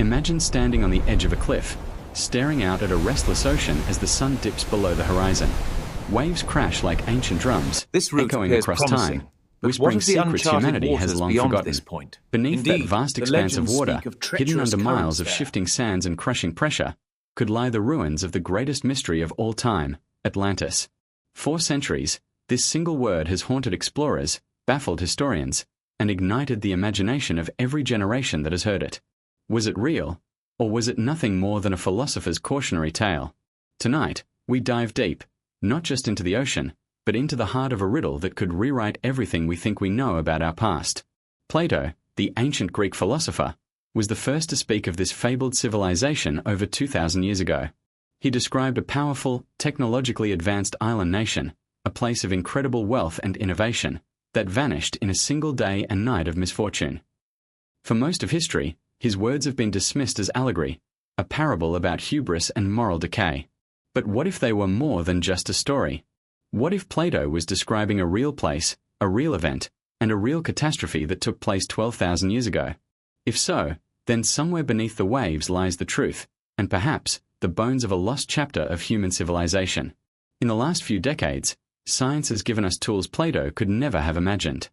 Imagine standing on the edge of a cliff, staring out at a restless ocean as the sun dips below the horizon. Waves crash like ancient drums, This route echoing appears across promising, time, but whispering what of the secrets uncharted humanity has waters long beyond forgotten. this point? Beneath Indeed, that vast the expanse of legends water, speak of hidden treacherous under miles currents of there. shifting sands and crushing pressure, could lie the ruins of the greatest mystery of all time, Atlantis. For centuries, this single word has haunted explorers, baffled historians, and ignited the imagination of every generation that has heard it. Was it real, or was it nothing more than a philosopher's cautionary tale? Tonight, we dive deep, not just into the ocean, but into the heart of a riddle that could rewrite everything we think we know about our past. Plato, the ancient Greek philosopher, was the first to speak of this fabled civilization over 2,000 years ago. He described a powerful, technologically advanced island nation, a place of incredible wealth and innovation, that vanished in a single day and night of misfortune. For most of history, his words have been dismissed as allegory, a parable about hubris and moral decay. But what if they were more than just a story? What if Plato was describing a real place, a real event, and a real catastrophe that took place 12,000 years ago? If so, then somewhere beneath the waves lies the truth, and perhaps the bones of a lost chapter of human civilization. In the last few decades, science has given us tools Plato could never have imagined.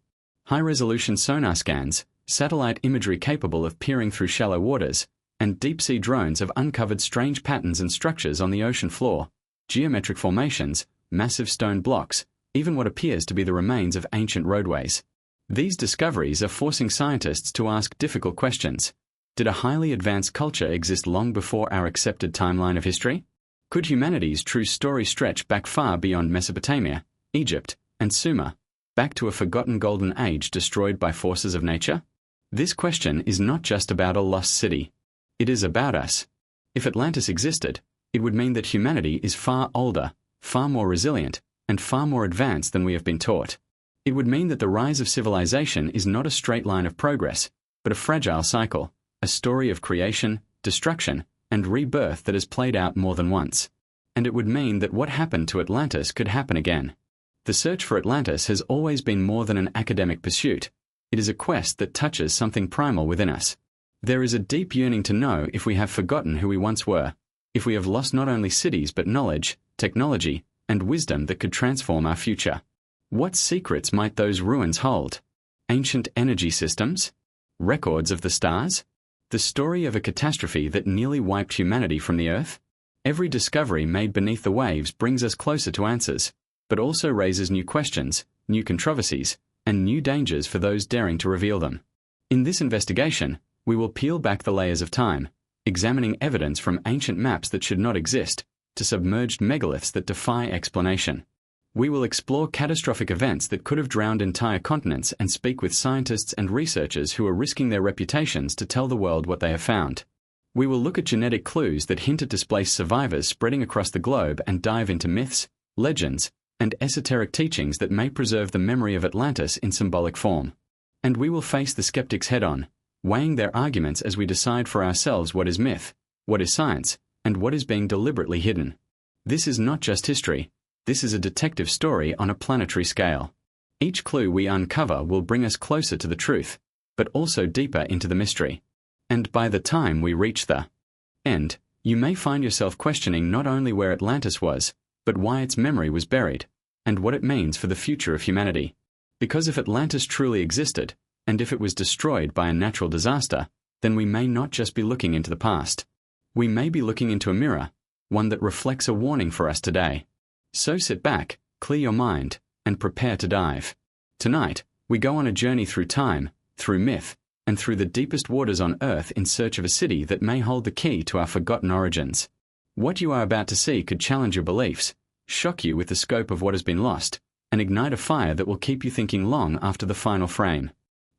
High-resolution sonar scans, satellite imagery capable of peering through shallow waters, and deep-sea drones have uncovered strange patterns and structures on the ocean floor, geometric formations, massive stone blocks, even what appears to be the remains of ancient roadways. These discoveries are forcing scientists to ask difficult questions. Did a highly advanced culture exist long before our accepted timeline of history? Could humanity's true story stretch back far beyond Mesopotamia, Egypt, and Sumer, back to a forgotten golden age destroyed by forces of nature? This question is not just about a lost city. It is about us. If Atlantis existed, it would mean that humanity is far older, far more resilient, and far more advanced than we have been taught. It would mean that the rise of civilization is not a straight line of progress, but a fragile cycle, a story of creation, destruction, and rebirth that has played out more than once. And it would mean that what happened to Atlantis could happen again. The search for Atlantis has always been more than an academic pursuit. It is a quest that touches something primal within us. There is a deep yearning to know if we have forgotten who we once were, if we have lost not only cities but knowledge, technology, and wisdom that could transform our future. What secrets might those ruins hold? Ancient energy systems? Records of the stars? The story of a catastrophe that nearly wiped humanity from the earth? Every discovery made beneath the waves brings us closer to answers, but also raises new questions, new controversies, and new dangers for those daring to reveal them. In this investigation, we will peel back the layers of time, examining evidence from ancient maps that should not exist, to submerged megaliths that defy explanation. We will explore catastrophic events that could have drowned entire continents and speak with scientists and researchers who are risking their reputations to tell the world what they have found. We will look at genetic clues that hint at displaced survivors spreading across the globe and dive into myths, legends, and esoteric teachings that may preserve the memory of Atlantis in symbolic form. And we will face the skeptics head-on, weighing their arguments as we decide for ourselves what is myth, what is science, and what is being deliberately hidden. This is not just history. This is a detective story on a planetary scale. Each clue we uncover will bring us closer to the truth, but also deeper into the mystery. And by the time we reach the end, you may find yourself questioning not only where Atlantis was, but why its memory was buried, and what it means for the future of humanity. Because if Atlantis truly existed, and if it was destroyed by a natural disaster, then we may not just be looking into the past. We may be looking into a mirror, one that reflects a warning for us today. So sit back, clear your mind, and prepare to dive. Tonight, we go on a journey through time, through myth, and through the deepest waters on Earth in search of a city that may hold the key to our forgotten origins. What you are about to see could challenge your beliefs, shock you with the scope of what has been lost, and ignite a fire that will keep you thinking long after the final frame.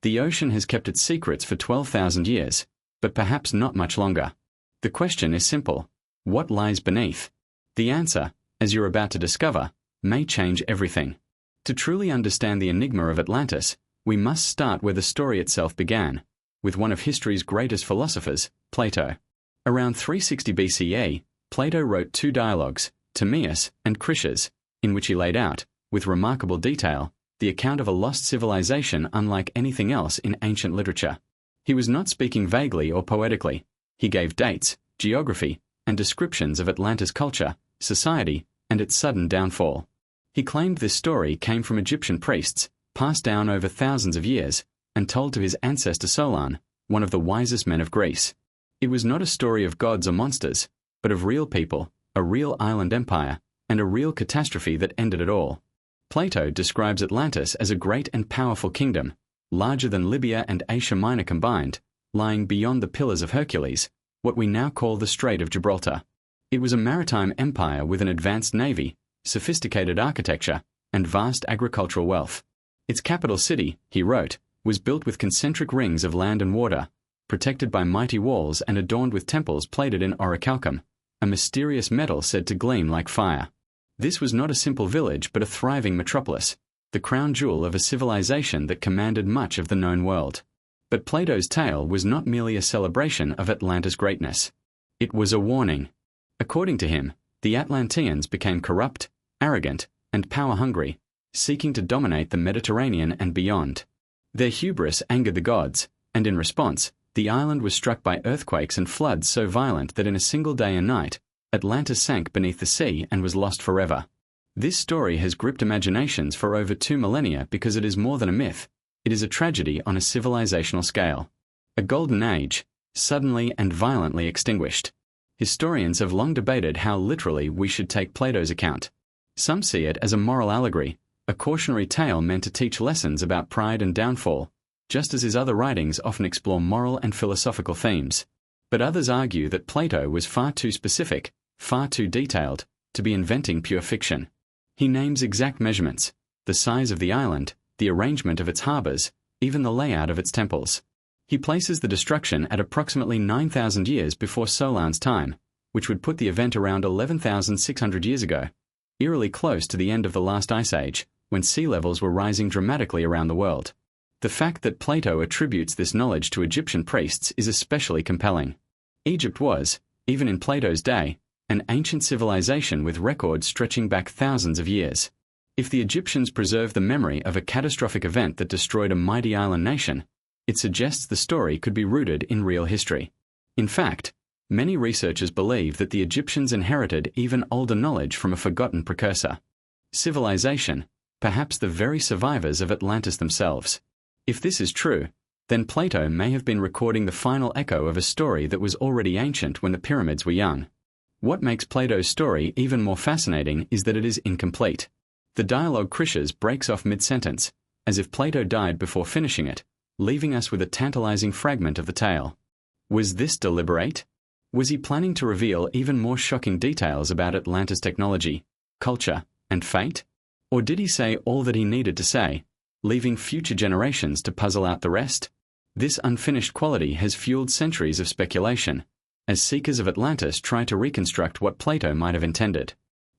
The ocean has kept its secrets for 12,000 years, but perhaps not much longer. The question is simple: what lies beneath? The answer, as you're about to discover, may change everything. To truly understand the enigma of Atlantis, we must start where the story itself began, with one of history's greatest philosophers, Plato. Around 360 BCE, Plato wrote two dialogues, Timaeus and Critias, in which he laid out, with remarkable detail, the account of a lost civilization unlike anything else in ancient literature. He was not speaking vaguely or poetically. He gave dates, geography, and descriptions of Atlantis culture, society, and its sudden downfall. He claimed this story came from Egyptian priests, passed down over thousands of years, and told to his ancestor Solon, one of the wisest men of Greece. It was not a story of gods or monsters, but of real people, a real island empire, and a real catastrophe that ended it all. Plato describes Atlantis as a great and powerful kingdom, larger than Libya and Asia Minor combined, lying beyond the Pillars of Hercules, what we now call the Strait of Gibraltar. It was a maritime empire with an advanced navy, sophisticated architecture, and vast agricultural wealth. Its capital city, he wrote, was built with concentric rings of land and water, protected by mighty walls and adorned with temples plated in orichalcum, a mysterious metal said to gleam like fire. This was not a simple village but a thriving metropolis, the crown jewel of a civilization that commanded much of the known world. But Plato's tale was not merely a celebration of Atlantis' greatness. It was a warning. According to him, the Atlanteans became corrupt, arrogant, and power-hungry, seeking to dominate the Mediterranean and beyond. Their hubris angered the gods, and in response, the island was struck by earthquakes and floods so violent that in a single day and night, Atlantis sank beneath the sea and was lost forever. This story has gripped imaginations for over 2 millennia because it is more than a myth. It is a tragedy on a civilizational scale. A golden age, suddenly and violently extinguished. Historians have long debated how literally we should take Plato's account. Some see it as a moral allegory, a cautionary tale meant to teach lessons about pride and downfall, just as his other writings often explore moral and philosophical themes. But others argue that Plato was far too specific, far too detailed, to be inventing pure fiction. He names exact measurements, the size of the island, the arrangement of its harbors, even the layout of its temples. He places the destruction at approximately 9,000 years before Solon's time, which would put the event around 11,600 years ago, eerily close to the end of the last ice age, when sea levels were rising dramatically around the world. The fact that Plato attributes this knowledge to Egyptian priests is especially compelling. Egypt was, even in Plato's day, an ancient civilization with records stretching back thousands of years. If the Egyptians preserved the memory of a catastrophic event that destroyed a mighty island nation, it suggests the story could be rooted in real history. In fact, many researchers believe that the Egyptians inherited even older knowledge from a forgotten precursor. Civilization, perhaps the very survivors of Atlantis themselves. If this is true, then Plato may have been recording the final echo of a story that was already ancient when the pyramids were young. What makes Plato's story even more fascinating is that it is incomplete. The dialogue Chryses breaks off mid-sentence, as if Plato died before finishing it, leaving us with a tantalizing fragment of the tale. Was this deliberate? Was he planning to reveal even more shocking details about Atlantis' technology, culture, and fate? Or did he say all that he needed to say, leaving future generations to puzzle out the rest? This unfinished quality has fueled centuries of speculation, as seekers of Atlantis try to reconstruct what Plato might have intended.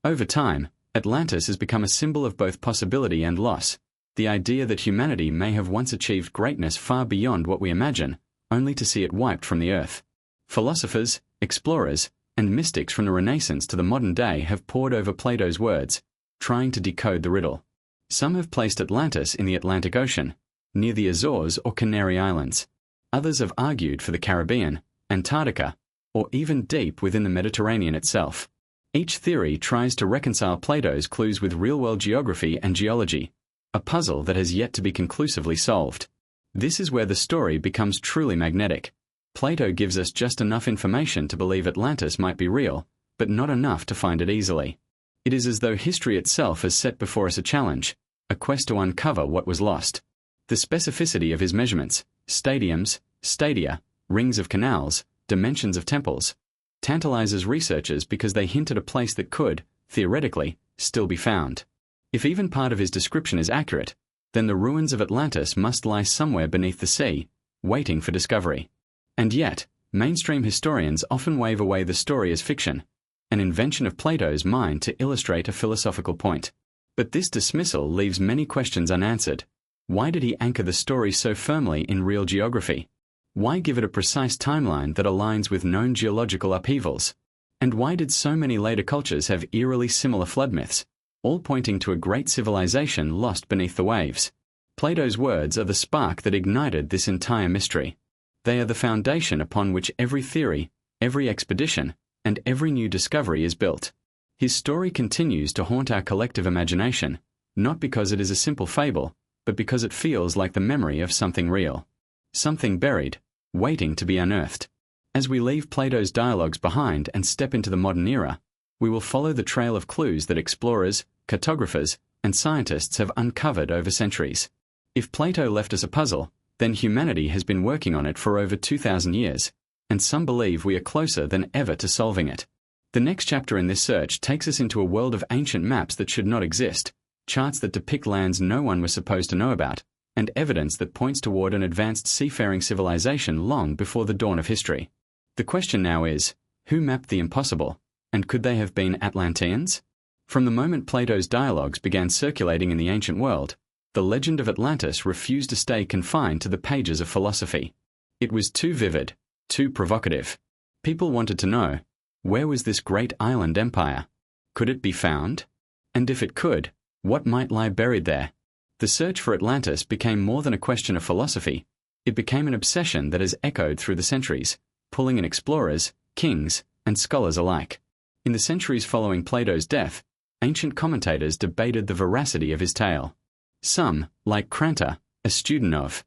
Over time, Atlantis has become a symbol of both possibility and loss, the idea that humanity may have once achieved greatness far beyond what we imagine, only to see it wiped from the earth. Philosophers, explorers, and mystics from the Renaissance to the modern day have pored over Plato's words, trying to decode the riddle. Some have placed Atlantis in the Atlantic Ocean, near the Azores or Canary Islands. Others have argued for the Caribbean, Antarctica, or even deep within the Mediterranean itself. Each theory tries to reconcile Plato's clues with real-world geography and geology, a puzzle that has yet to be conclusively solved. This is where the story becomes truly magnetic. Plato gives us just enough information to believe Atlantis might be real, but not enough to find it easily. It is as though history itself has set before us a challenge, a quest to uncover what was lost. The specificity of his measurements, stadiums, stadia, rings of canals, dimensions of temples, tantalizes researchers because they hint at a place that could, theoretically, still be found. If even part of his description is accurate, then the ruins of Atlantis must lie somewhere beneath the sea, waiting for discovery. And yet, mainstream historians often wave away the story as fiction, an invention of Plato's mind to illustrate a philosophical point. But this dismissal leaves many questions unanswered. Why did he anchor the story so firmly in real geography? Why give it a precise timeline that aligns with known geological upheavals? And why did so many later cultures have eerily similar flood myths, all pointing to a great civilization lost beneath the waves? Plato's words are the spark that ignited this entire mystery. They are the foundation upon which every theory, every expedition, and every new discovery is built. His story continues to haunt our collective imagination, not because it is a simple fable, but because it feels like the memory of something real. Something buried, waiting to be unearthed. As we leave Plato's dialogues behind and step into the modern era, we will follow the trail of clues that explorers, cartographers, and scientists have uncovered over centuries. If Plato left us a puzzle, then humanity has been working on it for over 2,000 years, and some believe we are closer than ever to solving it. The next chapter in this search takes us into a world of ancient maps that should not exist, charts that depict lands no one was supposed to know about, and evidence that points toward an advanced seafaring civilization long before the dawn of history. The question now is, who mapped the impossible, and could they have been Atlanteans? From the moment Plato's dialogues began circulating in the ancient world, the legend of Atlantis refused to stay confined to the pages of philosophy. It was too vivid, too provocative. People wanted to know, where was this great island empire? Could it be found? And if it could, what might lie buried there? The search for Atlantis became more than a question of philosophy. It became an obsession that has echoed through the centuries, pulling in explorers, kings, and scholars alike. In the centuries following Plato's death, ancient commentators debated the veracity of his tale. Some, like Crantor, a student of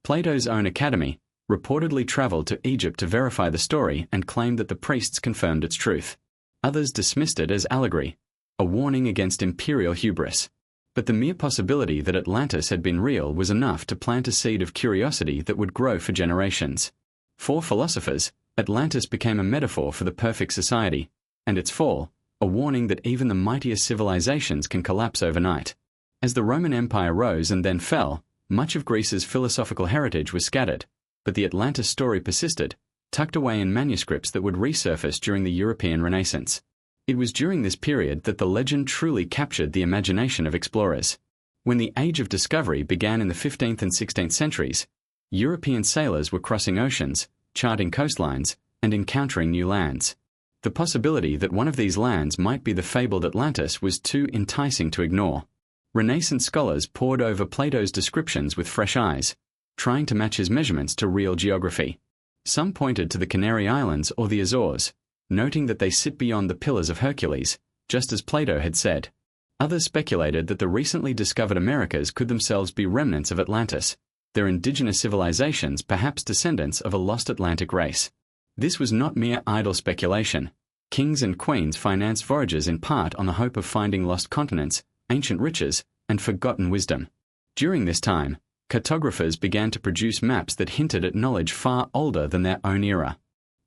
Plato's own academy, reportedly traveled to Egypt to verify the story and claimed that the priests confirmed its truth. Others dismissed it as allegory, a warning against imperial hubris. But the mere possibility that Atlantis had been real was enough to plant a seed of curiosity that would grow for generations. For philosophers, Atlantis became a metaphor for the perfect society, and its fall, a warning that even the mightiest civilizations can collapse overnight. As the Roman Empire rose and then fell, much of Greece's philosophical heritage was scattered, but the Atlantis story persisted, tucked away in manuscripts that would resurface during the European Renaissance. It was during this period that the legend truly captured the imagination of explorers. When the Age of Discovery began in the 15th and 16th centuries, European sailors were crossing oceans, charting coastlines, and encountering new lands. The possibility that one of these lands might be the fabled Atlantis was too enticing to ignore. Renaissance scholars pored over Plato's descriptions with fresh eyes, trying to match his measurements to real geography. Some pointed to the Canary Islands or the Azores, noting that they sit beyond the Pillars of Hercules, just as Plato had said. Others speculated that the recently discovered Americas could themselves be remnants of Atlantis, their indigenous civilizations perhaps descendants of a lost Atlantic race. This was not mere idle speculation. Kings and queens financed voyages in part on the hope of finding lost continents, ancient riches, and forgotten wisdom. During this time, cartographers began to produce maps that hinted at knowledge far older than their own era.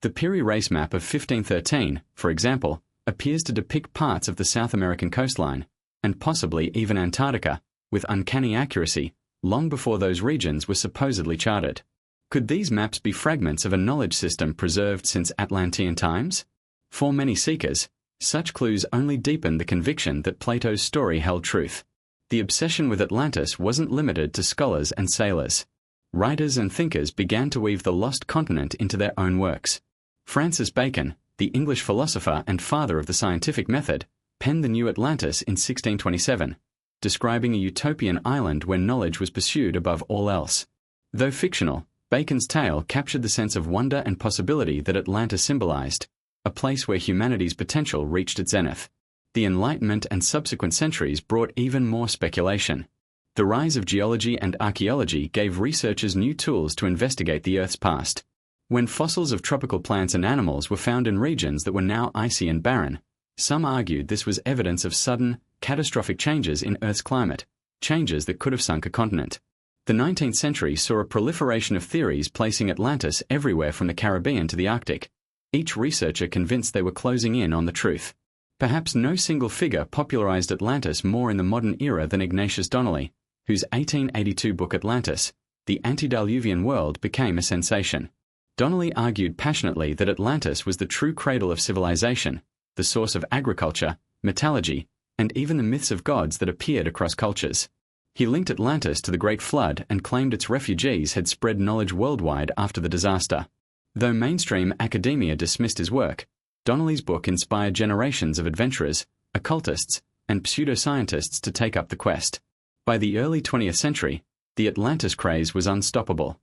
The Piri Reis map of 1513, for example, appears to depict parts of the South American coastline, and possibly even Antarctica, with uncanny accuracy, long before those regions were supposedly charted. Could these maps be fragments of a knowledge system preserved since Atlantean times? For many seekers, such clues only deepened the conviction that Plato's story held truth. The obsession with Atlantis wasn't limited to scholars and sailors. Writers and thinkers began to weave the lost continent into their own works. Francis Bacon, the English philosopher and father of the scientific method, penned the New Atlantis in 1627, describing a utopian island where knowledge was pursued above all else. Though fictional, Bacon's tale captured the sense of wonder and possibility that Atlantis symbolized, a place where humanity's potential reached its zenith. The Enlightenment and subsequent centuries brought even more speculation. The rise of geology and archaeology gave researchers new tools to investigate the Earth's past. When fossils of tropical plants and animals were found in regions that were now icy and barren, some argued this was evidence of sudden, catastrophic changes in Earth's climate, changes that could have sunk a continent. The 19th century saw a proliferation of theories placing Atlantis everywhere from the Caribbean to the Arctic, each researcher convinced they were closing in on the truth. Perhaps no single figure popularized Atlantis more in the modern era than Ignatius Donnelly, whose 1882 book Atlantis, The Antediluvian World, became a sensation. Donnelly argued passionately that Atlantis was the true cradle of civilization, the source of agriculture, metallurgy, and even the myths of gods that appeared across cultures. He linked Atlantis to the Great Flood and claimed its refugees had spread knowledge worldwide after the disaster. Though mainstream academia dismissed his work, Donnelly's book inspired generations of adventurers, occultists, and pseudoscientists to take up the quest. By the early 20th century, the Atlantis craze was unstoppable.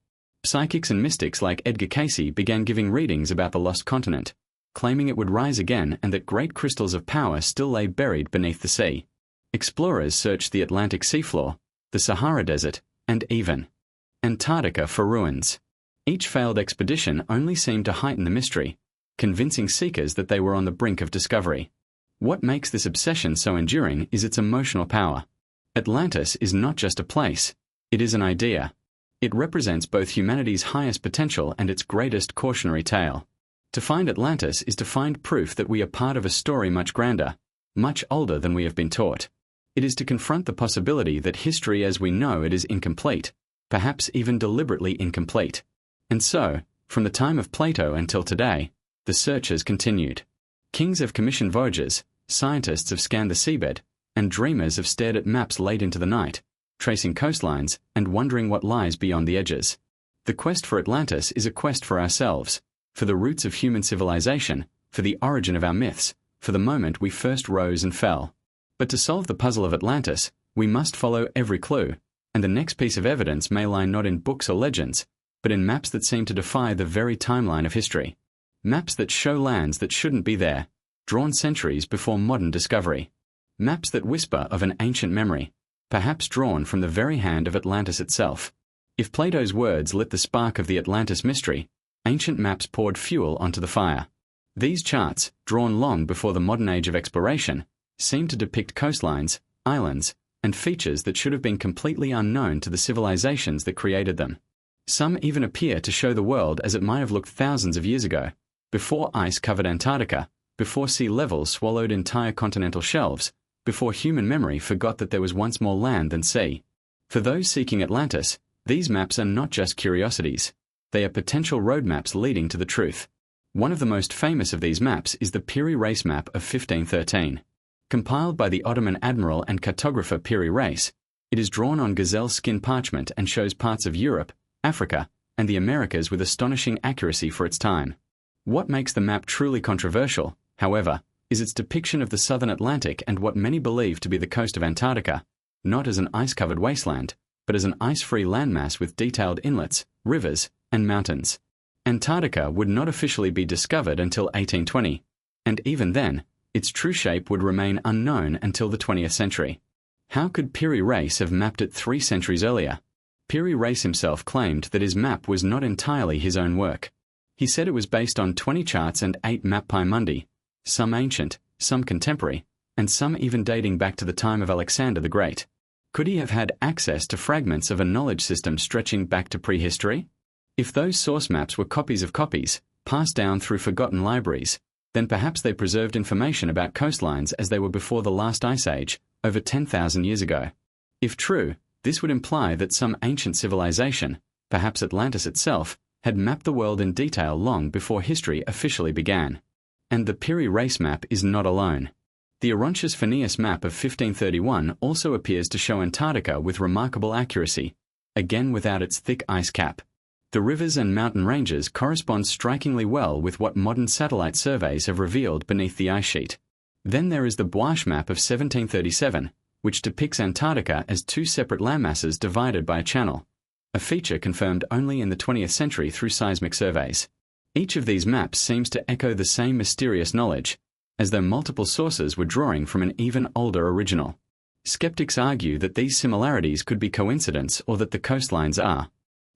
Psychics and mystics like Edgar Cayce began giving readings about the lost continent, claiming it would rise again and that great crystals of power still lay buried beneath the sea. Explorers searched the Atlantic seafloor, the Sahara Desert, and even Antarctica for ruins. Each failed expedition only seemed to heighten the mystery, convincing seekers that they were on the brink of discovery. What makes this obsession so enduring is its emotional power. Atlantis is not just a place, it is an idea. It represents both humanity's highest potential and its greatest cautionary tale. To find Atlantis is to find proof that we are part of a story much grander, much older than we have been taught. It is to confront the possibility that history as we know it is incomplete, perhaps even deliberately incomplete. And so, from the time of Plato until today, the search has continued. Kings have commissioned voyages, scientists have scanned the seabed, and dreamers have stared at maps late into the night, tracing coastlines and wondering what lies beyond the edges. The quest for Atlantis is a quest for ourselves, for the roots of human civilization, for the origin of our myths, for the moment we first rose and fell. But to solve the puzzle of Atlantis, we must follow every clue, and the next piece of evidence may lie not in books or legends, but in maps that seem to defy the very timeline of history. Maps that show lands that shouldn't be there, drawn centuries before modern discovery. Maps that whisper of an ancient memory, perhaps drawn from the very hand of Atlantis itself. If Plato's words lit the spark of the Atlantis mystery, ancient maps poured fuel onto the fire. These charts, drawn long before the modern age of exploration, seem to depict coastlines, islands, and features that should have been completely unknown to the civilizations that created them. Some even appear to show the world as it might have looked thousands of years ago, before ice covered Antarctica, before sea levels swallowed entire continental shelves, before human memory forgot that there was once more land than sea. For those seeking Atlantis, these maps are not just curiosities. They are potential roadmaps leading to the truth. One of the most famous of these maps is the Piri Reis map of 1513. Compiled by the Ottoman admiral and cartographer Piri Reis, it is drawn on gazelle skin parchment and shows parts of Europe, Africa, and the Americas with astonishing accuracy for its time. What makes the map truly controversial, however, is its depiction of the southern Atlantic and what many believe to be the coast of Antarctica, not as an ice-covered wasteland, but as an ice-free landmass with detailed inlets, rivers, and mountains. Antarctica would not officially be discovered until 1820, and even then, its true shape would remain unknown until the 20th century. How could Piri Reis have mapped it 3 centuries earlier? Piri Reis himself claimed that his map was not entirely his own work. He said it was based on 20 charts and 8 mappae mundi, some ancient, some contemporary, and some even dating back to the time of Alexander the Great. Could he have had access to fragments of a knowledge system stretching back to prehistory? If those source maps were copies of copies, passed down through forgotten libraries, then perhaps they preserved information about coastlines as they were before the last ice age, over 10,000 years ago. If true, this would imply that some ancient civilization, perhaps Atlantis itself, had mapped the world in detail long before history officially began. And the Piri Reis map is not alone. The Orontius Phineas map of 1531 also appears to show Antarctica with remarkable accuracy, again without its thick ice cap. The rivers and mountain ranges correspond strikingly well with what modern satellite surveys have revealed beneath the ice sheet. Then there is the Boische map of 1737, which depicts Antarctica as 2 separate landmasses divided by a channel, a feature confirmed only in the 20th century through seismic surveys. Each of these maps seems to echo the same mysterious knowledge, as though multiple sources were drawing from an even older original. Skeptics argue that these similarities could be coincidence or that the coastlines are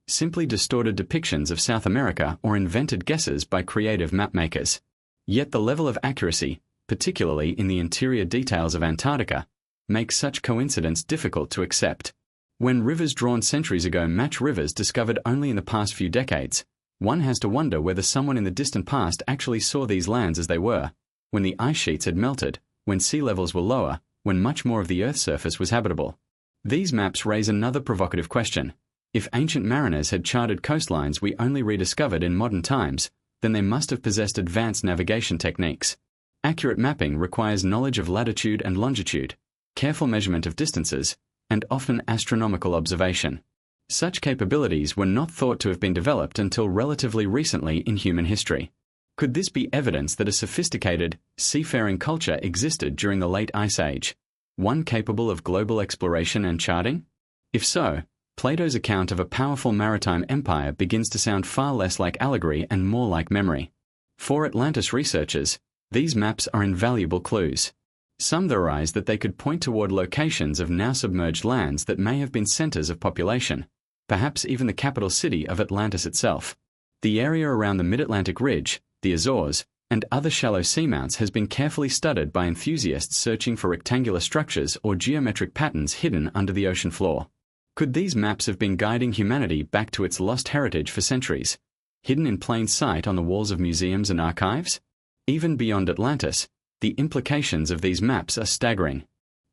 simply distorted depictions of South America or invented guesses by creative mapmakers. Yet the level of accuracy, particularly in the interior details of Antarctica, makes such coincidence difficult to accept. When rivers drawn centuries ago match rivers discovered only in the past few decades, one has to wonder whether someone in the distant past actually saw these lands as they were, when the ice sheets had melted, when sea levels were lower, when much more of the Earth's surface was habitable. These maps raise another provocative question. If ancient mariners had charted coastlines we only rediscovered in modern times, then they must have possessed advanced navigation techniques. Accurate mapping requires knowledge of latitude and longitude, careful measurement of distances, and often astronomical observation. Such capabilities were not thought to have been developed until relatively recently in human history. Could this be evidence that a sophisticated, seafaring culture existed during the late Ice Age, one capable of global exploration and charting? If so, Plato's account of a powerful maritime empire begins to sound far less like allegory and more like memory. For Atlantis researchers, these maps are invaluable clues. Some theorize that they could point toward locations of now submerged lands that may have been centers of population, perhaps even the capital city of Atlantis itself. The area around the mid-Atlantic ridge, the Azores, and other shallow seamounts has been carefully studied by enthusiasts searching for rectangular structures or geometric patterns hidden under the ocean floor. Could these maps have been guiding humanity back to its lost heritage for centuries, hidden in plain sight on the walls of museums and archives? Even beyond Atlantis, the implications of these maps are staggering.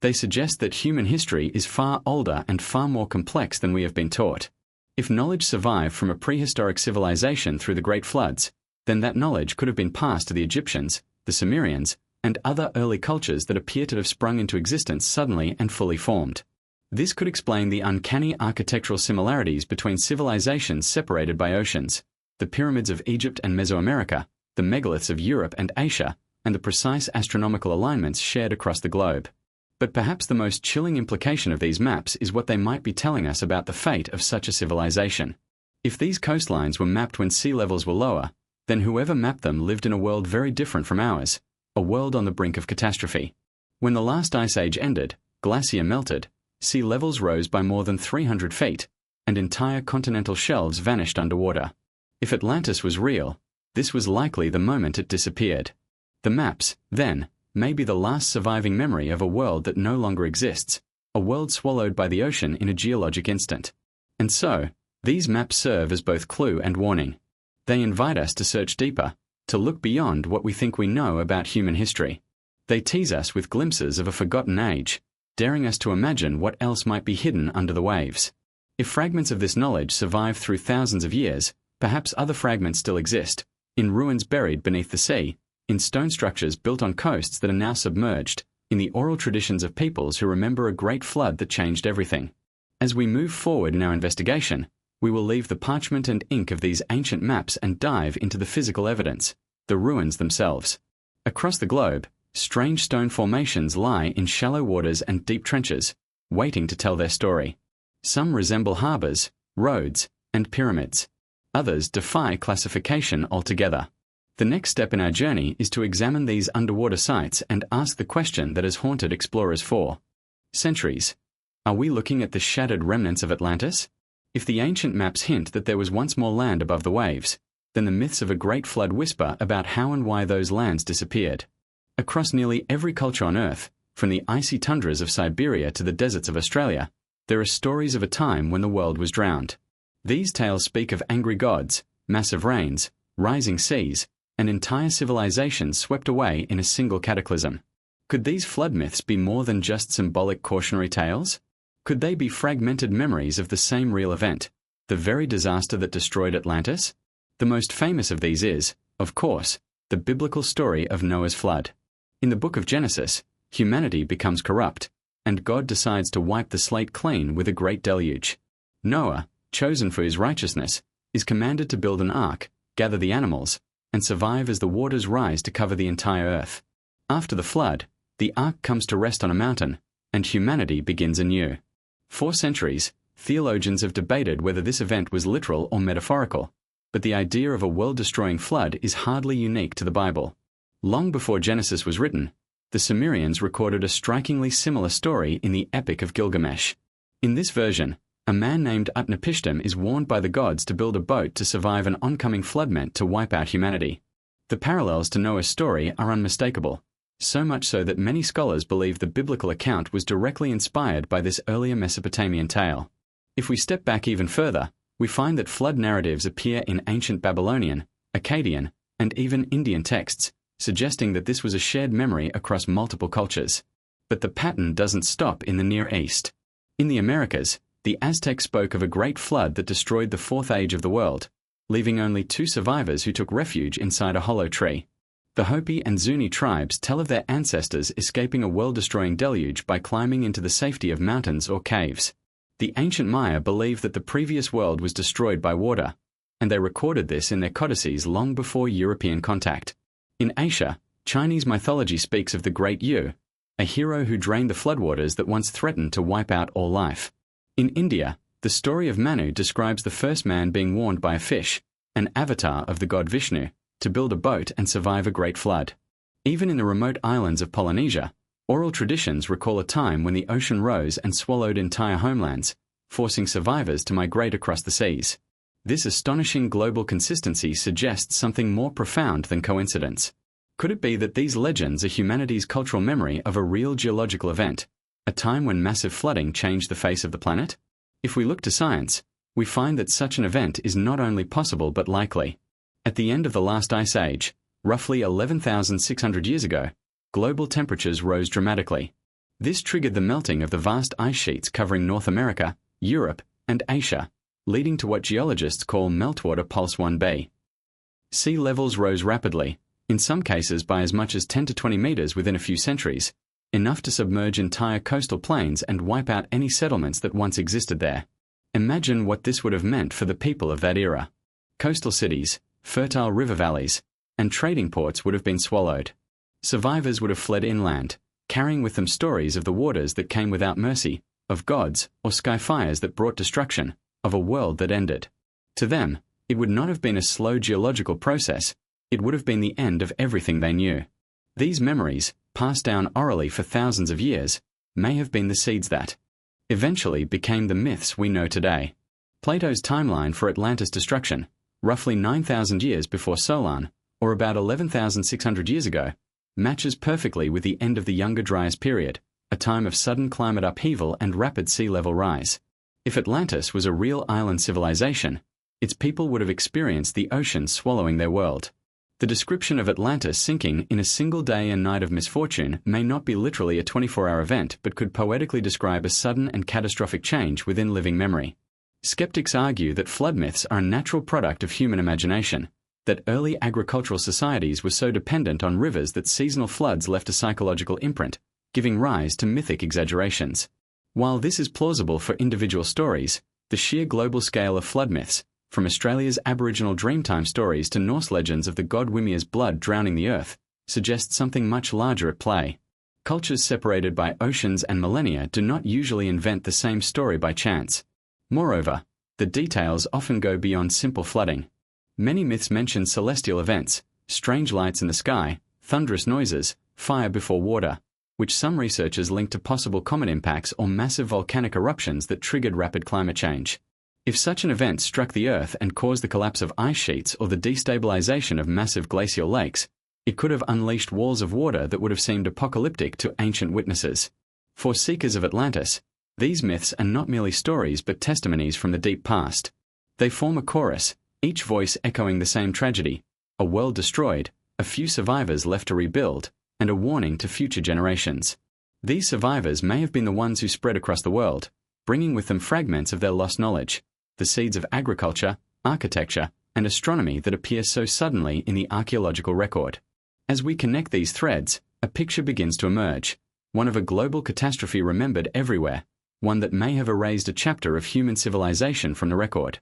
They suggest that human history is far older and far more complex than we have been taught. If knowledge survived from a prehistoric civilization through the Great Floods, then that knowledge could have been passed to the Egyptians, the Sumerians, and other early cultures that appear to have sprung into existence suddenly and fully formed. This could explain the uncanny architectural similarities between civilizations separated by oceans, the pyramids of Egypt and Mesoamerica, the megaliths of Europe and Asia, and the precise astronomical alignments shared across the globe. But perhaps the most chilling implication of these maps is what they might be telling us about the fate of such a civilization. If these coastlines were mapped when sea levels were lower, then whoever mapped them lived in a world very different from ours, a world on the brink of catastrophe. When the last ice age ended, glacier melted, sea levels rose by more than 300 feet, and entire continental shelves vanished underwater. If Atlantis was real, this was likely the moment it disappeared. The maps, then, may be the last surviving memory of a world that no longer exists, a world swallowed by the ocean in a geologic instant. And so, these maps serve as both clue and warning. They invite us to search deeper, to look beyond what we think we know about human history. They tease us with glimpses of a forgotten age, daring us to imagine what else might be hidden under the waves. If fragments of this knowledge survive through thousands of years, perhaps other fragments still exist, in ruins buried beneath the sea, in stone structures built on coasts that are now submerged, in the oral traditions of peoples who remember a great flood that changed everything. As we move forward in our investigation, we will leave the parchment and ink of these ancient maps and dive into the physical evidence, the ruins themselves. Across the globe, strange stone formations lie in shallow waters and deep trenches, waiting to tell their story. Some resemble harbors, roads, and pyramids. Others defy classification altogether. The next step in our journey is to examine these underwater sites and ask the question that has haunted explorers for centuries. Are we looking at the shattered remnants of Atlantis? If the ancient maps hint that there was once more land above the waves, then the myths of a great flood whisper about how and why those lands disappeared. Across nearly every culture on Earth, from the icy tundras of Siberia to the deserts of Australia, there are stories of a time when the world was drowned. These tales speak of angry gods, massive rains, rising seas, and entire civilizations swept away in a single cataclysm. Could these flood myths be more than just symbolic cautionary tales? Could they be fragmented memories of the same real event, the very disaster that destroyed Atlantis? The most famous of these is, of course, the biblical story of Noah's flood. In the book of Genesis, humanity becomes corrupt, and God decides to wipe the slate clean with a great deluge. Noah, chosen for his righteousness, is commanded to build an ark, gather the animals, and survive as the waters rise to cover the entire earth. After the flood, the ark comes to rest on a mountain, and humanity begins anew. For centuries, theologians have debated whether this event was literal or metaphorical, but the idea of a world-destroying flood is hardly unique to the Bible. Long before Genesis was written, the Sumerians recorded a strikingly similar story in the Epic of Gilgamesh. In this version, a man named Utnapishtim is warned by the gods to build a boat to survive an oncoming flood meant to wipe out humanity. The parallels to Noah's story are unmistakable, so much so that many scholars believe the biblical account was directly inspired by this earlier Mesopotamian tale. If we step back even further, we find that flood narratives appear in ancient Babylonian, Akkadian, and even Indian texts, suggesting that this was a shared memory across multiple cultures. But the pattern doesn't stop in the Near East. In the Americas, the Aztecs spoke of a great flood that destroyed the fourth age of the world, leaving only 2 survivors who took refuge inside a hollow tree. The Hopi and Zuni tribes tell of their ancestors escaping a world-destroying deluge by climbing into the safety of mountains or caves. The ancient Maya believed that the previous world was destroyed by water, and they recorded this in their codices long before European contact. In Asia, Chinese mythology speaks of the Great Yu, a hero who drained the floodwaters that once threatened to wipe out all life. In India, The story of Manu describes the first man being warned by a fish, an avatar of the god Vishnu, to build a boat and survive a great flood. Even in the remote islands of Polynesia, oral traditions recall a time when the ocean rose and swallowed entire homelands, forcing survivors to migrate across the seas. This astonishing global consistency suggests something more profound than coincidence. Could it be that these legends are humanity's cultural memory of a real geological event, a time when massive flooding changed the face of the planet? If we look to science, we find that such an event is not only possible but likely. At the end of the last ice age, roughly 11,600 years ago, global temperatures rose dramatically. This triggered the melting of the vast ice sheets covering North America, Europe, and Asia, leading to what geologists call meltwater pulse 1b. Sea levels rose rapidly, in some cases by as much as 10 to 20 meters within a few centuries, enough to submerge entire coastal plains and wipe out any settlements that once existed there. Imagine what this would have meant for the people of that era. Coastal cities, fertile river valleys, and trading ports would have been swallowed. Survivors would have fled inland, carrying with them stories of the waters that came without mercy, of gods or sky fires that brought destruction, of a world that ended. To them, it would not have been a slow geological process, it would have been the end of everything they knew. These memories, passed down orally for thousands of years, may have been the seeds that eventually became the myths we know today. Plato's timeline for Atlantis' destruction, roughly 9,000 years before Solon, or about 11,600 years ago, matches perfectly with the end of the Younger Dryas period, a time of sudden climate upheaval and rapid sea level rise. If Atlantis was a real island civilization, its people would have experienced the ocean swallowing their world. The description of Atlantis sinking in a single day and night of misfortune may not be literally a 24-hour event but could poetically describe a sudden and catastrophic change within living memory. Skeptics argue that flood myths are a natural product of human imagination, that early agricultural societies were so dependent on rivers that seasonal floods left a psychological imprint, giving rise to mythic exaggerations. While this is plausible for individual stories, the sheer global scale of flood myths, from Australia's Aboriginal Dreamtime stories to Norse legends of the god Ymir's blood drowning the earth, suggests something much larger at play. Cultures separated by oceans and millennia do not usually invent the same story by chance. Moreover, the details often go beyond simple flooding. Many myths mention celestial events, strange lights in the sky, thunderous noises, fire before water, which some researchers link to possible comet impacts or massive volcanic eruptions that triggered rapid climate change. If such an event struck the Earth and caused the collapse of ice sheets or the destabilization of massive glacial lakes, it could have unleashed walls of water that would have seemed apocalyptic to ancient witnesses. For seekers of Atlantis, these myths are not merely stories but testimonies from the deep past. They form a chorus, each voice echoing the same tragedy: a world destroyed, a few survivors left to rebuild, and a warning to future generations. These survivors may have been the ones who spread across the world, bringing with them fragments of their lost knowledge, the seeds of agriculture, architecture, and astronomy that appear so suddenly in the archaeological record. As we connect these threads, a picture begins to emerge, one of a global catastrophe remembered everywhere, one that may have erased a chapter of human civilization from the record.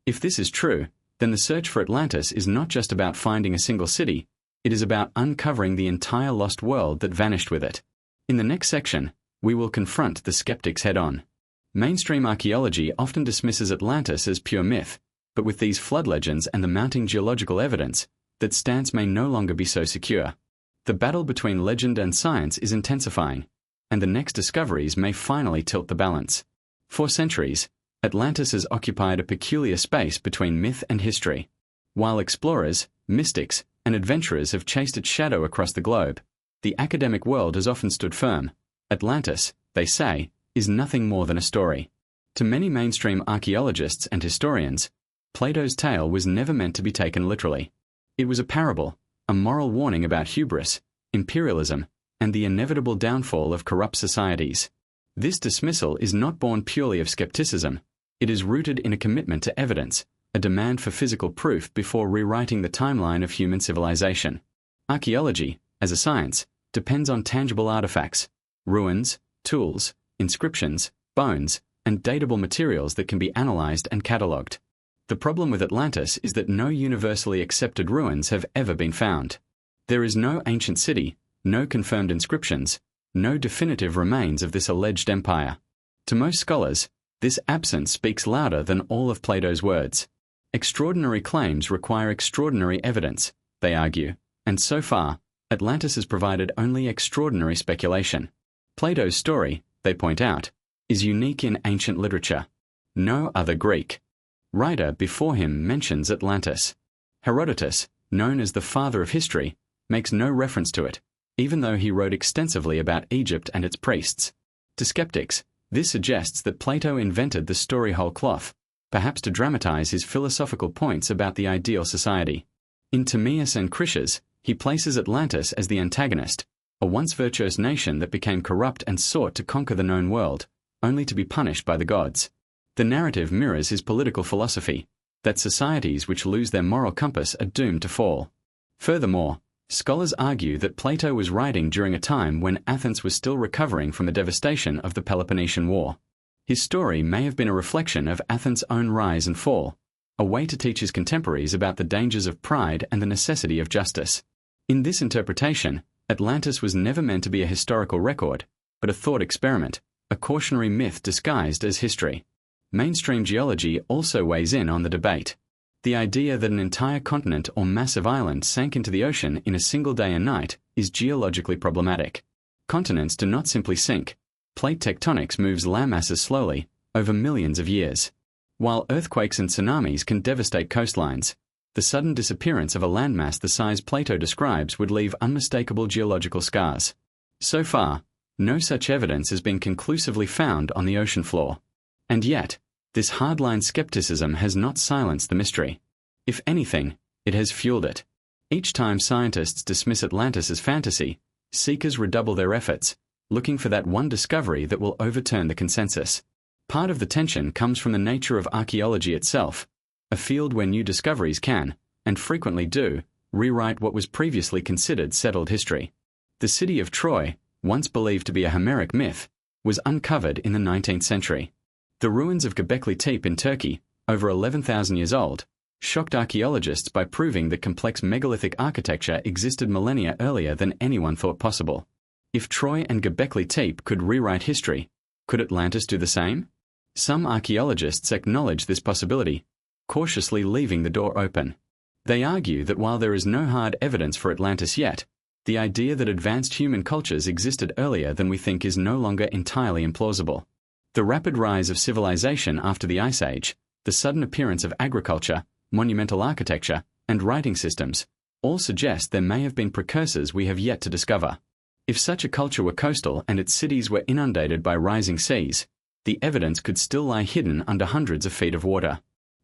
If this is true, then the search for Atlantis is not just about finding a single city, it is about uncovering the entire lost world that vanished with it. In the next section, we will confront the skeptics head-on. Mainstream archaeology often dismisses Atlantis as pure myth, but with these flood legends and the mounting geological evidence, that stance may no longer be so secure. The battle between legend and science is intensifying, and the next discoveries may finally tilt the balance. For centuries, Atlantis has occupied a peculiar space between myth and history. While explorers, mystics, and adventurers have chased its shadow across the globe, the academic world has often stood firm. Atlantis, they say, is nothing more than a story. To many mainstream archaeologists and historians, Plato's tale was never meant to be taken literally. It was a parable, a moral warning about hubris, imperialism, and the inevitable downfall of corrupt societies. This dismissal is not born purely of skepticism. It is rooted in a commitment to evidence, a demand for physical proof before rewriting the timeline of human civilization. Archaeology, as a science, depends on tangible artifacts, ruins, tools, inscriptions, bones, and datable materials that can be analyzed and catalogued. The problem with Atlantis is that no universally accepted ruins have ever been found. There is no ancient city, no confirmed inscriptions, no definitive remains of this alleged empire. To most scholars, This absence speaks louder than all of Plato's words. Extraordinary claims require extraordinary evidence, they argue, and so far, Atlantis has provided only extraordinary speculation. Plato's story, they point out, is unique in ancient literature. No other Greek writer before him mentions Atlantis. Herodotus, known as the father of history, makes no reference to it, even though he wrote extensively about Egypt and its priests. To skeptics, this suggests that Plato invented the story whole cloth, perhaps to dramatize his philosophical points about the ideal society. In Timaeus and Critias, he places Atlantis as the antagonist, a once virtuous nation that became corrupt and sought to conquer the known world, only to be punished by the gods. The narrative mirrors his political philosophy, that societies which lose their moral compass are doomed to fall. Furthermore, scholars argue that Plato was writing during a time when Athens was still recovering from the devastation of the Peloponnesian War. His story may have been a reflection of Athens' own rise and fall, a way to teach his contemporaries about the dangers of pride and the necessity of justice. In this interpretation, Atlantis was never meant to be a historical record, but a thought experiment, a cautionary myth disguised as history. Mainstream geology also weighs in on the debate. The idea that an entire continent or massive island sank into the ocean in a single day and night is geologically problematic. Continents do not simply sink. Plate tectonics moves landmasses slowly, over millions of years. While earthquakes and tsunamis can devastate coastlines, the sudden disappearance of a landmass the size Plato describes would leave unmistakable geological scars. So far, no such evidence has been conclusively found on the ocean floor. And yet, this hardline skepticism has not silenced the mystery. If anything, it has fueled it. Each time scientists dismiss Atlantis as fantasy, seekers redouble their efforts, looking for that one discovery that will overturn the consensus. Part of the tension comes from the nature of archaeology itself, a field where new discoveries can, and frequently do, rewrite what was previously considered settled history. The city of Troy, once believed to be a Homeric myth, was uncovered in the 19th century. The ruins of Göbekli Tepe in Turkey, over 11,000 years old, shocked archaeologists by proving that complex megalithic architecture existed millennia earlier than anyone thought possible. If Troy and Göbekli Tepe could rewrite history, could Atlantis do the same? Some archaeologists acknowledge this possibility, cautiously leaving the door open. They argue that while there is no hard evidence for Atlantis yet, the idea that advanced human cultures existed earlier than we think is no longer entirely implausible. The rapid rise of civilization after the Ice Age, the sudden appearance of agriculture, monumental architecture, and writing systems, all suggest there may have been precursors we have yet to discover. If such a culture were coastal and its cities were inundated by rising seas, the evidence could still lie hidden under hundreds of feet of water.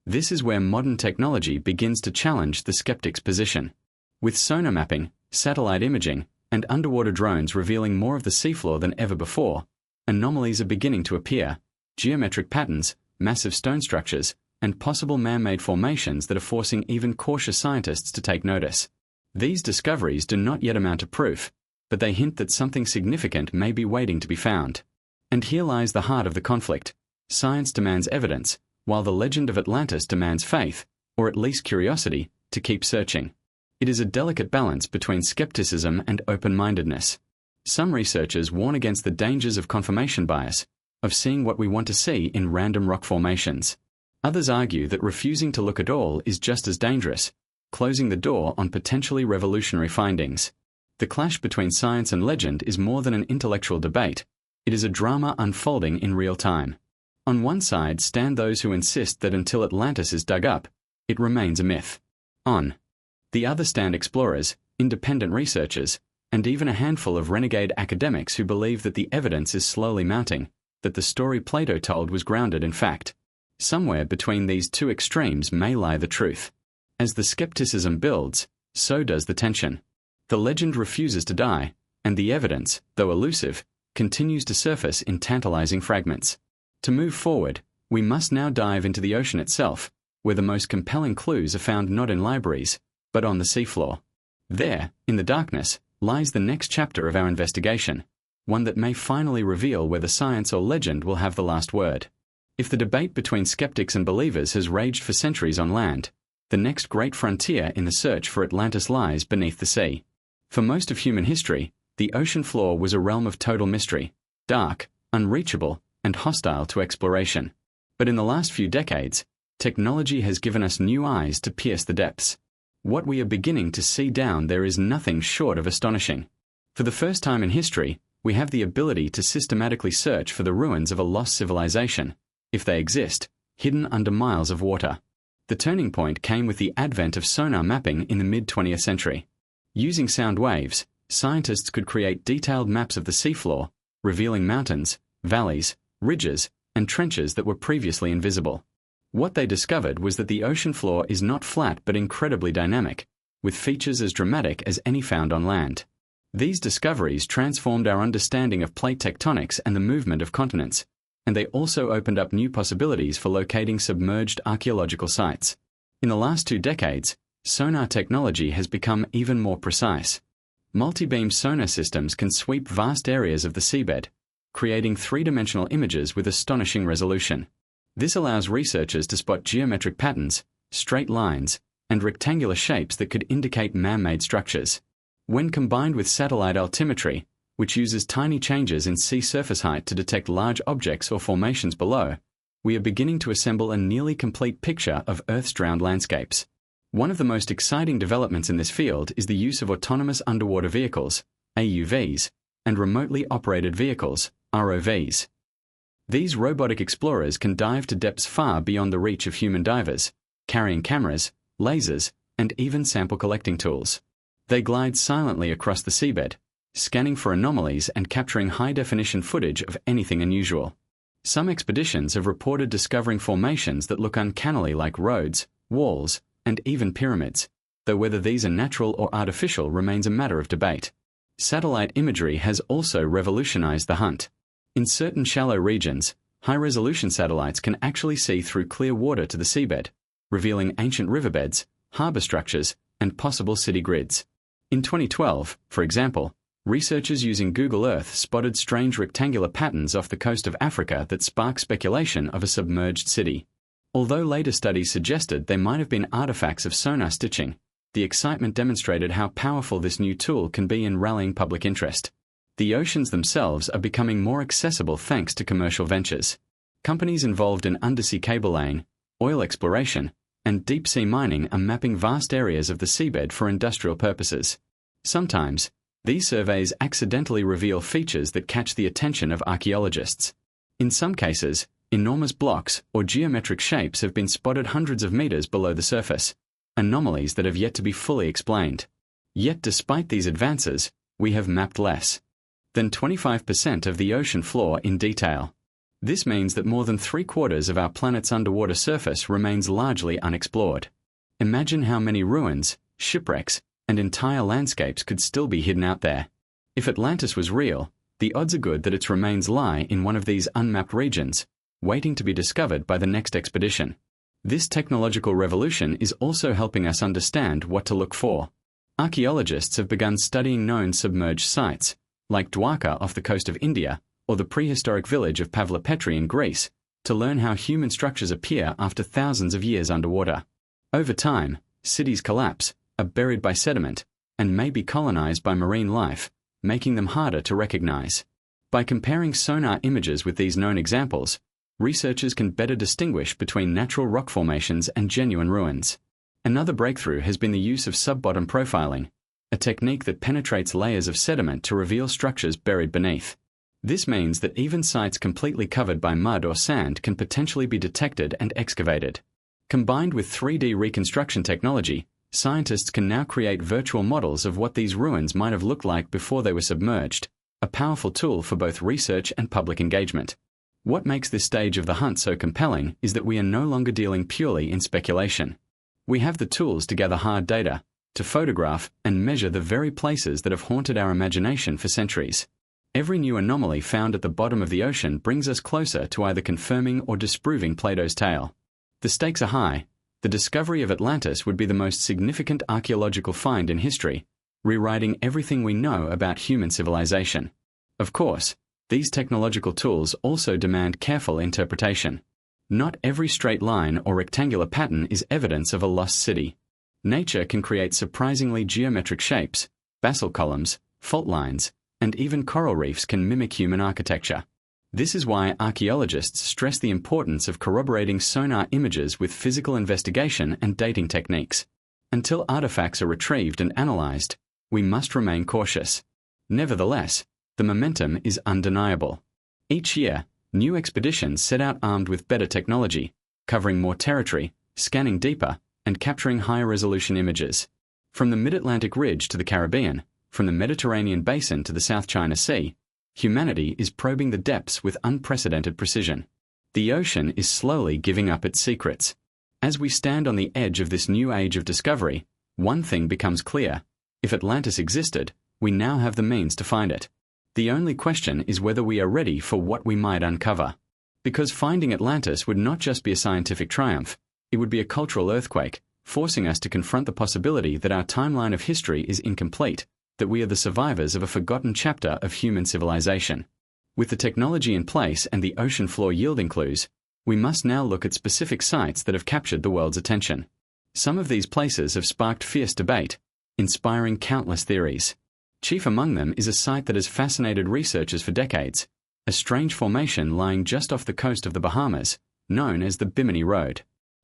This is where modern technology begins to challenge the skeptic's position. With sonar mapping, satellite imaging, and underwater drones revealing more of the seafloor than ever before, anomalies are beginning to appear, geometric patterns, massive stone structures, and possible man-made formations that are forcing even cautious scientists to take notice. These discoveries do not yet amount to proof, but they hint that something significant may be waiting to be found. And here lies the heart of the conflict. Science demands evidence, while the legend of Atlantis demands faith, or at least curiosity, to keep searching. It is a delicate balance between skepticism and open-mindedness. Some researchers warn against the dangers of confirmation bias, of seeing what we want to see in random rock formations. Others argue that refusing to look at all is just as dangerous, closing the door on potentially revolutionary findings. The clash between science and legend is more than an intellectual debate. It is a drama unfolding in real time. On one side stand those who insist that until Atlantis is dug up, it remains a myth. On the other stand explorers, independent researchers, and even a handful of renegade academics who believe that the evidence is slowly mounting, that the story Plato told was grounded in fact. Somewhere between these two extremes may lie the truth. As the skepticism builds, so does the tension. The legend refuses to die, and the evidence, though elusive, continues to surface in tantalizing fragments. To move forward, we must now dive into the ocean itself, where the most compelling clues are found not in libraries, but on the seafloor. There, in the darkness, lies the next chapter of our investigation, one that may finally reveal whether science or legend will have the last word. If the debate between skeptics and believers has raged for centuries on land, the next great frontier in the search for Atlantis lies beneath the sea. For most of human history, the ocean floor was a realm of total mystery, dark, unreachable, and hostile to exploration. But in the last few decades, technology has given us new eyes to pierce the depths. What we are beginning to see down there is nothing short of astonishing. For the first time in history, we have the ability to systematically search for the ruins of a lost civilization, if they exist, hidden under miles of water. The turning point came with the advent of sonar mapping in the mid-20th century. Using sound waves, scientists could create detailed maps of the seafloor, revealing mountains, valleys, ridges, and trenches that were previously invisible. What they discovered was that the ocean floor is not flat but incredibly dynamic, with features as dramatic as any found on land. These discoveries transformed our understanding of plate tectonics and the movement of continents, and they also opened up new possibilities for locating submerged archaeological sites. In the last 2 decades, sonar technology has become even more precise. Multi-beam sonar systems can sweep vast areas of the seabed, creating 3-dimensional images with astonishing resolution. This allows researchers to spot geometric patterns, straight lines, and rectangular shapes that could indicate man-made structures. When combined with satellite altimetry, which uses tiny changes in sea surface height to detect large objects or formations below, we are beginning to assemble a nearly complete picture of Earth's drowned landscapes. One of the most exciting developments in this field is the use of autonomous underwater vehicles, AUVs, and remotely operated vehicles, ROVs. These robotic explorers can dive to depths far beyond the reach of human divers, carrying cameras, lasers, and even sample collecting tools. They glide silently across the seabed, scanning for anomalies and capturing high-definition footage of anything unusual. Some expeditions have reported discovering formations that look uncannily like roads, walls, and even pyramids, though whether these are natural or artificial remains a matter of debate. Satellite imagery has also revolutionized the hunt. In certain shallow regions, high-resolution satellites can actually see through clear water to the seabed, revealing ancient riverbeds, harbor structures, and possible city grids. In 2012, for example, researchers using Google Earth spotted strange rectangular patterns off the coast of Africa that sparked speculation of a submerged city. Although later studies suggested they might have been artifacts of sonar stitching, the excitement demonstrated how powerful this new tool can be in rallying public interest. The oceans themselves are becoming more accessible thanks to commercial ventures. Companies involved in undersea cable laying, oil exploration, and deep-sea mining are mapping vast areas of the seabed for industrial purposes. Sometimes, these surveys accidentally reveal features that catch the attention of archaeologists. In some cases, enormous blocks or geometric shapes have been spotted hundreds of meters below the surface, anomalies that have yet to be fully explained. Yet despite these advances, we have mapped less than 25% of the ocean floor in detail. This means that more than 3/4 of our planet's underwater surface remains largely unexplored. Imagine how many ruins, shipwrecks, and entire landscapes could still be hidden out there. If Atlantis was real, the odds are good that its remains lie in one of these unmapped regions, waiting to be discovered by the next expedition. This technological revolution is also helping us understand what to look for. Archaeologists have begun studying known submerged sites, like Dwarka off the coast of India, or the prehistoric village of Pavlopetri in Greece, to learn how human structures appear after thousands of years underwater. Over time, cities collapse, are buried by sediment, and may be colonized by marine life, making them harder to recognize. By comparing sonar images with these known examples, researchers can better distinguish between natural rock formations and genuine ruins. Another breakthrough has been the use of sub-bottom profiling, a technique that penetrates layers of sediment to reveal structures buried beneath. This means that even sites completely covered by mud or sand can potentially be detected and excavated. Combined with 3D reconstruction technology, scientists can now create virtual models of what these ruins might have looked like before they were submerged, a powerful tool for both research and public engagement. What makes this stage of the hunt so compelling is that we are no longer dealing purely in speculation. We have the tools to gather hard data, to photograph and measure the very places that have haunted our imagination for centuries. Every new anomaly found at the bottom of the ocean brings us closer to either confirming or disproving Plato's tale. The stakes are high. The discovery of Atlantis would be the most significant archaeological find in history, rewriting everything we know about human civilization. Of course, these technological tools also demand careful interpretation. Not every straight line or rectangular pattern is evidence of a lost city. Nature can create surprisingly geometric shapes, basalt columns, fault lines, and even coral reefs can mimic human architecture. This is why archaeologists stress the importance of corroborating sonar images with physical investigation and dating techniques. Until artifacts are retrieved and analyzed, we must remain cautious. Nevertheless, the momentum is undeniable. Each year, new expeditions set out armed with better technology, covering more territory, scanning deeper, and capturing higher-resolution images. From the Mid-Atlantic Ridge to the Caribbean, from the Mediterranean Basin to the South China Sea, humanity is probing the depths with unprecedented precision. The ocean is slowly giving up its secrets. As we stand on the edge of this new age of discovery, one thing becomes clear. If Atlantis existed, we now have the means to find it. The only question is whether we are ready for what we might uncover. Because finding Atlantis would not just be a scientific triumph, it would be a cultural earthquake, forcing us to confront the possibility that our timeline of history is incomplete, that we are the survivors of a forgotten chapter of human civilization. With the technology in place and the ocean floor yielding clues, we must now look at specific sites that have captured the world's attention. Some of these places have sparked fierce debate, inspiring countless theories. Chief among them is a site that has fascinated researchers for decades, a strange formation lying just off the coast of the Bahamas, known as the Bimini Road.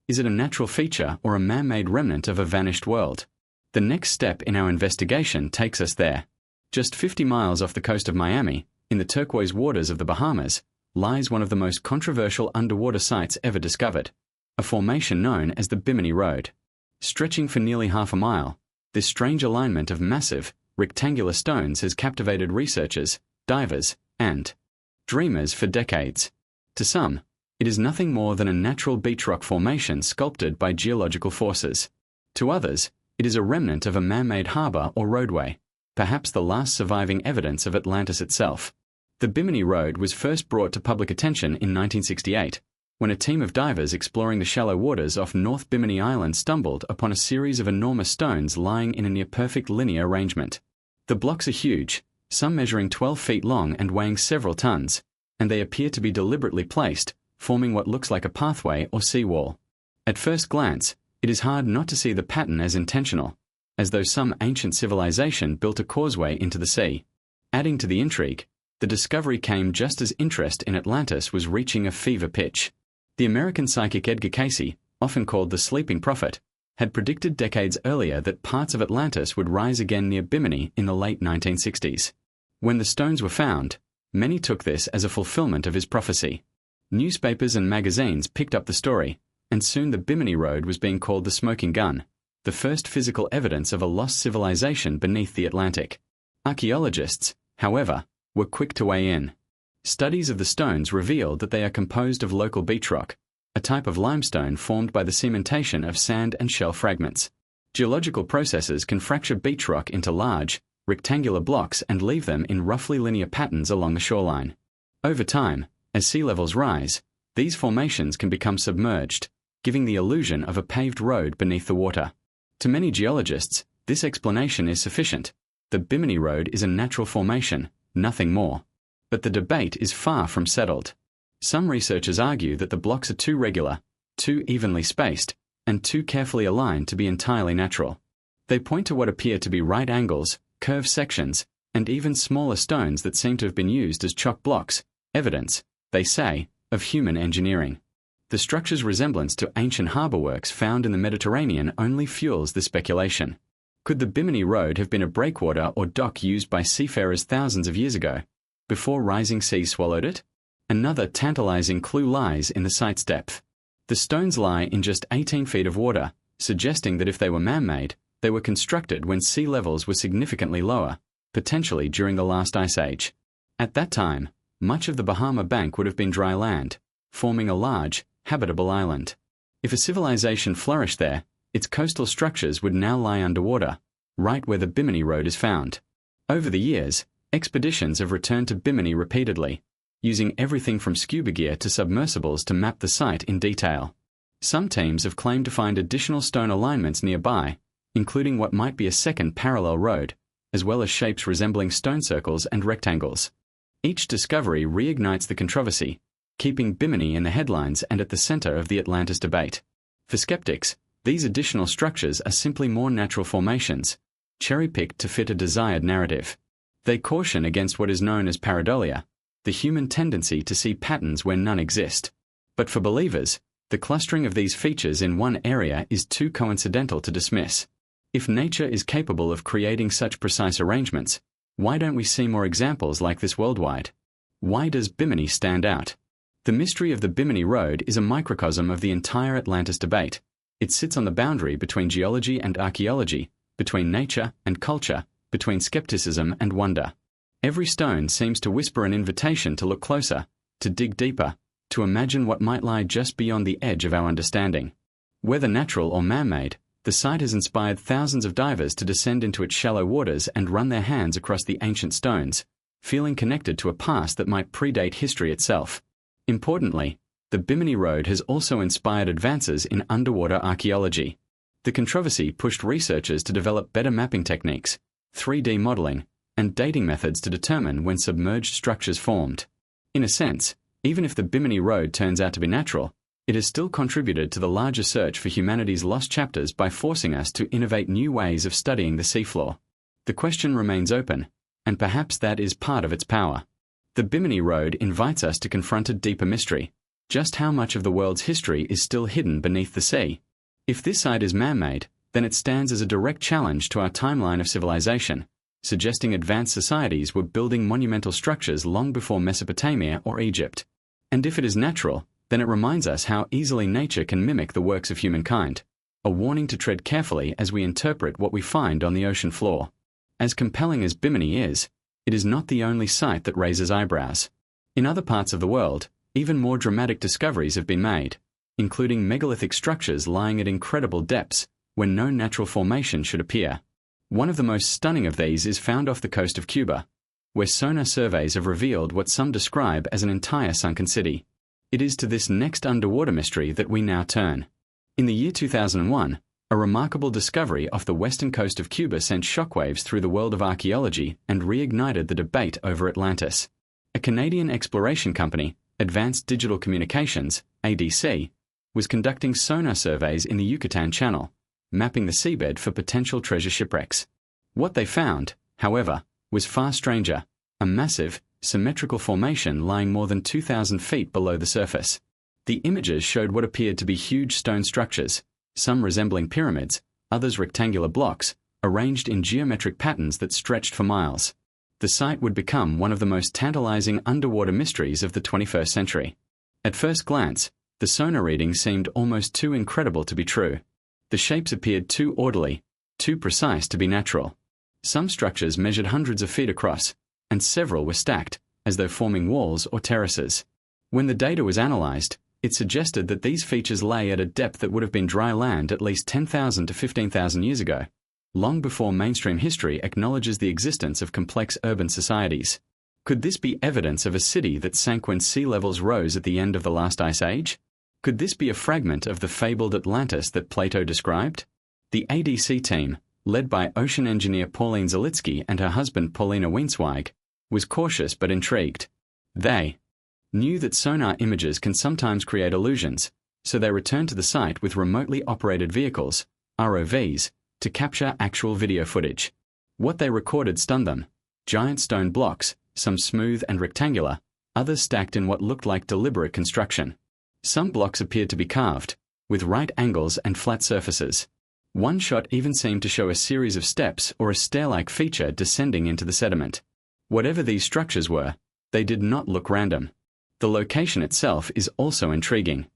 Is it a natural feature or a man-made remnant of a vanished world? The next step in our investigation takes us there. Just 50 miles off the coast of Miami, in the turquoise waters of the Bahamas, lies one of the most controversial underwater sites ever discovered, a formation known as the Bimini Road. Stretching for nearly half a mile, this strange alignment of massive, rectangular stones has captivated researchers, divers, and dreamers for decades. To some, it is nothing more than a natural beach rock formation sculpted by geological forces. To others, it is a remnant of a man-made harbor or roadway, perhaps the last surviving evidence of Atlantis itself. The Bimini Road was first brought to public attention in 1968, when a team of divers exploring the shallow waters off North Bimini Island stumbled upon a series of enormous stones lying in a near-perfect linear arrangement. The blocks are huge, some measuring 12 feet long and weighing several tons, and they appear to be deliberately placed, forming what looks like a pathway or seawall. At first glance, it is hard not to see the pattern as intentional, as though some ancient civilization built a causeway into the sea. Adding to the intrigue, the discovery came just as interest in Atlantis was reaching a fever pitch. The American psychic Edgar Cayce, often called the Sleeping Prophet, had predicted decades earlier that parts of Atlantis would rise again near Bimini in the late 1960s. When the stones were found, many took this as a fulfillment of his prophecy. Newspapers and magazines picked up the story, and soon the Bimini Road was being called the Smoking Gun, the first physical evidence of a lost civilization beneath the Atlantic. Archaeologists, however, were quick to weigh in. Studies of the stones revealed that they are composed of local beach rock, a type of limestone formed by the cementation of sand and shell fragments. Geological processes can fracture beach rock into large, rectangular blocks and leave them in roughly linear patterns along the shoreline. Over time, as sea levels rise, these formations can become submerged, giving the illusion of a paved road beneath the water. To many geologists, this explanation is sufficient. The Bimini Road is a natural formation, nothing more. But the debate is far from settled. Some researchers argue that the blocks are too regular, too evenly spaced, and too carefully aligned to be entirely natural. They point to what appear to be right angles, curved sections, and even smaller stones that seem to have been used as chock blocks, evidence, they say, of human engineering. The structure's resemblance to ancient harbour works found in the Mediterranean only fuels this speculation. Could the Bimini Road have been a breakwater or dock used by seafarers thousands of years ago, before rising seas swallowed it? Another tantalizing clue lies in the site's depth. The stones lie in just 18 feet of water, suggesting that if they were man-made, they were constructed when sea levels were significantly lower, potentially during the last ice age. At that time, much of the Bahama Bank would have been dry land, forming a large, habitable island. If a civilization flourished there, its coastal structures would now lie underwater, right where the Bimini Road is found. Over the years, expeditions have returned to Bimini repeatedly, using everything from scuba gear to submersibles to map the site in detail. Some teams have claimed to find additional stone alignments nearby, including what might be a second parallel road, as well as shapes resembling stone circles and rectangles. Each discovery reignites the controversy, keeping Bimini in the headlines and at the center of the Atlantis debate. For skeptics, these additional structures are simply more natural formations, cherry-picked to fit a desired narrative. They caution against what is known as pareidolia, the human tendency to see patterns where none exist. But for believers, the clustering of these features in one area is too coincidental to dismiss. If nature is capable of creating such precise arrangements, why don't we see more examples like this worldwide? Why does Bimini stand out? The mystery of the Bimini Road is a microcosm of the entire Atlantis debate. It sits on the boundary between geology and archaeology, between nature and culture, between skepticism and wonder. Every stone seems to whisper an invitation to look closer, to dig deeper, to imagine what might lie just beyond the edge of our understanding. Whether natural or man-made, the site has inspired thousands of divers to descend into its shallow waters and run their hands across the ancient stones, feeling connected to a past that might predate history itself. Importantly, the Bimini Road has also inspired advances in underwater archaeology. The controversy pushed researchers to develop better mapping techniques, 3D modeling, and dating methods to determine when submerged structures formed. In a sense, even if the Bimini Road turns out to be natural, it has still contributed to the larger search for humanity's lost chapters by forcing us to innovate new ways of studying the seafloor. The question remains open, and perhaps that is part of its power. The Bimini Road invites us to confront a deeper mystery. Just how much of the world's history is still hidden beneath the sea? If this site is man-made, then it stands as a direct challenge to our timeline of civilization, suggesting advanced societies were building monumental structures long before Mesopotamia or Egypt. And if it is natural, then it reminds us how easily nature can mimic the works of humankind, a warning to tread carefully as we interpret what we find on the ocean floor. As compelling as Bimini is, it is not the only site that raises eyebrows. In other parts of the world, even more dramatic discoveries have been made, including megalithic structures lying at incredible depths when no natural formation should appear. One of the most stunning of these is found off the coast of Cuba, where sonar surveys have revealed what some describe as an entire sunken city. It is to this next underwater mystery that we now turn. In the year 2001, a remarkable discovery off the western coast of Cuba sent shockwaves through the world of archaeology and reignited the debate over Atlantis. A Canadian exploration company, Advanced Digital Communications, ADC, was conducting sonar surveys in the Yucatan Channel, mapping the seabed for potential treasure shipwrecks. What they found, however, was far stranger, a massive, symmetrical formation lying more than 2,000 feet below the surface. The images showed what appeared to be huge stone structures, some resembling pyramids, others rectangular blocks, arranged in geometric patterns that stretched for miles. The site would become one of the most tantalizing underwater mysteries of the 21st century. At first glance, the sonar readings seemed almost too incredible to be true. The shapes appeared too orderly, too precise to be natural. Some structures measured hundreds of feet across, and several were stacked, as though forming walls or terraces. When the data was analyzed, it suggested that these features lay at a depth that would have been dry land at least 10,000 to 15,000 years ago, long before mainstream history acknowledges the existence of complex urban societies. Could this be evidence of a city that sank when sea levels rose at the end of the last ice age? Could this be a fragment of the fabled Atlantis that Plato described? The ADC team, led by ocean engineer Pauline Zalitsky and her husband Paulina Wienzweig, was cautious but intrigued. They knew that sonar images can sometimes create illusions, so they returned to the site with remotely operated vehicles, ROVs, to capture actual video footage. What they recorded stunned them. Giant stone blocks, some smooth and rectangular, others stacked in what looked like deliberate construction. Some blocks appeared to be carved, with right angles and flat surfaces. One shot even seemed to show a series of steps or a stair-like feature descending into the sediment. Whatever these structures were, they did not look random. The location itself is also intriguing.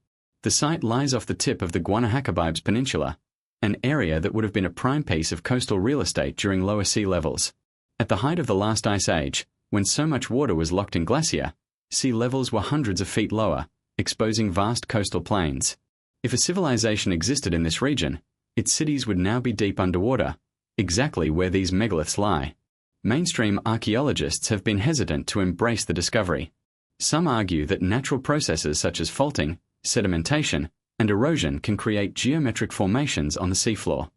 The site lies off the tip of the Guanahacoibes Peninsula, an area that would have been a prime piece of coastal real estate during lower sea levels. At the height of the last ice age, when so much water was locked in glacier, sea levels were hundreds of feet lower, exposing vast coastal plains. If a civilization existed in this region, its cities would now be deep underwater, exactly where these megaliths lie. Mainstream archaeologists have been hesitant to embrace the discovery. Some argue that natural processes such as faulting, sedimentation, and erosion can create geometric formations on the seafloor.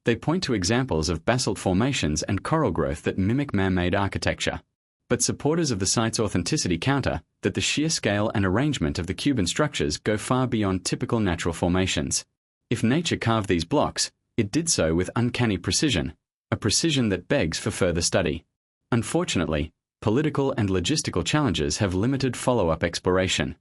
They point to examples of basalt formations and coral growth that mimic man-made architecture. But supporters of the site's authenticity counter that the sheer scale and arrangement of the Cuban structures go far beyond typical natural formations. If nature carved these blocks, it did so with uncanny precision, a precision that begs for further study. Unfortunately, political and logistical challenges have limited follow-up exploration.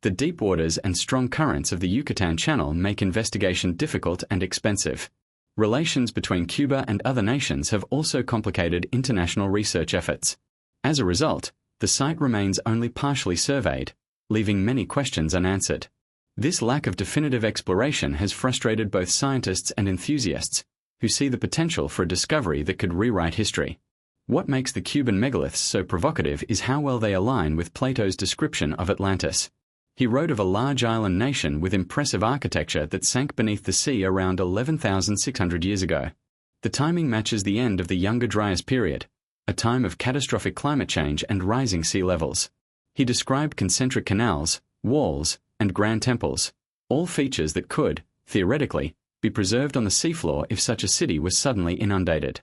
The deep waters and strong currents of the Yucatan Channel make investigation difficult and expensive. Relations between Cuba and other nations have also complicated international research efforts. As a result, the site remains only partially surveyed, leaving many questions unanswered. This lack of definitive exploration has frustrated both scientists and enthusiasts, who see the potential for a discovery that could rewrite history. What makes the Cuban megaliths so provocative is how well they align with Plato's description of Atlantis. He wrote of a large island nation with impressive architecture that sank beneath the sea around 11,600 years ago. The timing matches the end of the Younger Dryas period, a time of catastrophic climate change and rising sea levels. He described concentric canals, walls, and grand temples, all features that could, theoretically, be preserved on the seafloor if such a city was suddenly inundated.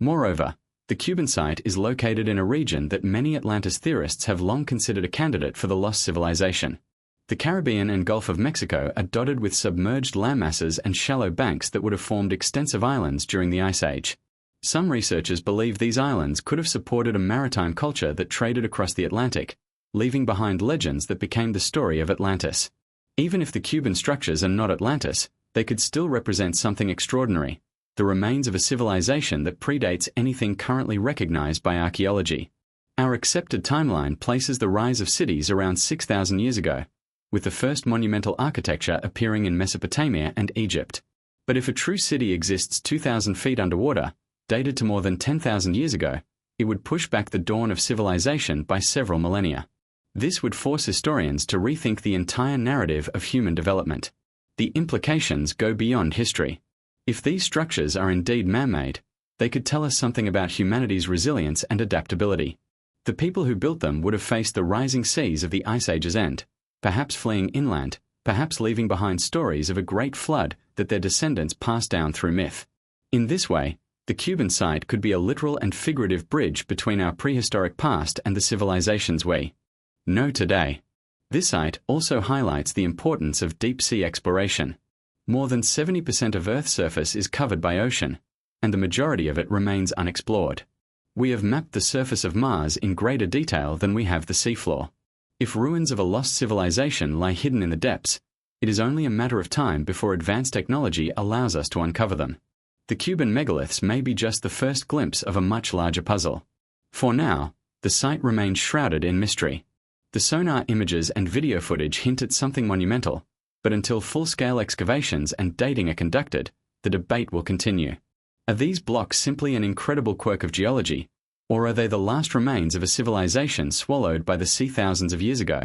Moreover, the Cuban site is located in a region that many Atlantis theorists have long considered a candidate for the lost civilization. The Caribbean and Gulf of Mexico are dotted with submerged landmasses and shallow banks that would have formed extensive islands during the Ice Age. Some researchers believe these islands could have supported a maritime culture that traded across the Atlantic, leaving behind legends that became the story of Atlantis. Even if the Cuban structures are not Atlantis, they could still represent something extraordinary, the remains of a civilization that predates anything currently recognized by archaeology. Our accepted timeline places the rise of cities around 6,000 years ago, with the first monumental architecture appearing in Mesopotamia and Egypt. But if a true city exists 2,000 feet underwater, dated to more than 10,000 years ago, it would push back the dawn of civilization by several millennia. This would force historians to rethink the entire narrative of human development. The implications go beyond history. If these structures are indeed man-made, they could tell us something about humanity's resilience and adaptability. The people who built them would have faced the rising seas of the Ice Age's end, perhaps fleeing inland, perhaps leaving behind stories of a great flood that their descendants passed down through myth. In this way, the Cuban site could be a literal and figurative bridge between our prehistoric past and the civilizations we know today. This site also highlights the importance of deep-sea exploration. More than 70% of Earth's surface is covered by ocean, and the majority of it remains unexplored. We have mapped the surface of Mars in greater detail than we have the seafloor. If ruins of a lost civilization lie hidden in the depths, it is only a matter of time before advanced technology allows us to uncover them. The Cuban megaliths may be just the first glimpse of a much larger puzzle. For now, the site remains shrouded in mystery. The sonar images and video footage hint at something monumental, but until full-scale excavations and dating are conducted, the debate will continue. Are these blocks simply an incredible quirk of geology, or are they the last remains of a civilization swallowed by the sea thousands of years ago?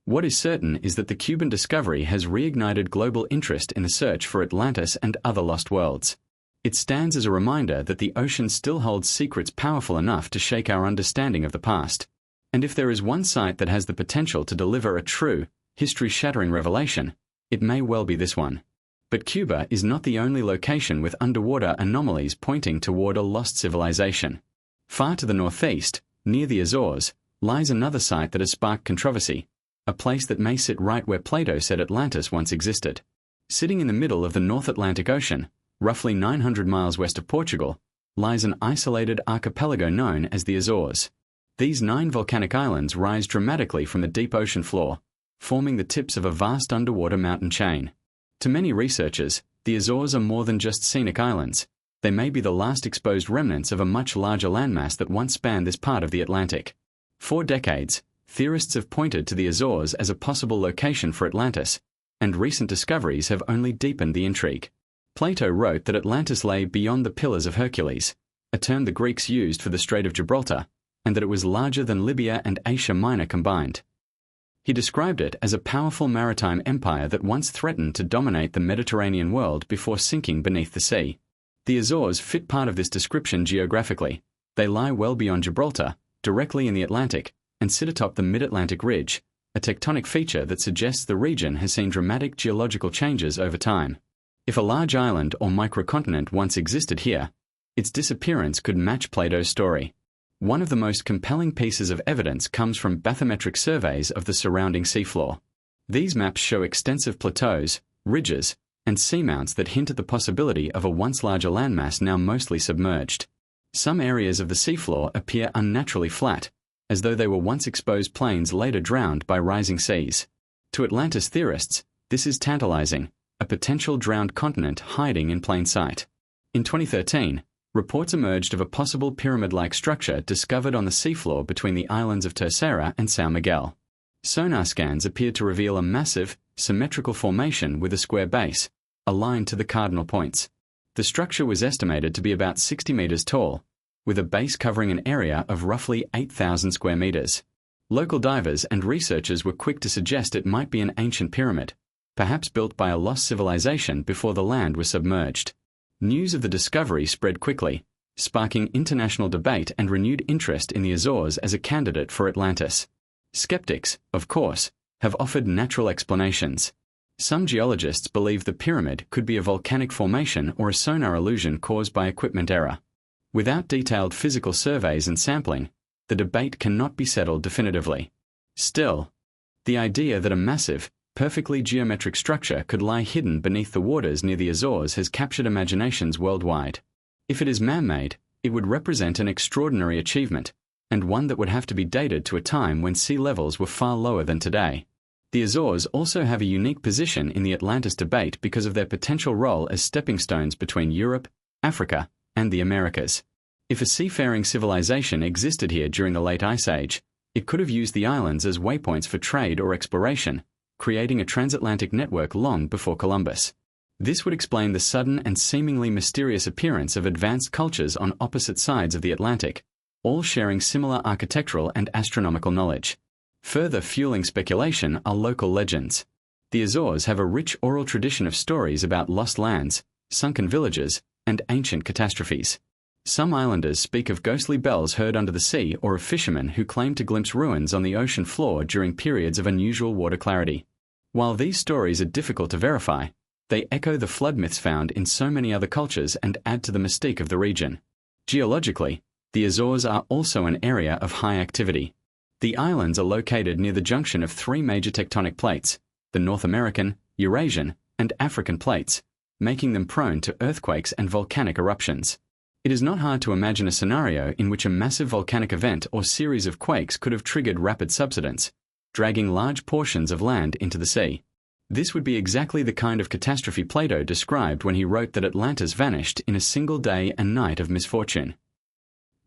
What is certain is that the Cuban discovery has reignited global interest in the search for Atlantis and other lost worlds. It stands as a reminder that the ocean still holds secrets powerful enough to shake our understanding of the past. And if there is one site that has the potential to deliver a true, history-shattering revelation, it may well be this one. But Cuba is not the only location with underwater anomalies pointing toward a lost civilization. Far to the northeast, near the Azores, lies another site that has sparked controversy, a place that may sit right where Plato said Atlantis once existed. Sitting in the middle of the North Atlantic Ocean, roughly 900 miles west of Portugal, lies an isolated archipelago known as the Azores. These 9 volcanic islands rise dramatically from the deep ocean floor, forming the tips of a vast underwater mountain chain. To many researchers, the Azores are more than just scenic islands. They may be the last exposed remnants of a much larger landmass that once spanned this part of the Atlantic. For decades, theorists have pointed to the Azores as a possible location for Atlantis, and recent discoveries have only deepened the intrigue. Plato wrote that Atlantis lay beyond the Pillars of Hercules, a term the Greeks used for the Strait of Gibraltar, and that it was larger than Libya and Asia Minor combined. He described it as a powerful maritime empire that once threatened to dominate the Mediterranean world before sinking beneath the sea. The Azores fit part of this description geographically. They lie well beyond Gibraltar, directly in the Atlantic, and sit atop the Mid-Atlantic Ridge, a tectonic feature that suggests the region has seen dramatic geological changes over time. If a large island or microcontinent once existed here, its disappearance could match Plato's story. One of the most compelling pieces of evidence comes from bathymetric surveys of the surrounding seafloor. These maps show extensive plateaus, ridges, and seamounts that hint at the possibility of a once larger landmass now mostly submerged. Some areas of the seafloor appear unnaturally flat, as though they were once exposed plains later drowned by rising seas. To Atlantis theorists, this is tantalizing, a potential drowned continent hiding in plain sight. In 2013, reports emerged of a possible pyramid-like structure discovered on the seafloor between the islands of Terceira and São Miguel. Sonar scans appeared to reveal a massive, symmetrical formation with a square base, aligned to the cardinal points. The structure was estimated to be about 60 meters tall, with a base covering an area of roughly 8,000 square meters. Local divers and researchers were quick to suggest it might be an ancient pyramid, perhaps built by a lost civilization before the land was submerged. News of the discovery spread quickly, sparking international debate and renewed interest in the Azores as a candidate for Atlantis. Skeptics, of course, have offered natural explanations. Some geologists believe the pyramid could be a volcanic formation or a sonar illusion caused by equipment error. Without detailed physical surveys and sampling, the debate cannot be settled definitively. Still, the idea that a massive, perfectly geometric structure could lie hidden beneath the waters near the Azores has captured imaginations worldwide. If it is man-made, it would represent an extraordinary achievement, and one that would have to be dated to a time when sea levels were far lower than today. The Azores also have a unique position in the Atlantis debate because of their potential role as stepping stones between Europe, Africa, and the Americas. If a seafaring civilization existed here during the late Ice Age, it could have used the islands as waypoints for trade or exploration, creating a transatlantic network long before Columbus. This would explain the sudden and seemingly mysterious appearance of advanced cultures on opposite sides of the Atlantic, all sharing similar architectural and astronomical knowledge. Further fueling speculation are local legends. The Azores have a rich oral tradition of stories about lost lands, sunken villages, and ancient catastrophes. Some islanders speak of ghostly bells heard under the sea or of fishermen who claim to glimpse ruins on the ocean floor during periods of unusual water clarity. While these stories are difficult to verify, they echo the flood myths found in so many other cultures and add to the mystique of the region. Geologically, the Azores are also an area of high activity. The islands are located near the junction of three major tectonic plates, the North American, Eurasian, and African plates, making them prone to earthquakes and volcanic eruptions. It is not hard to imagine a scenario in which a massive volcanic event or series of quakes could have triggered rapid subsidence, dragging large portions of land into the sea. This would be exactly the kind of catastrophe Plato described when he wrote that Atlantis vanished in a single day and night of misfortune.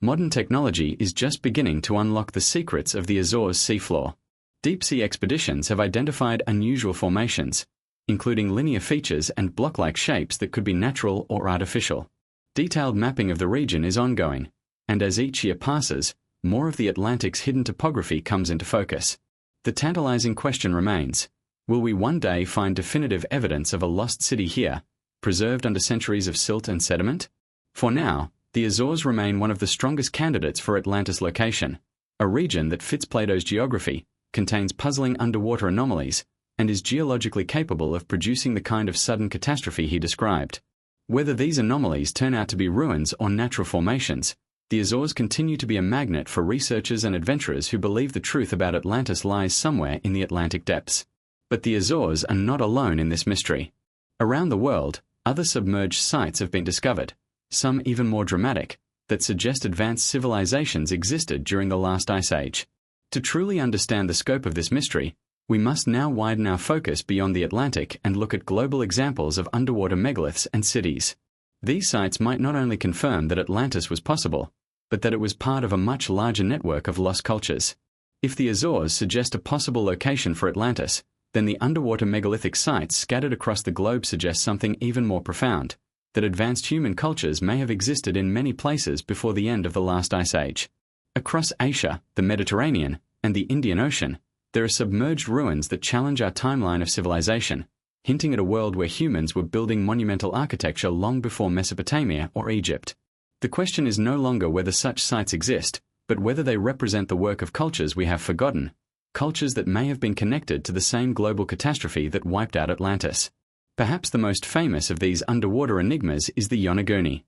Modern technology is just beginning to unlock the secrets of the Azores seafloor. Deep-sea expeditions have identified unusual formations, including linear features and block-like shapes that could be natural or artificial. Detailed mapping of the region is ongoing, and as each year passes, more of the Atlantic's hidden topography comes into focus. The tantalizing question remains, will we one day find definitive evidence of a lost city here, preserved under centuries of silt and sediment? For now, the Azores remain one of the strongest candidates for Atlantis location, a region that fits Plato's geography, contains puzzling underwater anomalies, and is geologically capable of producing the kind of sudden catastrophe he described. Whether these anomalies turn out to be ruins or natural formations, the Azores continue to be a magnet for researchers and adventurers who believe the truth about Atlantis lies somewhere in the Atlantic depths. But the Azores are not alone in this mystery. Around the world, other submerged sites have been discovered, some even more dramatic, that suggest advanced civilizations existed during the last ice age. To truly understand the scope of this mystery, we must now widen our focus beyond the Atlantic and look at global examples of underwater megaliths and cities. These sites might not only confirm that Atlantis was possible, but that it was part of a much larger network of lost cultures. If the Azores suggest a possible location for Atlantis, then the underwater megalithic sites scattered across the globe suggest something even more profound, that advanced human cultures may have existed in many places before the end of the last ice age. Across Asia, the Mediterranean, and the Indian Ocean, there are submerged ruins that challenge our timeline of civilization, hinting at a world where humans were building monumental architecture long before Mesopotamia or Egypt. The question is no longer whether such sites exist, but whether they represent the work of cultures we have forgotten, cultures that may have been connected to the same global catastrophe that wiped out Atlantis. Perhaps the most famous of these underwater enigmas is the Yonaguni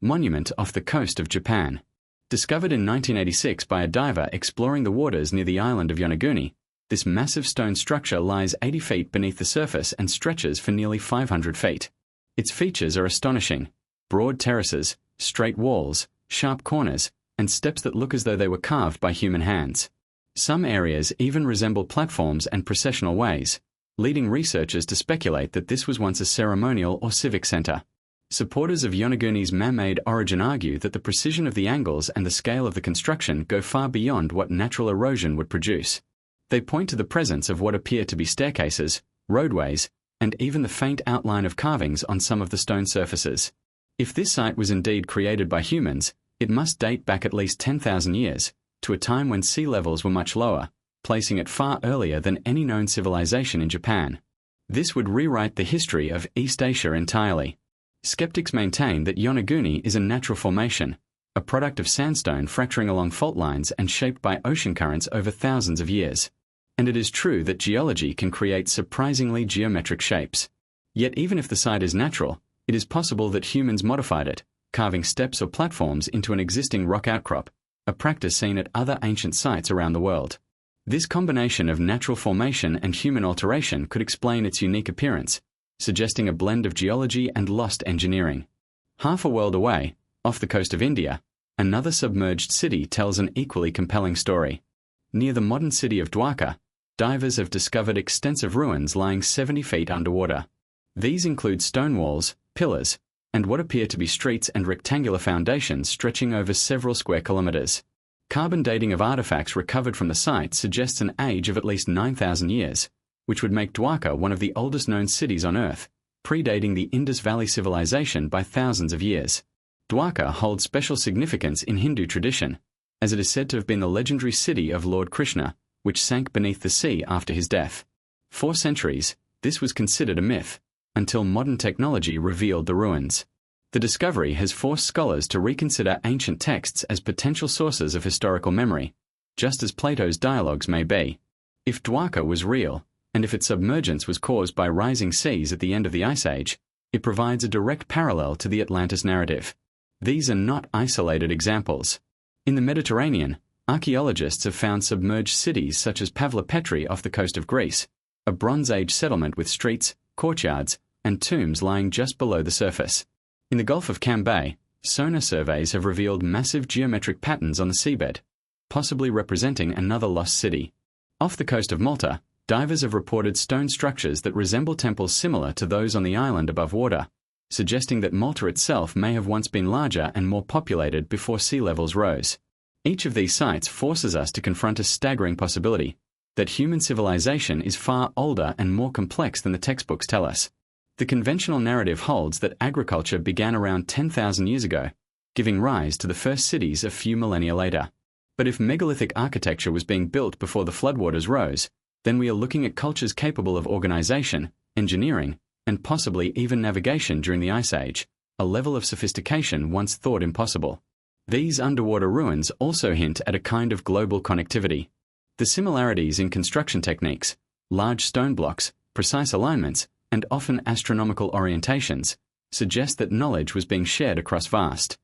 monument off the coast of Japan. Discovered in 1986 by a diver exploring the waters near the island of Yonaguni, this massive stone structure lies 80 feet beneath the surface and stretches for nearly 500 feet. Its features are astonishing: broad terraces, straight walls, sharp corners, and steps that look as though they were carved by human hands. Some areas even resemble platforms and processional ways, leading researchers to speculate that this was once a ceremonial or civic center. Supporters of Yonaguni's man-made origin argue that the precision of the angles and the scale of the construction go far beyond what natural erosion would produce. They point to the presence of what appear to be staircases, roadways, and even the faint outline of carvings on some of the stone surfaces. If this site was indeed created by humans, it must date back at least 10,000 years, to a time when sea levels were much lower, placing it far earlier than any known civilization in Japan. This would rewrite the history of East Asia entirely. Skeptics maintain that Yonaguni is a natural formation, a product of sandstone fracturing along fault lines and shaped by ocean currents over thousands of years. And it is true that geology can create surprisingly geometric shapes. Yet even if the site is natural, it is possible that humans modified it, carving steps or platforms into an existing rock outcrop, a practice seen at other ancient sites around the world. This combination of natural formation and human alteration could explain its unique appearance, suggesting a blend of geology and lost engineering. Half a world away, off the coast of India, another submerged city tells an equally compelling story. Near the modern city of Dwarka, divers have discovered extensive ruins lying 70 feet underwater. These include stone walls, pillars, and what appear to be streets and rectangular foundations stretching over several square kilometers. Carbon dating of artifacts recovered from the site suggests an age of at least 9,000 years, which would make Dwarka one of the oldest known cities on Earth, predating the Indus Valley civilization by thousands of years. Dwarka holds special significance in Hindu tradition, as it is said to have been the legendary city of Lord Krishna, which sank beneath the sea after his death. For centuries, this was considered a myth, until modern technology revealed the ruins. The discovery has forced scholars to reconsider ancient texts as potential sources of historical memory, just as Plato's dialogues may be. If Dwarka was real, and if its submergence was caused by rising seas at the end of the Ice Age, it provides a direct parallel to the Atlantis narrative. These are not isolated examples. In the Mediterranean, archaeologists have found submerged cities such as Pavlopetri off the coast of Greece, a Bronze Age settlement with streets, courtyards, and tombs lying just below the surface. In the Gulf of Cambay, sonar surveys have revealed massive geometric patterns on the seabed, possibly representing another lost city. Off the coast of Malta, divers have reported stone structures that resemble temples similar to those on the island above water, suggesting that Malta itself may have once been larger and more populated before sea levels rose. Each of these sites forces us to confront a staggering possibility, that human civilization is far older and more complex than the textbooks tell us. The conventional narrative holds that agriculture began around 10,000 years ago, giving rise to the first cities a few millennia later. But if megalithic architecture was being built before the floodwaters rose, then we are looking at cultures capable of organization, engineering, and possibly even navigation during the Ice Age, a level of sophistication once thought impossible. These underwater ruins also hint at a kind of global connectivity. The similarities in construction techniques, large stone blocks, precise alignments, and often astronomical orientations, suggest that knowledge was being shared across vast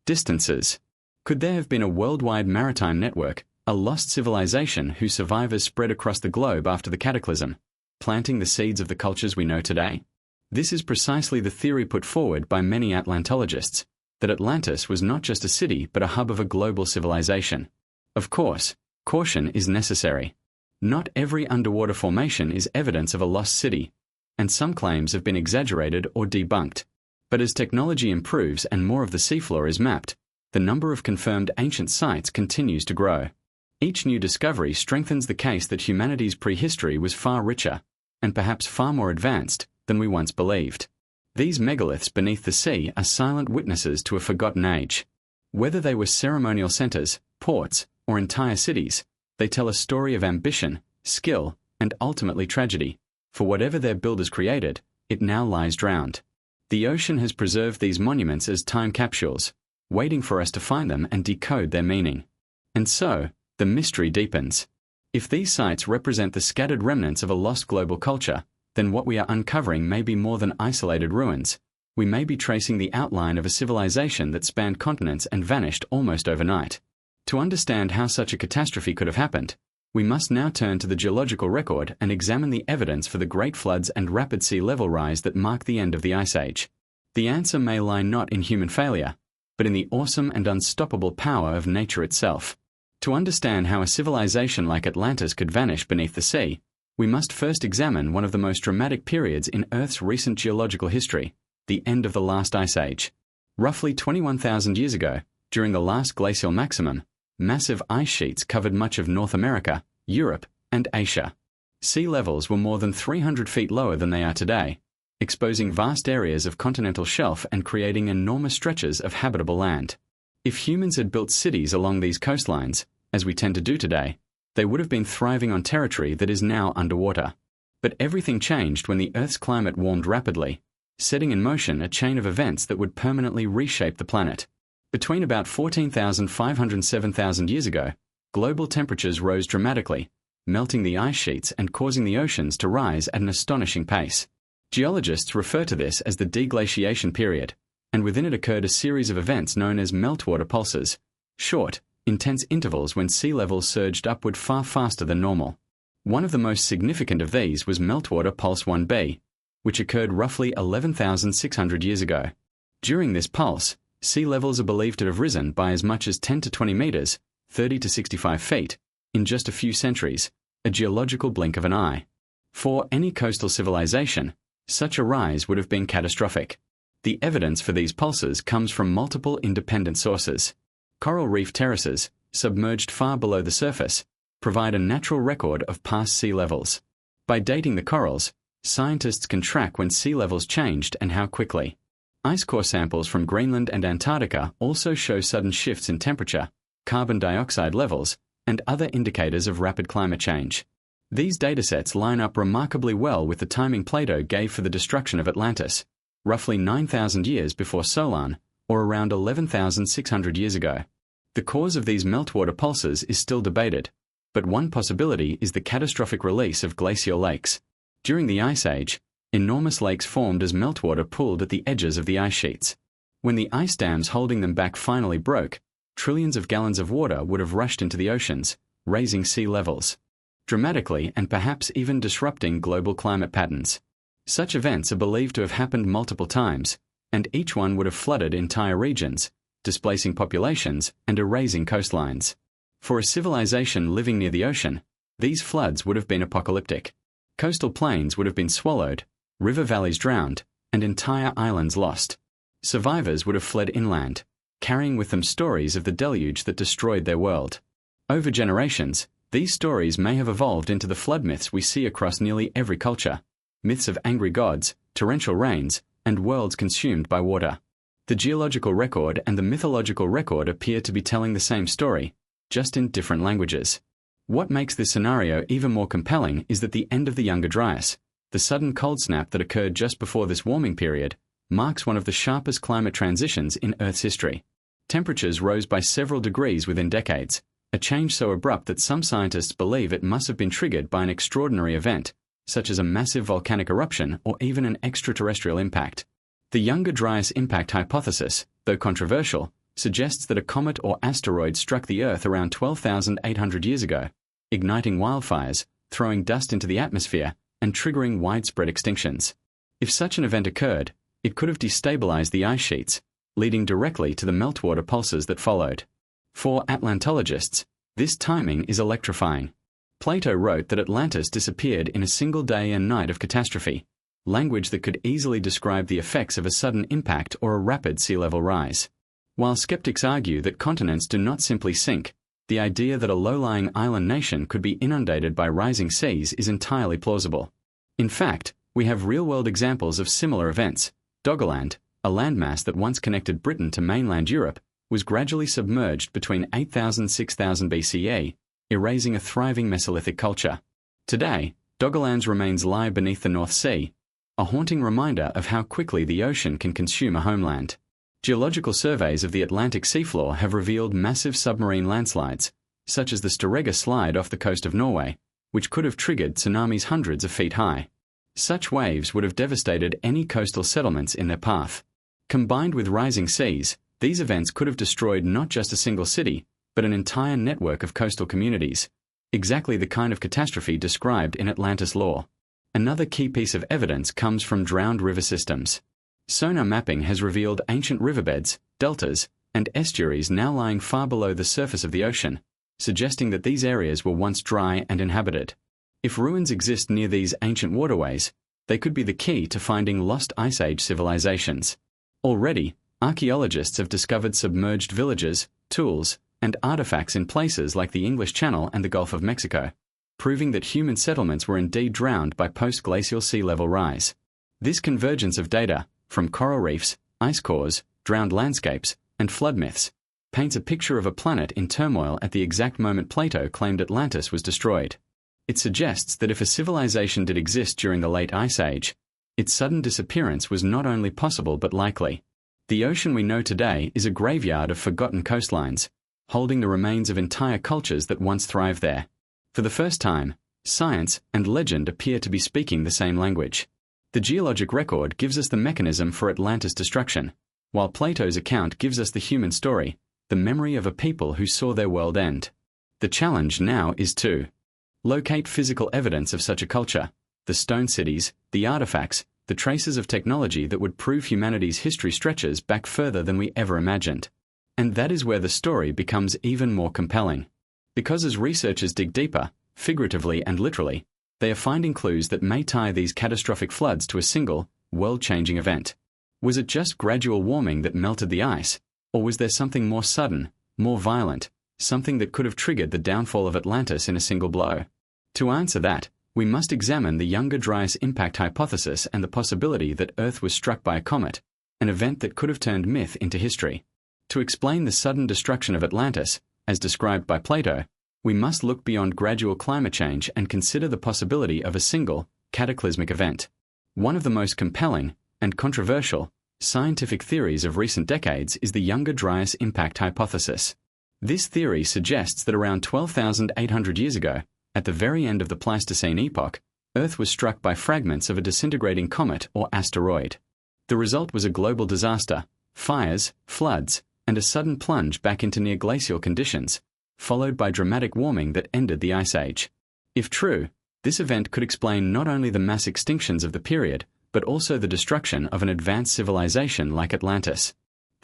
distances. Could there have been a worldwide maritime network, a lost civilization whose survivors spread across the globe after the cataclysm, planting the seeds of the cultures we know today? This is precisely the theory put forward by many Atlantologists, that Atlantis was not just a city but a hub of a global civilization. Of course, caution is necessary. Not every underwater formation is evidence of a lost city, and some claims have been exaggerated or debunked. But as technology improves and more of the seafloor is mapped, the number of confirmed ancient sites continues to grow. Each new discovery strengthens the case that humanity's prehistory was far richer, and perhaps far more advanced, than we once believed. These megaliths beneath the sea are silent witnesses to a forgotten age. Whether they were ceremonial centers, ports, or entire cities, they tell a story of ambition, skill, and ultimately tragedy. For whatever their builders created, it now lies drowned. The ocean has preserved these monuments as time capsules, waiting for us to find them and decode their meaning. And so, the mystery deepens. If these sites represent the scattered remnants of a lost global culture, then what we are uncovering may be more than isolated ruins. We may be tracing the outline of a civilization that spanned continents and vanished almost overnight. To understand how such a catastrophe could have happened, we must now turn to the geological record and examine the evidence for the great floods and rapid sea level rise that mark the end of the Ice Age. The answer may lie not in human failure, but in the awesome and unstoppable power of nature itself. To understand how a civilization like Atlantis could vanish beneath the sea, we must first examine one of the most dramatic periods in Earth's recent geological history, the end of the last ice age. Roughly 21,000 years ago, during the last glacial maximum, massive ice sheets covered much of North America, Europe, and Asia. Sea levels were more than 300 feet lower than they are today, exposing vast areas of continental shelf and creating enormous stretches of habitable land. If humans had built cities along these coastlines, as we tend to do today, they would have been thriving on territory that is now underwater. But everything changed when the Earth's climate warmed rapidly, setting in motion a chain of events that would permanently reshape the planet. Between about 14,500 and 7,000 years ago, global temperatures rose dramatically, melting the ice sheets and causing the oceans to rise at an astonishing pace. Geologists refer to this as the deglaciation period, and within it occurred a series of events known as meltwater pulses, short, intense intervals when sea levels surged upward far faster than normal. One of the most significant of these was Meltwater Pulse 1b, which occurred roughly 11,600 years ago. During this pulse, sea levels are believed to have risen by as much as 10 to 20 meters, 30 to 65 feet, in just a few centuries, a geological blink of an eye. For any coastal civilization, such a rise would have been catastrophic. The evidence for these pulses comes from multiple independent sources. Coral reef terraces, submerged far below the surface, provide a natural record of past sea levels. By dating the corals, scientists can track when sea levels changed and how quickly. Ice core samples from Greenland and Antarctica also show sudden shifts in temperature, carbon dioxide levels, and other indicators of rapid climate change. These datasets line up remarkably well with the timing Plato gave for the destruction of Atlantis, roughly 9,000 years before Solon, or around 11,600 years ago. The cause of these meltwater pulses is still debated, but one possibility is the catastrophic release of glacial lakes. During the Ice Age, enormous lakes formed as meltwater pooled at the edges of the ice sheets. When the ice dams holding them back finally broke, trillions of gallons of water would have rushed into the oceans, raising sea levels dramatically and perhaps even disrupting global climate patterns. Such events are believed to have happened multiple times, and each one would have flooded entire regions, displacing populations and erasing coastlines. For a civilization living near the ocean, these floods would have been apocalyptic. Coastal plains would have been swallowed, river valleys drowned, and entire islands lost. Survivors would have fled inland, carrying with them stories of the deluge that destroyed their world. Over generations, these stories may have evolved into the flood myths we see across nearly every culture, myths of angry gods, torrential rains, and worlds consumed by water. The geological record and the mythological record appear to be telling the same story, just in different languages. What makes this scenario even more compelling is that the end of the Younger Dryas, the sudden cold snap that occurred just before this warming period, marks one of the sharpest climate transitions in Earth's history. Temperatures rose by several degrees within decades, a change so abrupt that some scientists believe it must have been triggered by an extraordinary event, such as a massive volcanic eruption or even an extraterrestrial impact. The Younger Dryas impact hypothesis, though controversial, suggests that a comet or asteroid struck the Earth around 12,800 years ago, igniting wildfires, throwing dust into the atmosphere, and triggering widespread extinctions. If such an event occurred, it could have destabilized the ice sheets, leading directly to the meltwater pulses that followed. For Atlantologists, this timing is electrifying. Plato wrote that Atlantis disappeared in a single day and night of catastrophe, language that could easily describe the effects of a sudden impact or a rapid sea level rise. While skeptics argue that continents do not simply sink, the idea that a low-lying island nation could be inundated by rising seas is entirely plausible. In fact, we have real-world examples of similar events. Doggerland, a landmass that once connected Britain to mainland Europe, was gradually submerged between 8,000 and 6,000 BCE, erasing a thriving Mesolithic culture. Today, Doggerland's remains lie beneath the North Sea, a haunting reminder of how quickly the ocean can consume a homeland. Geological surveys of the Atlantic seafloor have revealed massive submarine landslides, such as the Storegga slide off the coast of Norway, which could have triggered tsunamis hundreds of feet high. Such waves would have devastated any coastal settlements in their path. Combined with rising seas, these events could have destroyed not just a single city, but an entire network of coastal communities, exactly the kind of catastrophe described in Atlantis lore. Another key piece of evidence comes from drowned river systems. Sonar mapping has revealed ancient riverbeds, deltas, and estuaries now lying far below the surface of the ocean, suggesting that these areas were once dry and inhabited. If ruins exist near these ancient waterways, they could be the key to finding lost Ice Age civilizations. Already, archaeologists have discovered submerged villages, tools, and artifacts in places like the English Channel and the Gulf of Mexico, proving that human settlements were indeed drowned by post-glacial sea level rise. This convergence of data, from coral reefs, ice cores, drowned landscapes, and flood myths, paints a picture of a planet in turmoil at the exact moment Plato claimed Atlantis was destroyed. It suggests that if a civilization did exist during the late Ice Age, its sudden disappearance was not only possible but likely. The ocean we know today is a graveyard of forgotten coastlines, holding the remains of entire cultures that once thrived there. For the first time, science and legend appear to be speaking the same language. The geologic record gives us the mechanism for Atlantis' destruction, while Plato's account gives us the human story, the memory of a people who saw their world end. The challenge now is to locate physical evidence of such a culture, the stone cities, the artifacts, the traces of technology that would prove humanity's history stretches back further than we ever imagined. And that is where the story becomes even more compelling. Because as researchers dig deeper, figuratively and literally, they are finding clues that may tie these catastrophic floods to a single, world-changing event. Was it just gradual warming that melted the ice, or was there something more sudden, more violent, something that could have triggered the downfall of Atlantis in a single blow? To answer that, we must examine the Younger Dryas impact hypothesis and the possibility that Earth was struck by a comet, an event that could have turned myth into history. To explain the sudden destruction of Atlantis, as described by Plato, we must look beyond gradual climate change and consider the possibility of a single, cataclysmic event. One of the most compelling and controversial scientific theories of recent decades is the Younger Dryas impact hypothesis. This theory suggests that around 12,800 years ago, at the very end of the Pleistocene epoch, Earth was struck by fragments of a disintegrating comet or asteroid. The result was a global disaster, fires, floods, and a sudden plunge back into near-glacial conditions, followed by dramatic warming that ended the Ice Age. If true, this event could explain not only the mass extinctions of the period, but also the destruction of an advanced civilization like Atlantis.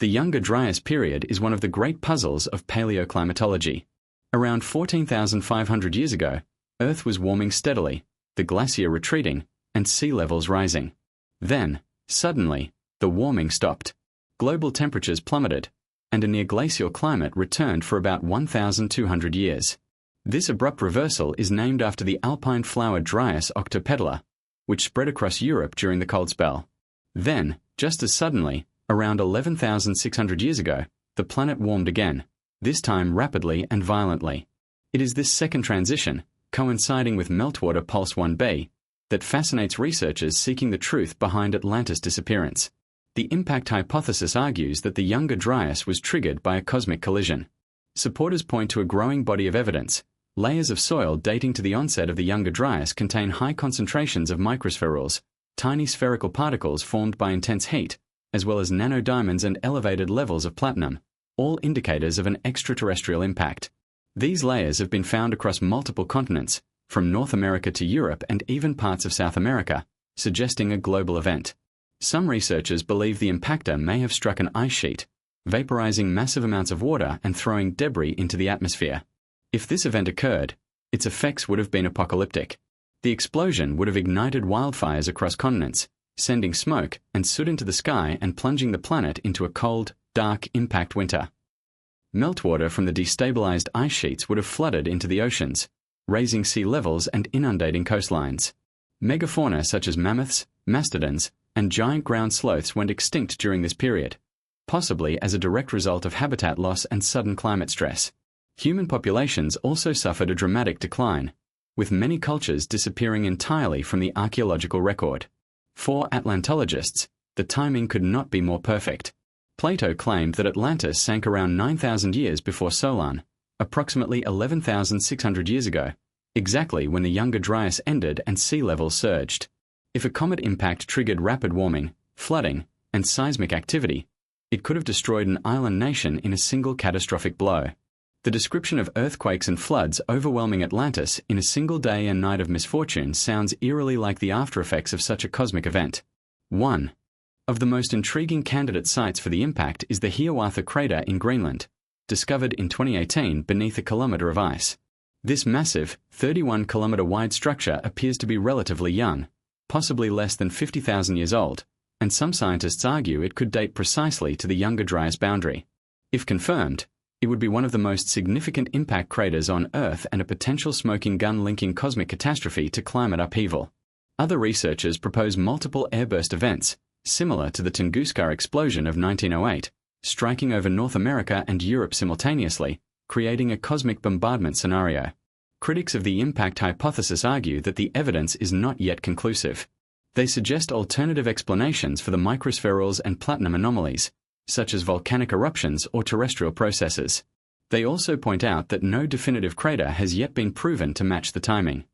The Younger Dryas period is one of the great puzzles of paleoclimatology. Around 14,500 years ago, Earth was warming steadily, the glacier retreating, and sea levels rising. Then, suddenly, the warming stopped. Global temperatures plummeted, and a near-glacial climate returned for about 1,200 years. This abrupt reversal is named after the alpine flower Dryas octopetala, which spread across Europe during the cold spell. Then, just as suddenly, around 11,600 years ago, the planet warmed again, this time rapidly and violently. It is this second transition, coinciding with meltwater pulse 1b, that fascinates researchers seeking the truth behind Atlantis' disappearance. The impact hypothesis argues that the Younger Dryas was triggered by a cosmic collision. Supporters point to a growing body of evidence. Layers of soil dating to the onset of the Younger Dryas contain high concentrations of microspherules, tiny spherical particles formed by intense heat, as well as nanodiamonds and elevated levels of platinum, all indicators of an extraterrestrial impact. These layers have been found across multiple continents, from North America to Europe and even parts of South America, suggesting a global event. Some researchers believe the impactor may have struck an ice sheet, vaporizing massive amounts of water and throwing debris into the atmosphere. If this event occurred, its effects would have been apocalyptic. The explosion would have ignited wildfires across continents, sending smoke and soot into the sky and plunging the planet into a cold, dark impact winter. Meltwater from the destabilized ice sheets would have flooded into the oceans, raising sea levels and inundating coastlines. Megafauna such as mammoths, mastodons, and giant ground sloths went extinct during this period, possibly as a direct result of habitat loss and sudden climate stress. Human populations also suffered a dramatic decline, with many cultures disappearing entirely from the archaeological record. For Atlantologists, the timing could not be more perfect. Plato claimed that Atlantis sank around 9,000 years before Solon, approximately 11,600 years ago, exactly when the Younger Dryas ended and sea levels surged. If a comet impact triggered rapid warming, flooding, and seismic activity, it could have destroyed an island nation in a single catastrophic blow. The description of earthquakes and floods overwhelming Atlantis in a single day and night of misfortune sounds eerily like the aftereffects of such a cosmic event. 1. Of the most intriguing candidate sites for the impact is the Hiawatha crater in Greenland, discovered in 2018 beneath a kilometer of ice. This massive, 31-kilometer wide structure appears to be relatively young, possibly less than 50,000 years old, and some scientists argue it could date precisely to the Younger Dryas boundary. If confirmed, it would be one of the most significant impact craters on Earth and a potential smoking gun linking cosmic catastrophe to climate upheaval. Other researchers propose multiple airburst events, similar to the Tunguska explosion of 1908, striking over North America and Europe simultaneously, creating a cosmic bombardment scenario. Critics of the impact hypothesis argue that the evidence is not yet conclusive. They suggest alternative explanations for the microspherules and platinum anomalies, such as volcanic eruptions or terrestrial processes. They also point out that no definitive crater has yet been proven to match the timing.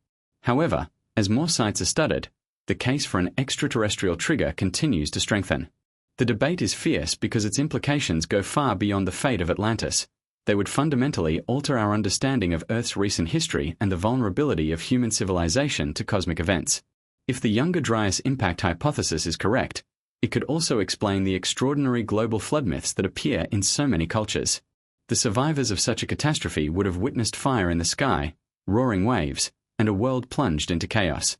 However, as more sites are studied, the case for an extraterrestrial trigger continues to strengthen. The debate is fierce because its implications go far beyond the fate of Atlantis. They would fundamentally alter our understanding of Earth's recent history and the vulnerability of human civilization to cosmic events. If the Younger Dryas impact hypothesis is correct, it could also explain the extraordinary global flood myths that appear in so many cultures. The survivors of such a catastrophe would have witnessed fire in the sky, roaring waves, and a world plunged into chaos.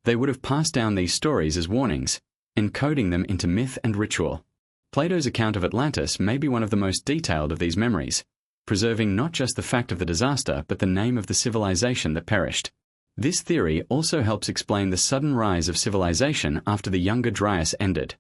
They would have passed down these stories as warnings, encoding them into myth and ritual. Plato's account of Atlantis may be one of the most detailed of these memories, preserving not just the fact of the disaster but the name of the civilization that perished. This theory also helps explain the sudden rise of civilization after the Younger Dryas ended.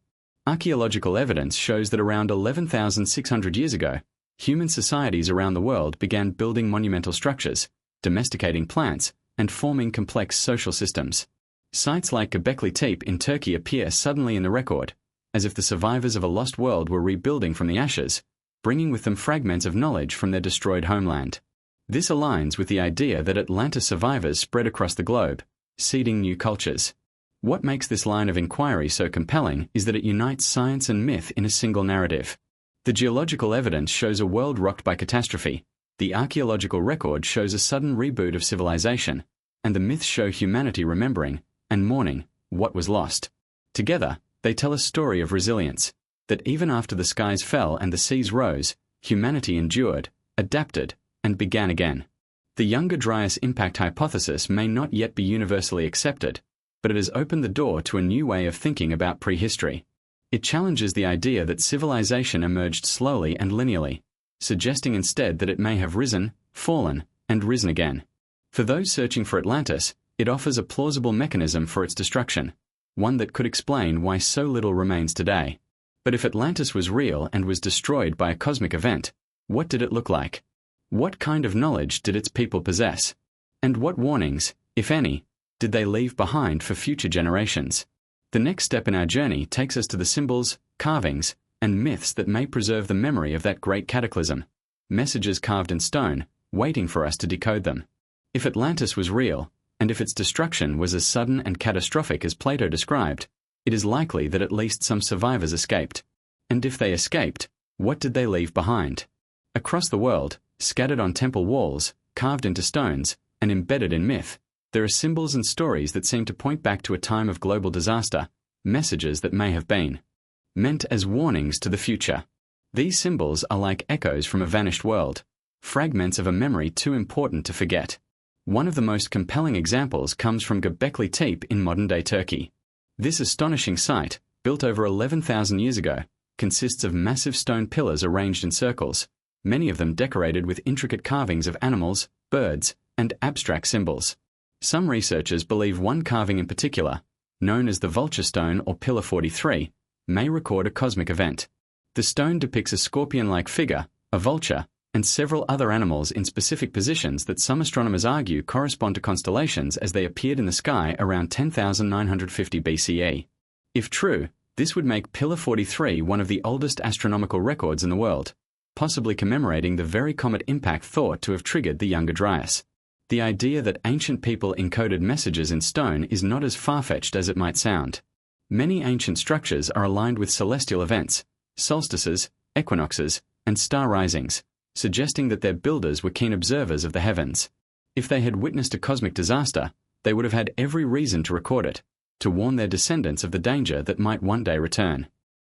Archaeological evidence shows that around 11,600 years ago, human societies around the world began building monumental structures, domesticating plants, and forming complex social systems. Sites like Göbekli Tepe in Turkey appear suddenly in the record, as if the survivors of a lost world were rebuilding from the ashes, bringing with them fragments of knowledge from their destroyed homeland. This aligns with the idea that Atlantis survivors spread across the globe, seeding new cultures. What makes this line of inquiry so compelling is that it unites science and myth in a single narrative. The geological evidence shows a world rocked by catastrophe, the archaeological record shows a sudden reboot of civilization, and the myths show humanity remembering and mourning what was lost. Together, they tell a story of resilience, that even after the skies fell and the seas rose, humanity endured, adapted, and began again. The Younger Dryas impact hypothesis may not yet be universally accepted, but it has opened the door to a new way of thinking about prehistory. It challenges the idea that civilization emerged slowly and linearly, suggesting instead that it may have risen, fallen, and risen again. For those searching for Atlantis, it offers a plausible mechanism for its destruction, one that could explain why so little remains today. But if Atlantis was real and was destroyed by a cosmic event, what did it look like? What kind of knowledge did its people possess? And what warnings, if any, did they leave behind for future generations? The next step in our journey takes us to the symbols, carvings, and myths that may preserve the memory of that great cataclysm, messages carved in stone, waiting for us to decode them. If Atlantis was real, and if its destruction was as sudden and catastrophic as Plato described, it is likely that at least some survivors escaped. And if they escaped, what did they leave behind? Across the world, scattered on temple walls, carved into stones, and embedded in myth, there are symbols and stories that seem to point back to a time of global disaster, messages that may have been, meant as warnings to the future. These symbols are like echoes from a vanished world, fragments of a memory too important to forget. One of the most compelling examples comes from Göbekli Tepe in modern-day Turkey. This astonishing site, built over 11,000 years ago, consists of massive stone pillars arranged in circles, many of them decorated with intricate carvings of animals, birds, and abstract symbols. Some researchers believe one carving in particular, known as the Vulture Stone or Pillar 43, may record a cosmic event. The stone depicts a scorpion-like figure, a vulture, and several other animals in specific positions that some astronomers argue correspond to constellations as they appeared in the sky around 10,950 BCE. If true, this would make Pillar 43 one of the oldest astronomical records in the world, possibly commemorating the very comet impact thought to have triggered the Younger Dryas. The idea that ancient people encoded messages in stone is not as far-fetched as it might sound. Many ancient structures are aligned with celestial events, solstices, equinoxes, and star risings, suggesting that their builders were keen observers of the heavens. If they had witnessed a cosmic disaster, they would have had every reason to record it, to warn their descendants of the danger that might one day return.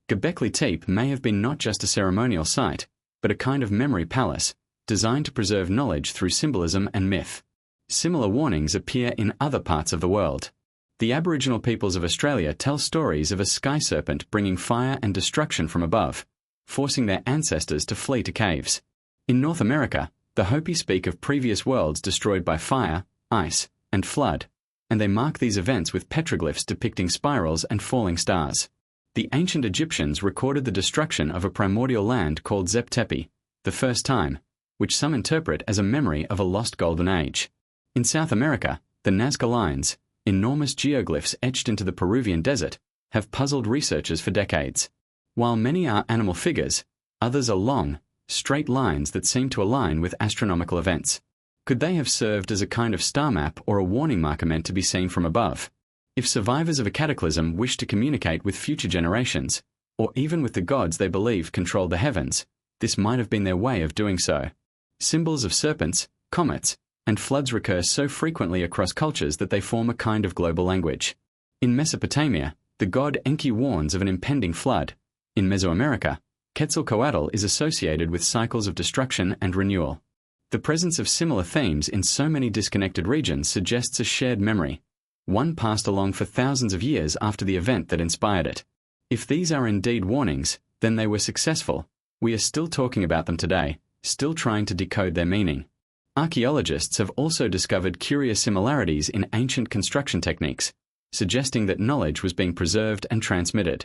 Göbekli Tepe may have been not just a ceremonial site, but a kind of memory palace, designed to preserve knowledge through symbolism and myth. Similar warnings appear in other parts of the world. The Aboriginal peoples of Australia tell stories of a sky serpent bringing fire and destruction from above, forcing their ancestors to flee to caves. In North America, the Hopi speak of previous worlds destroyed by fire, ice, and flood, and they mark these events with petroglyphs depicting spirals and falling stars. The ancient Egyptians recorded the destruction of a primordial land called Zep Tepi, the first time, which some interpret as a memory of a lost golden age. In South America, the Nazca lines, enormous geoglyphs etched into the Peruvian desert, have puzzled researchers for decades. While many are animal figures, others are long, straight lines that seem to align with astronomical events. Could they have served as a kind of star map or a warning marker meant to be seen from above? If survivors of a cataclysm wish to communicate with future generations, or even with the gods they believe controlled the heavens, this might have been their way of doing so. Symbols of serpents, comets, and floods recur so frequently across cultures that they form a kind of global language. In Mesopotamia, the god Enki warns of an impending flood. In Mesoamerica, Quetzalcoatl is associated with cycles of destruction and renewal. The presence of similar themes in so many disconnected regions suggests a shared memory, one passed along for thousands of years after the event that inspired it. If these are indeed warnings, then they were successful. We are still talking about them today, still trying to decode their meaning. Archaeologists have also discovered curious similarities in ancient construction techniques, suggesting that knowledge was being preserved and transmitted.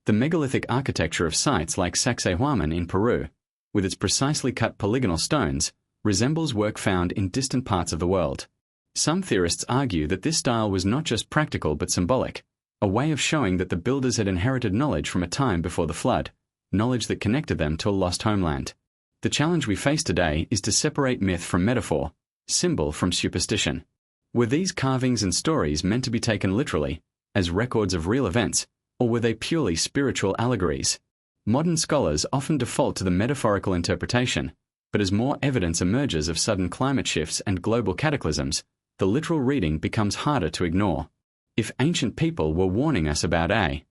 The megalithic architecture of sites like Sacsayhuaman in Peru, with its precisely cut polygonal stones, resembles work found in distant parts of the world. Some theorists argue that this style was not just practical but symbolic, a way of showing that the builders had inherited knowledge from a time before the flood, knowledge that connected them to a lost homeland. The challenge we face today is to separate myth from metaphor, symbol from superstition. Were these carvings and stories meant to be taken literally, as records of real events, or were they purely spiritual allegories? Modern scholars often default to the metaphorical interpretation, but as more evidence emerges of sudden climate shifts and global cataclysms, the literal reading becomes harder to ignore. If ancient people were warning us about a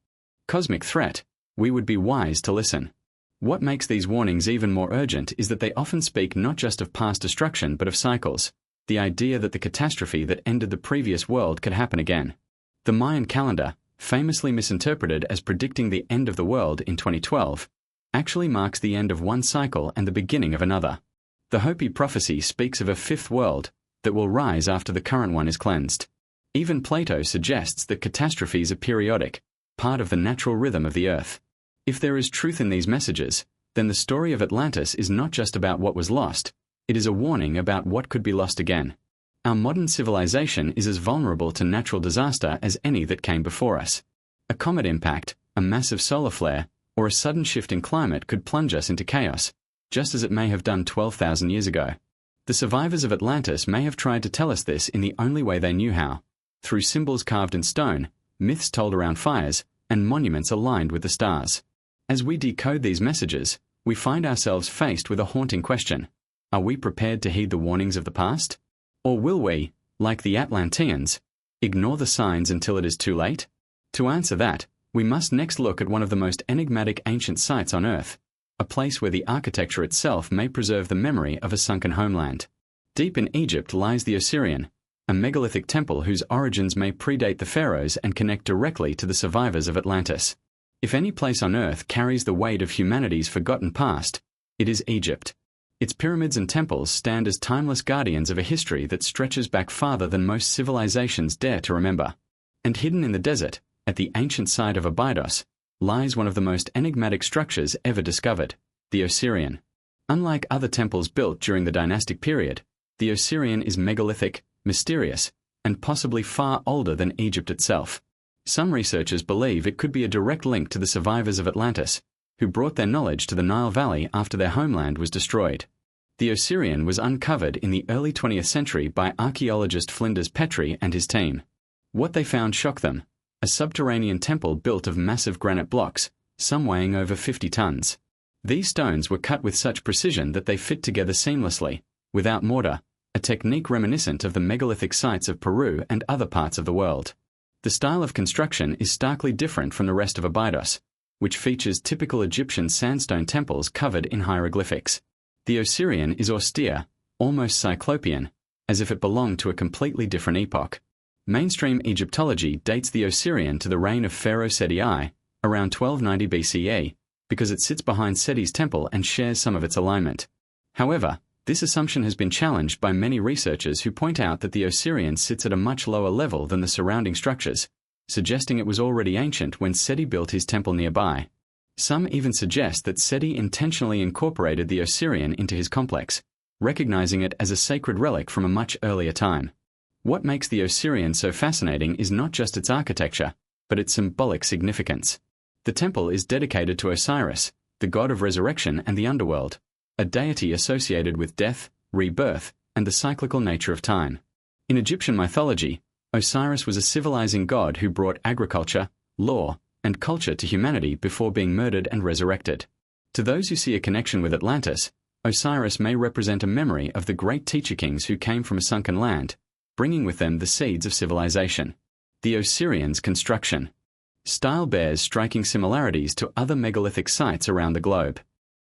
cosmic threat, we would be wise to listen. What makes these warnings even more urgent is that they often speak not just of past destruction but of cycles, the idea that the catastrophe that ended the previous world could happen again. The Mayan calendar, famously misinterpreted as predicting the end of the world in 2012, actually marks the end of one cycle and the beginning of another. The Hopi prophecy speaks of a fifth world that will rise after the current one is cleansed. Even Plato suggests that catastrophes are periodic, part of the natural rhythm of the earth. If there is truth in these messages, then the story of Atlantis is not just about what was lost, it is a warning about what could be lost again. Our modern civilization is as vulnerable to natural disaster as any that came before us. A comet impact, a massive solar flare, or a sudden shift in climate could plunge us into chaos, just as it may have done 12,000 years ago. The survivors of Atlantis may have tried to tell us this in the only way they knew how, through symbols carved in stone, myths told around fires, and monuments aligned with the stars. As we decode these messages, we find ourselves faced with a haunting question. Are we prepared to heed the warnings of the past? Or will we, like the Atlanteans, ignore the signs until it is too late? To answer that, we must next look at one of the most enigmatic ancient sites on Earth, a place where the architecture itself may preserve the memory of a sunken homeland. Deep in Egypt lies the Osirian, a megalithic temple whose origins may predate the pharaohs and connect directly to the survivors of Atlantis. If any place on Earth carries the weight of humanity's forgotten past, it is Egypt. Its pyramids and temples stand as timeless guardians of a history that stretches back farther than most civilizations dare to remember. And hidden in the desert, at the ancient site of Abydos, lies one of the most enigmatic structures ever discovered, the Osirian. Unlike other temples built during the dynastic period, the Osirian is megalithic, mysterious, and possibly far older than Egypt itself. Some researchers believe it could be a direct link to the survivors of Atlantis, who brought their knowledge to the Nile Valley after their homeland was destroyed. The Osirian was uncovered in the early 20th century by archaeologist Flinders Petrie and his team. What they found shocked them: a subterranean temple built of massive granite blocks, some weighing over 50 tons. These stones were cut with such precision that they fit together seamlessly, without mortar, a technique reminiscent of the megalithic sites of Peru and other parts of the world. The style of construction is starkly different from the rest of Abydos. which features typical Egyptian sandstone temples covered in hieroglyphics. The Osirian is austere, almost cyclopean, as if it belonged to a completely different epoch. Mainstream Egyptology dates the Osirian to the reign of Pharaoh Seti I, around 1290 BCE, because it sits behind Seti's temple and shares some of its alignment. However, this assumption has been challenged by many researchers who point out that the Osirian sits at a much lower level than the surrounding structures, suggesting it was already ancient when Seti built his temple nearby. Some even suggest that Seti intentionally incorporated the Osirian into his complex, recognizing it as a sacred relic from a much earlier time. What makes the Osirian so fascinating is not just its architecture, but its symbolic significance. The temple is dedicated to Osiris, the god of resurrection and the underworld, a deity associated with death, rebirth, and the cyclical nature of time. In Egyptian mythology, Osiris was a civilizing god who brought agriculture, law, and culture to humanity before being murdered and resurrected. To those who see a connection with Atlantis, Osiris may represent a memory of the great teacher kings who came from a sunken land, bringing with them the seeds of civilization. The Osirian's construction style bears striking similarities to other megalithic sites around the globe.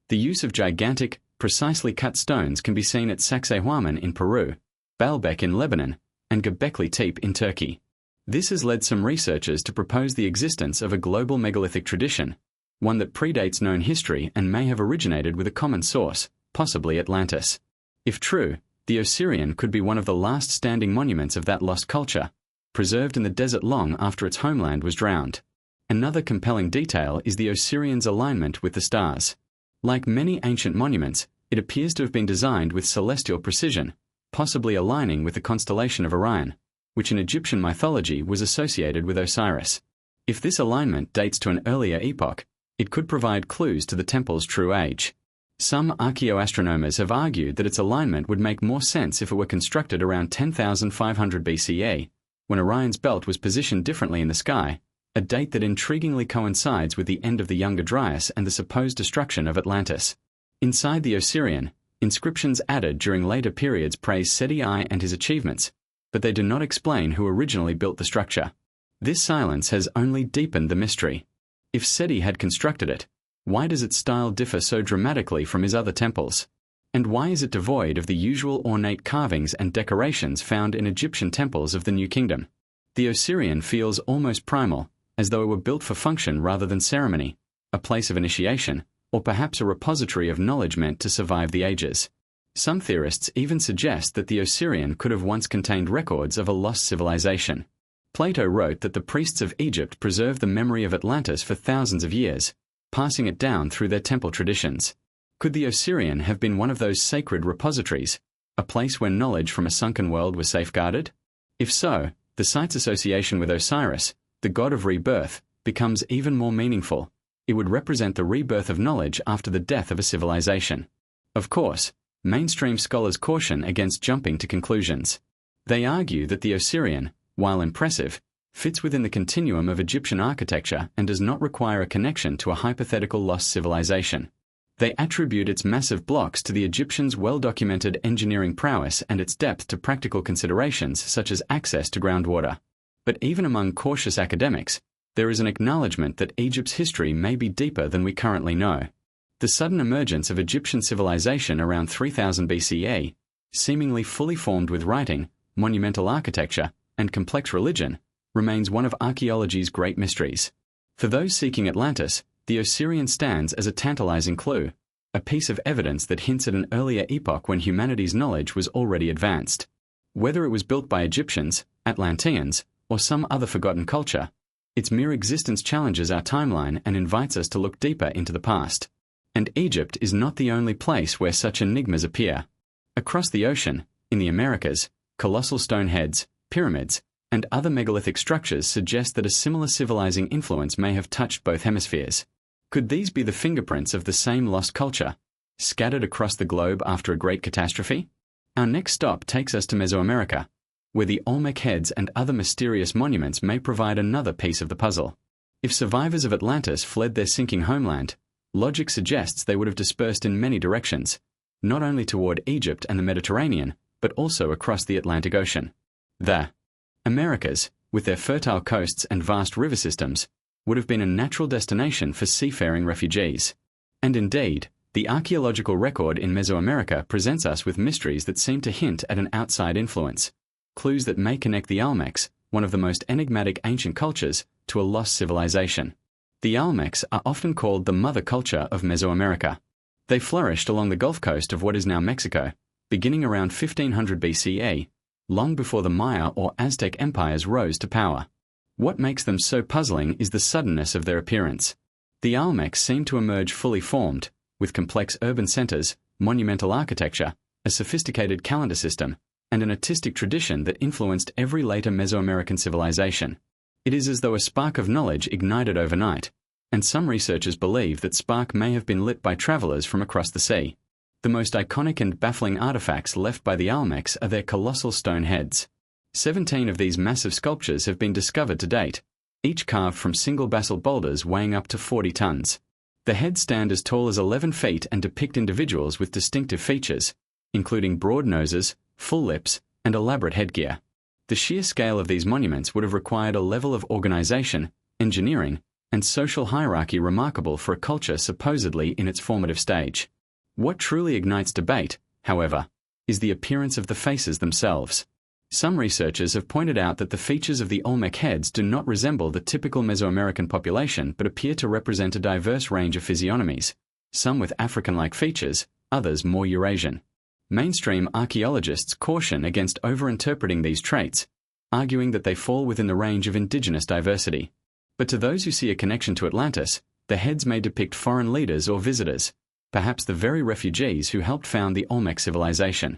The use of gigantic, precisely cut stones can be seen at Sacsayhuaman in Peru, Baalbek in Lebanon, and Göbekli Tepe in Turkey. This has led some researchers to propose the existence of a global megalithic tradition, one that predates known history and may have originated with a common source, possibly Atlantis. If true, the Osirian could be one of the last standing monuments of that lost culture, preserved in the desert long after its homeland was drowned. Another compelling detail is the Osirian's alignment with the stars. Like many ancient monuments, it appears to have been designed with celestial precision, possibly aligning with the constellation of Orion, which in Egyptian mythology was associated with Osiris. If this alignment dates to an earlier epoch, it could provide clues to the temple's true age. Some archaeoastronomers have argued that its alignment would make more sense if it were constructed around 10,500 BCE, when Orion's belt was positioned differently in the sky, a date that intriguingly coincides with the end of the Younger Dryas and the supposed destruction of Atlantis. Inside the Osirian, inscriptions added during later periods praise Seti I and his achievements, but they do not explain who originally built the structure. This silence has only deepened the mystery. If Seti had constructed it, why does its style differ so dramatically from his other temples? And why is it devoid of the usual ornate carvings and decorations found in Egyptian temples of the New Kingdom? The Osirian feels almost primal, as though it were built for function rather than ceremony, a place of initiation, or perhaps a repository of knowledge meant to survive the ages. Some theorists even suggest that the Osirian could have once contained records of a lost civilization. Plato wrote that the priests of Egypt preserved the memory of Atlantis for thousands of years, passing it down through their temple traditions. Could the Osirian have been one of those sacred repositories, a place where knowledge from a sunken world was safeguarded? If so, the site's association with Osiris, the god of rebirth, becomes even more meaningful. It would represent the rebirth of knowledge after the death of a civilization. Of course, mainstream scholars caution against jumping to conclusions. They argue that the Osirian, while impressive, fits within the continuum of Egyptian architecture and does not require a connection to a hypothetical lost civilization. They attribute its massive blocks to the Egyptians' well-documented engineering prowess and its depth to practical considerations such as access to groundwater. But even among cautious academics, there is an acknowledgement that Egypt's history may be deeper than we currently know. The sudden emergence of Egyptian civilization around 3000 BCE, seemingly fully formed with writing, monumental architecture, and complex religion, remains one of archaeology's great mysteries. For those seeking Atlantis, the Osirian stands as a tantalizing clue, a piece of evidence that hints at an earlier epoch when humanity's knowledge was already advanced. Whether it was built by Egyptians, Atlanteans, or some other forgotten culture, its mere existence challenges our timeline and invites us to look deeper into the past. And Egypt is not the only place where such enigmas appear. Across the ocean, in the Americas, colossal stone heads, pyramids, and other megalithic structures suggest that a similar civilizing influence may have touched both hemispheres. Could these be the fingerprints of the same lost culture, scattered across the globe after a great catastrophe? Our next stop takes us to Mesoamerica, where the Olmec heads and other mysterious monuments may provide another piece of the puzzle. If survivors of Atlantis fled their sinking homeland, logic suggests they would have dispersed in many directions, not only toward Egypt and the Mediterranean, but also across the Atlantic Ocean. The Americas, with their fertile coasts and vast river systems, would have been a natural destination for seafaring refugees. And indeed, the archaeological record in Mesoamerica presents us with mysteries that seem to hint at an outside influence, clues that may connect the Olmecs, one of the most enigmatic ancient cultures, to a lost civilization. The Olmecs are often called the mother culture of Mesoamerica. They flourished along the Gulf Coast of what is now Mexico, beginning around 1500 BCE, long before the Maya or Aztec empires rose to power. What makes them so puzzling is the suddenness of their appearance. The Olmecs seem to emerge fully formed, with complex urban centers, monumental architecture, a sophisticated calendar system, and an artistic tradition that influenced every later Mesoamerican civilization. It is as though a spark of knowledge ignited overnight, and some researchers believe that spark may have been lit by travelers from across the sea. The most iconic and baffling artifacts left by the Olmecs are their colossal stone heads. 17 of these massive sculptures have been discovered to date, each carved from single basalt boulders weighing up to 40 tons. The heads stand as tall as 11 feet and depict individuals with distinctive features, including broad noses, full lips, and elaborate headgear. The sheer scale of these monuments would have required a level of organization, engineering, and social hierarchy remarkable for a culture supposedly in its formative stage. What truly ignites debate, however, is the appearance of the faces themselves. Some researchers have pointed out that the features of the Olmec heads do not resemble the typical Mesoamerican population but appear to represent a diverse range of physiognomies, some with African-like features, others more Eurasian. Mainstream archaeologists caution against overinterpreting these traits, arguing that they fall within the range of indigenous diversity. But to those who see a connection to Atlantis, the heads may depict foreign leaders or visitors, perhaps the very refugees who helped found the Olmec civilization.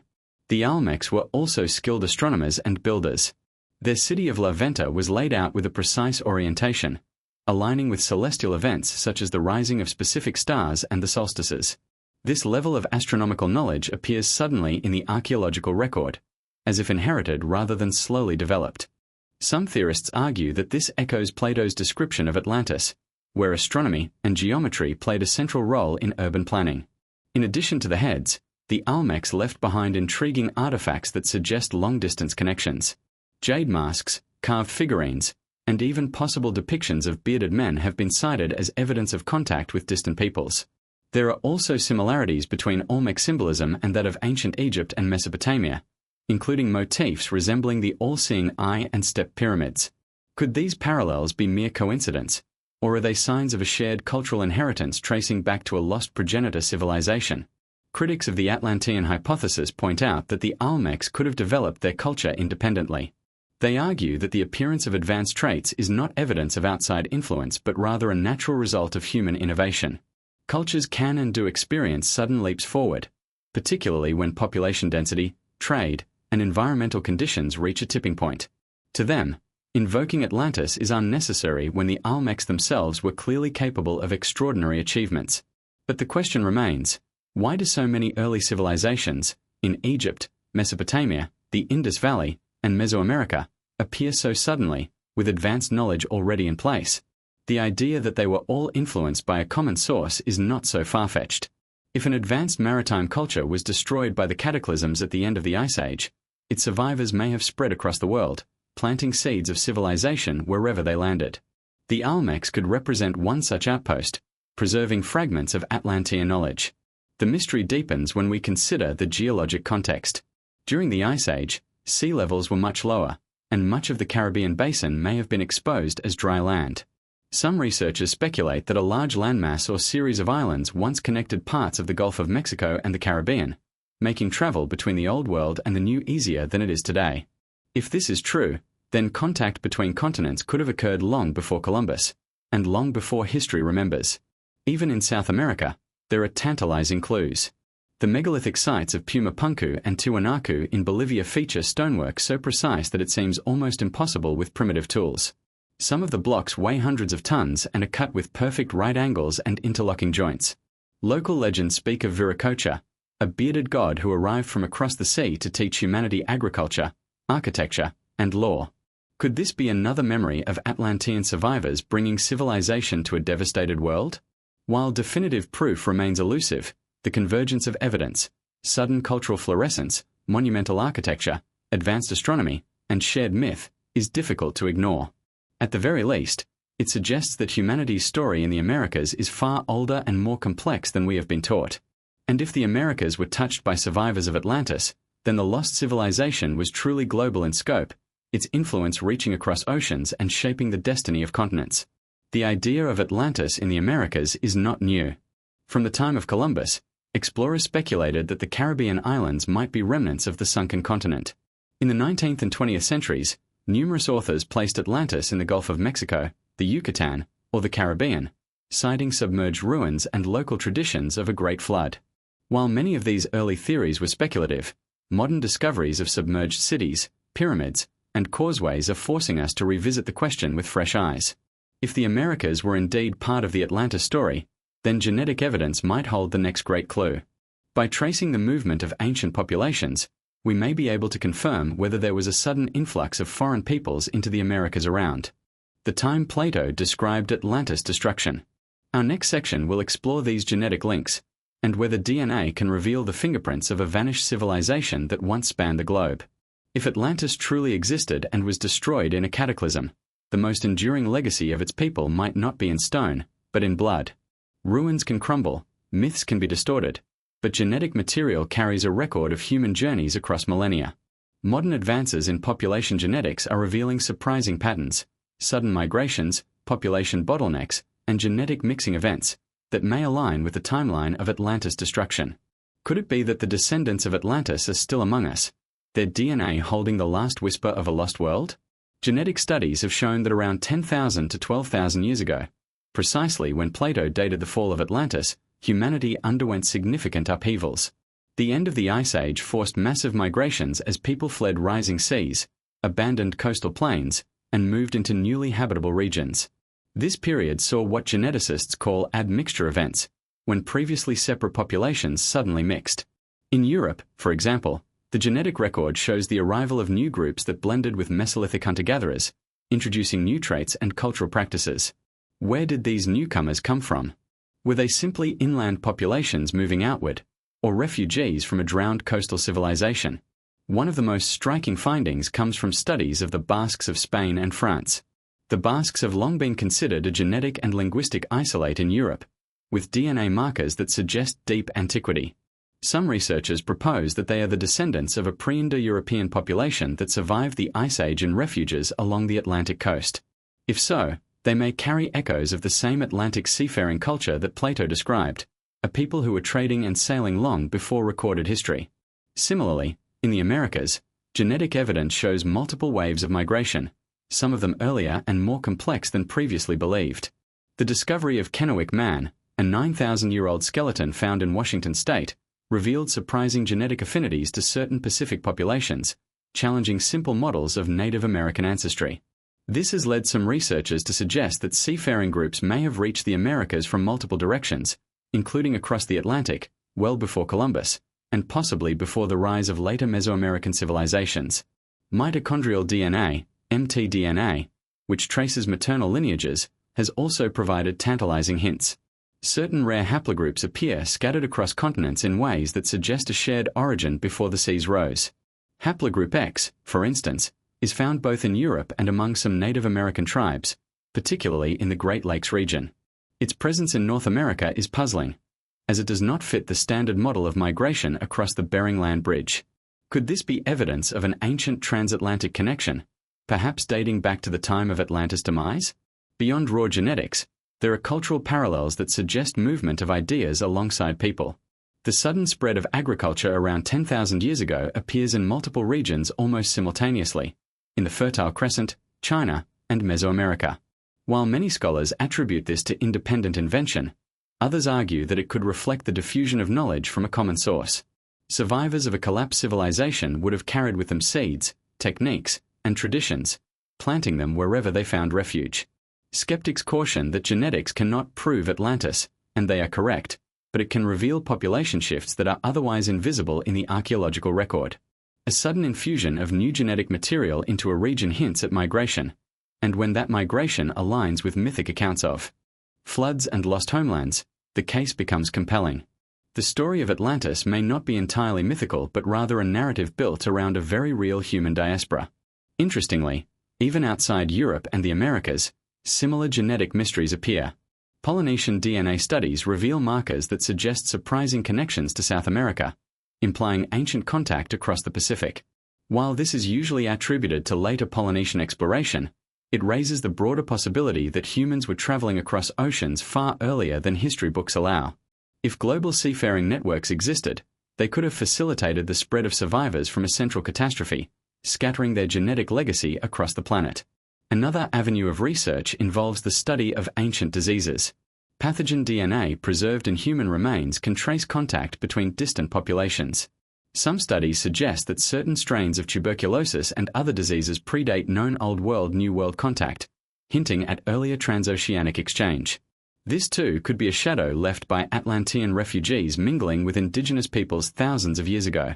The Olmecs were also skilled astronomers and builders. Their city of La Venta was laid out with a precise orientation, aligning with celestial events such as the rising of specific stars and the solstices. This level of astronomical knowledge appears suddenly in the archaeological record, as if inherited rather than slowly developed. Some theorists argue that this echoes Plato's description of Atlantis, where astronomy and geometry played a central role in urban planning. In addition to the heads, the Olmecs left behind intriguing artifacts that suggest long-distance connections. Jade masks, carved figurines, and even possible depictions of bearded men have been cited as evidence of contact with distant peoples. There are also similarities between Olmec symbolism and that of ancient Egypt and Mesopotamia, including motifs resembling the all-seeing eye and step pyramids. Could these parallels be mere coincidence, or are they signs of a shared cultural inheritance tracing back to a lost progenitor civilization? Critics of the Atlantean hypothesis point out that the Olmecs could have developed their culture independently. They argue that the appearance of advanced traits is not evidence of outside influence but rather a natural result of human innovation. Cultures can and do experience sudden leaps forward, particularly when population density, trade, and environmental conditions reach a tipping point. To them, invoking Atlantis is unnecessary when the Olmecs themselves were clearly capable of extraordinary achievements. But the question remains, why do so many early civilizations, in Egypt, Mesopotamia, the Indus Valley, and Mesoamerica, appear so suddenly, with advanced knowledge already in place? The idea that they were all influenced by a common source is not so far-fetched. If an advanced maritime culture was destroyed by the cataclysms at the end of the Ice Age, its survivors may have spread across the world, planting seeds of civilization wherever they landed. The Olmecs could represent one such outpost, preserving fragments of Atlantean knowledge. The mystery deepens when we consider the geologic context. During the Ice Age, sea levels were much lower, and much of the Caribbean basin may have been exposed as dry land. Some researchers speculate that a large landmass or series of islands once connected parts of the Gulf of Mexico and the Caribbean, making travel between the Old World and the New easier than it is today. If this is true, then contact between continents could have occurred long before Columbus, and long before history remembers. Even in South America, there are tantalizing clues. The megalithic sites of Pumapunku and Tiwanaku in Bolivia feature stonework so precise that it seems almost impossible with primitive tools. Some of the blocks weigh hundreds of tons and are cut with perfect right angles and interlocking joints. Local legends speak of Viracocha, a bearded god who arrived from across the sea to teach humanity agriculture, architecture, and law. Could this be another memory of Atlantean survivors bringing civilization to a devastated world? While definitive proof remains elusive, the convergence of evidence, sudden cultural fluorescence, monumental architecture, advanced astronomy, and shared myth is difficult to ignore. At the very least, It suggests that humanity's story in the Americas is far older and more complex than we have been taught. And if the Americas were touched by survivors of Atlantis, then the lost civilization was truly global in scope, its influence reaching across oceans and shaping the destiny of continents. The idea of Atlantis in the Americas is not new. From the time of Columbus, explorers speculated that the Caribbean islands might be remnants of the sunken continent. In the 19th and 20th centuries, numerous authors placed Atlantis in the Gulf of Mexico, the Yucatan, or the Caribbean, citing submerged ruins and local traditions of a great flood. While many of these early theories were speculative, modern discoveries of submerged cities, pyramids, and causeways are forcing us to revisit the question with fresh eyes. If the Americas were indeed part of the Atlantis story, then genetic evidence might hold the next great clue. By tracing the movement of ancient populations, we may be able to confirm whether there was a sudden influx of foreign peoples into the Americas around the time Plato described Atlantis' destruction. Our next section will explore these genetic links, and whether DNA can reveal the fingerprints of a vanished civilization that once spanned the globe. If Atlantis truly existed and was destroyed in a cataclysm, the most enduring legacy of its people might not be in stone, but in blood. Ruins can crumble, myths can be distorted, but genetic material carries a record of human journeys across millennia. Modern advances in population genetics are revealing surprising patterns, sudden migrations, population bottlenecks, and genetic mixing events that may align with the timeline of Atlantis' destruction. Could it be that the descendants of Atlantis are still among us, their DNA holding the last whisper of a lost world? Genetic studies have shown that around 10,000 to 12,000 years ago, precisely when Plato dated the fall of Atlantis, humanity underwent significant upheavals. The end of the Ice Age forced massive migrations as people fled rising seas, abandoned coastal plains, and moved into newly habitable regions. This period saw what geneticists call admixture events, when previously separate populations suddenly mixed. In Europe, for example, the genetic record shows the arrival of new groups that blended with Mesolithic hunter-gatherers, introducing new traits and cultural practices. Where did these newcomers come from? Were they simply inland populations moving outward, or refugees from a drowned coastal civilization? One of the most striking findings comes from studies of the Basques of Spain and France. The Basques have long been considered a genetic and linguistic isolate in Europe, with DNA markers that suggest deep antiquity. Some researchers propose that they are the descendants of a pre-Indo-European population that survived the Ice Age in refuges along the Atlantic coast. If so, they may carry echoes of the same Atlantic seafaring culture that Plato described, a people who were trading and sailing long before recorded history. Similarly, in the Americas, genetic evidence shows multiple waves of migration, some of them earlier and more complex than previously believed. The discovery of Kennewick Man, a 9,000-year-old skeleton found in Washington state, revealed surprising genetic affinities to certain Pacific populations, challenging simple models of Native American ancestry. This has led some researchers to suggest that seafaring groups may have reached the Americas from multiple directions, including across the Atlantic, well before Columbus, and possibly before the rise of later Mesoamerican civilizations. Mitochondrial DNA, mtDNA, which traces maternal lineages, has also provided tantalizing hints. Certain rare haplogroups appear scattered across continents in ways that suggest a shared origin before the seas rose. Haplogroup X, for instance, is found both in Europe and among some Native American tribes, particularly in the Great Lakes region. Its presence in North America is puzzling, as it does not fit the standard model of migration across the Bering Land Bridge. Could this be evidence of an ancient transatlantic connection, perhaps dating back to the time of Atlantis' demise? Beyond raw genetics, there are cultural parallels that suggest movement of ideas alongside people. The sudden spread of agriculture around 10,000 years ago appears in multiple regions almost simultaneously, in the Fertile Crescent, China, and Mesoamerica. While many scholars attribute this to independent invention, others argue that it could reflect the diffusion of knowledge from a common source. Survivors of a collapsed civilization would have carried with them seeds, techniques, and traditions, planting them wherever they found refuge. Skeptics caution that genetics cannot prove Atlantis, and they are correct, but it can reveal population shifts that are otherwise invisible in the archaeological record. A sudden infusion of new genetic material into a region hints at migration, and when that migration aligns with mythic accounts of floods and lost homelands, the case becomes compelling. The story of Atlantis may not be entirely mythical but rather a narrative built around a very real human diaspora. Interestingly, even outside Europe and the Americas, similar genetic mysteries appear. Polynesian DNA studies reveal markers that suggest surprising connections to South America, implying ancient contact across the Pacific. While this is usually attributed to later Polynesian exploration, it raises the broader possibility that humans were traveling across oceans far earlier than history books allow. If global seafaring networks existed, they could have facilitated the spread of survivors from a central catastrophe, scattering their genetic legacy across the planet. Another avenue of research involves the study of ancient diseases. Pathogen DNA preserved in human remains can trace contact between distant populations. Some studies suggest that certain strains of tuberculosis and other diseases predate known Old World-New World contact, hinting at earlier transoceanic exchange. This too could be a shadow left by Atlantean refugees mingling with indigenous peoples thousands of years ago.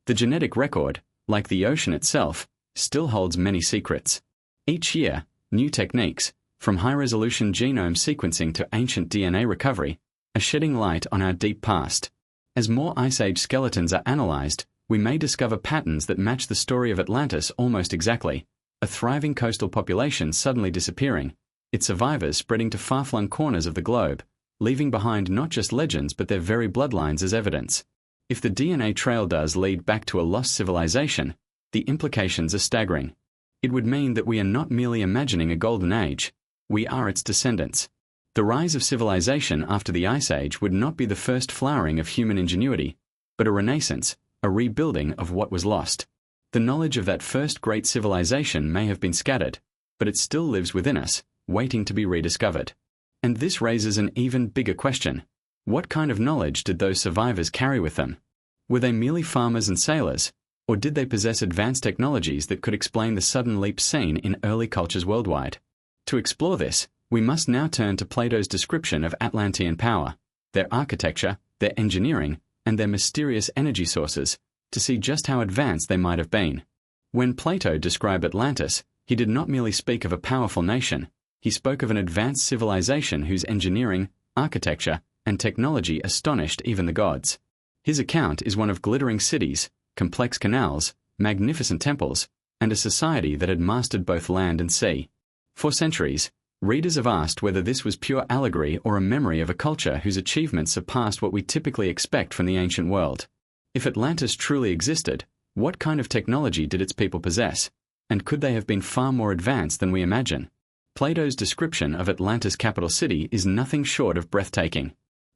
The genetic record, like the ocean itself, still holds many secrets. Each year, new techniques, from high-resolution genome sequencing to ancient DNA recovery, are shedding light on our deep past. As more Ice Age skeletons are analyzed, we may discover patterns that match the story of Atlantis almost exactly, a thriving coastal population suddenly disappearing, its survivors spreading to far-flung corners of the globe, leaving behind not just legends but their very bloodlines as evidence. If the DNA trail does lead back to a lost civilization, the implications are staggering. It would mean that we are not merely imagining a golden age, we are its descendants. The rise of civilization after the Ice Age would not be the first flowering of human ingenuity, but a renaissance, a rebuilding of what was lost. The knowledge of that first great civilization may have been scattered, but it still lives within us, waiting to be rediscovered. And this raises an even bigger question. What kind of knowledge did those survivors carry with them? Were they merely farmers and sailors, or did they possess advanced technologies that could explain the sudden leap seen in early cultures worldwide? To explore this, we must now turn to Plato's description of Atlantean power, their architecture, their engineering, and their mysterious energy sources, to see just how advanced they might have been. When Plato described Atlantis, he did not merely speak of a powerful nation, he spoke of an advanced civilization whose engineering, architecture, and technology astonished even the gods. His account is one of glittering cities, complex canals, magnificent temples, and a society that had mastered both land and sea. For centuries, readers have asked whether this was pure allegory or a memory of a culture whose achievements surpassed what we typically expect from the ancient world. If Atlantis truly existed, what kind of technology did its people possess? And could they have been far more advanced than we imagine? Plato's description of Atlantis' capital city is nothing short of breathtaking.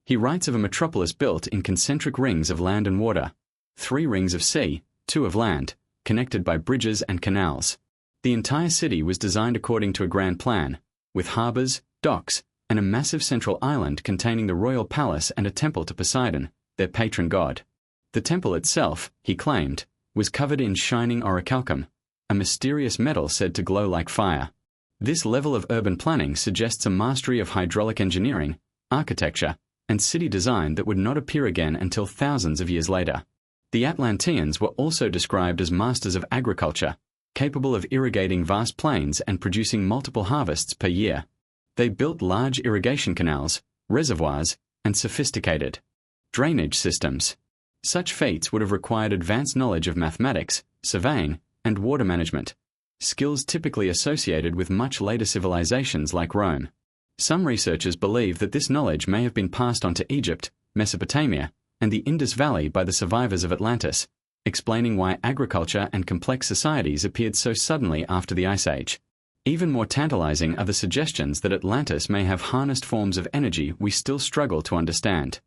He writes of a metropolis built in concentric rings of land and water, 3 rings of sea, 2 of land, connected by bridges and canals. The entire city was designed according to a grand plan, with harbors, docks, and a massive central island containing the royal palace and a temple to Poseidon, their patron god. The temple itself, he claimed, was covered in shining orichalcum, a mysterious metal said to glow like fire. This level of urban planning suggests a mastery of hydraulic engineering, architecture, and city design that would not appear again until thousands of years later. The Atlanteans were also described as masters of agriculture, capable of irrigating vast plains and producing multiple harvests per year. They built large irrigation canals, reservoirs, and sophisticated drainage systems. Such feats would have required advanced knowledge of mathematics, surveying, and water management, skills typically associated with much later civilizations like Rome. Some researchers believe that this knowledge may have been passed on to Egypt, Mesopotamia, and the Indus Valley by the survivors of Atlantis, explaining why agriculture and complex societies appeared so suddenly after the Ice Age. Even more tantalizing are the suggestions that Atlantis may have harnessed forms of energy we still struggle to understand.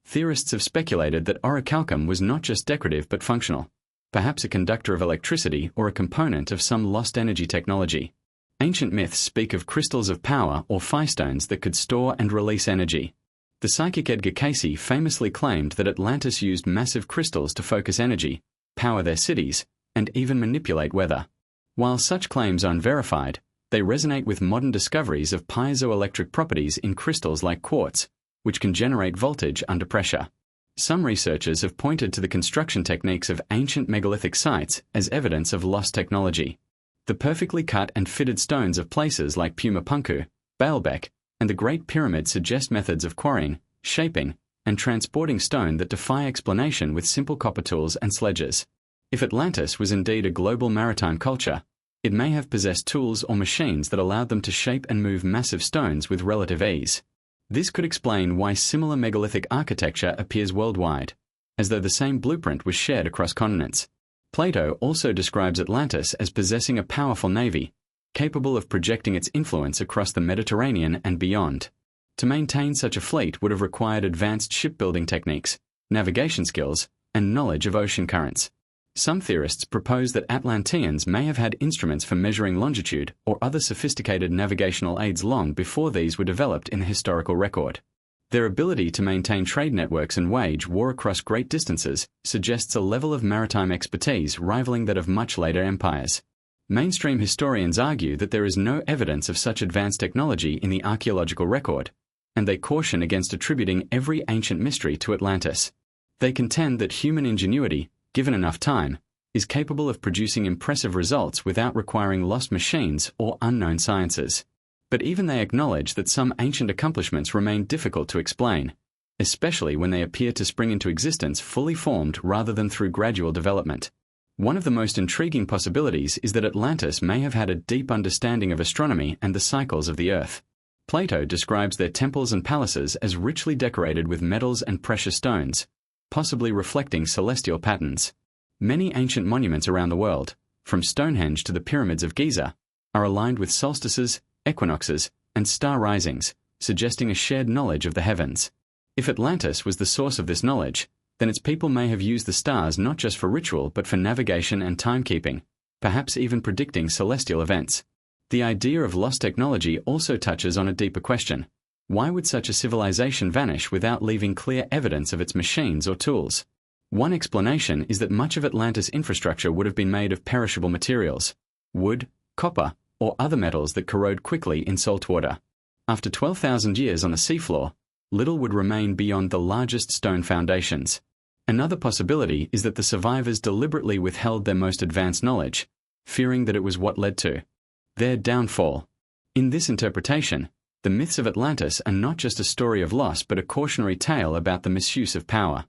Theorists have speculated that orichalcum was not just decorative but functional, perhaps a conductor of electricity or a component of some lost energy technology. Ancient myths speak of crystals of power or phi-stones that could store and release energy. The psychic Edgar Cayce famously claimed that Atlantis used massive crystals to focus energy, power their cities, and even manipulate weather. While such claims are unverified, they resonate with modern discoveries of piezoelectric properties in crystals like quartz, which can generate voltage under pressure. Some researchers have pointed to the construction techniques of ancient megalithic sites as evidence of lost technology. The perfectly cut and fitted stones of places like Puma Punku, Baalbek, and the Great Pyramid suggest methods of quarrying, shaping, and transporting stone that defy explanation with simple copper tools and sledges. If Atlantis was indeed a global maritime culture, It may have possessed tools or machines that allowed them to shape and move massive stones with relative ease. This could explain why similar megalithic architecture appears worldwide, as though the same blueprint was shared across continents. Plato also describes Atlantis as possessing a powerful navy, capable of projecting its influence across the Mediterranean and beyond. To maintain such a fleet would have required advanced shipbuilding techniques, navigation skills, and knowledge of ocean currents. Some theorists propose that Atlanteans may have had instruments for measuring longitude or other sophisticated navigational aids long before these were developed in the historical record. Their ability to maintain trade networks and wage war across great distances suggests a level of maritime expertise rivaling that of much later empires. Mainstream historians argue that there is no evidence of such advanced technology in the archaeological record, and they caution against attributing every ancient mystery to Atlantis. They contend that human ingenuity, given enough time, is capable of producing impressive results without requiring lost machines or unknown sciences. But even they acknowledge that some ancient accomplishments remain difficult to explain, especially when they appear to spring into existence fully formed rather than through gradual development. One of the most intriguing possibilities is that Atlantis may have had a deep understanding of astronomy and the cycles of the Earth. Plato describes their temples and palaces as richly decorated with metals and precious stones, possibly reflecting celestial patterns. Many ancient monuments around the world, from Stonehenge to the pyramids of Giza, are aligned with solstices, equinoxes, and star risings, suggesting a shared knowledge of the heavens. If Atlantis was the source of this knowledge, then its people may have used the stars not just for ritual but for navigation and timekeeping, perhaps even predicting celestial events. The idea of lost technology also touches on a deeper question. Why would such a civilization vanish without leaving clear evidence of its machines or tools? One explanation is that much of Atlantis' infrastructure would have been made of perishable materials, wood, copper, or other metals that corrode quickly in salt water. After 12,000 years on the seafloor, little would remain beyond the largest stone foundations. Another possibility is that the survivors deliberately withheld their most advanced knowledge, fearing that it was what led to their downfall. In this interpretation, the myths of Atlantis are not just a story of loss but a cautionary tale about the misuse of power.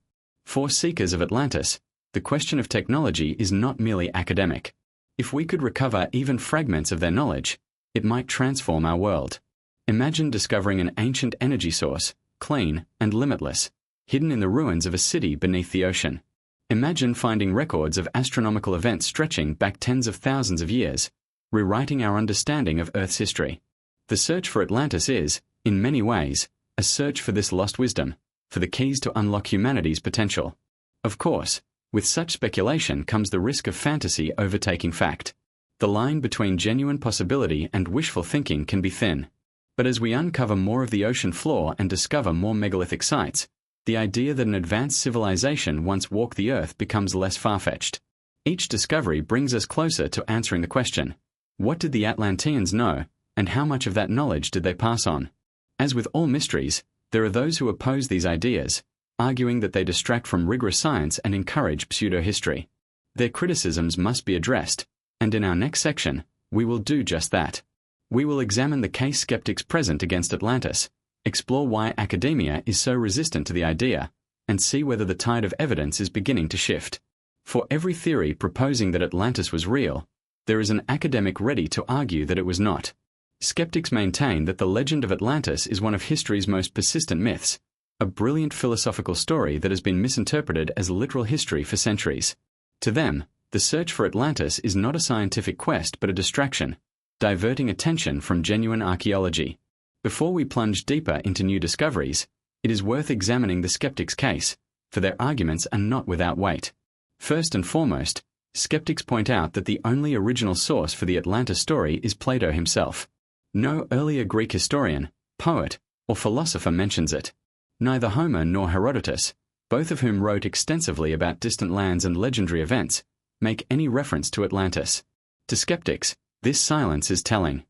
For seekers of Atlantis, the question of technology is not merely academic. If we could recover even fragments of their knowledge, it might transform our world. Imagine discovering an ancient energy source, clean and limitless, hidden in the ruins of a city beneath the ocean. Imagine finding records of astronomical events stretching back tens of thousands of years, rewriting our understanding of Earth's history. The search for Atlantis is, in many ways, a search for this lost wisdom, for the keys to unlock humanity's potential. Of course, with such speculation comes the risk of fantasy overtaking fact. The line between genuine possibility and wishful thinking can be thin. But as we uncover more of the ocean floor and discover more megalithic sites, the idea that an advanced civilization once walked the Earth becomes less far-fetched. Each discovery brings us closer to answering the question: what did the Atlanteans know, and how much of that knowledge did they pass on? As with all mysteries, there are those who oppose these ideas, arguing that they distract from rigorous science and encourage pseudo-history. Their criticisms must be addressed, and in our next section, we will do just that. We will examine the case skeptics present against Atlantis, explore why academia is so resistant to the idea, and see whether the tide of evidence is beginning to shift. For every theory proposing that Atlantis was real, there is an academic ready to argue that it was not. Skeptics maintain that the legend of Atlantis is one of history's most persistent myths, a brilliant philosophical story that has been misinterpreted as literal history for centuries. To them, the search for Atlantis is not a scientific quest but a distraction, diverting attention from genuine archaeology. Before we plunge deeper into new discoveries, it is worth examining the skeptics' case, for their arguments are not without weight. First and foremost, skeptics point out that the only original source for the Atlantis story is Plato himself. No earlier Greek historian, poet, or philosopher mentions it. Neither Homer nor Herodotus, both of whom wrote extensively about distant lands and legendary events, make any reference to Atlantis. To skeptics, this silence is telling.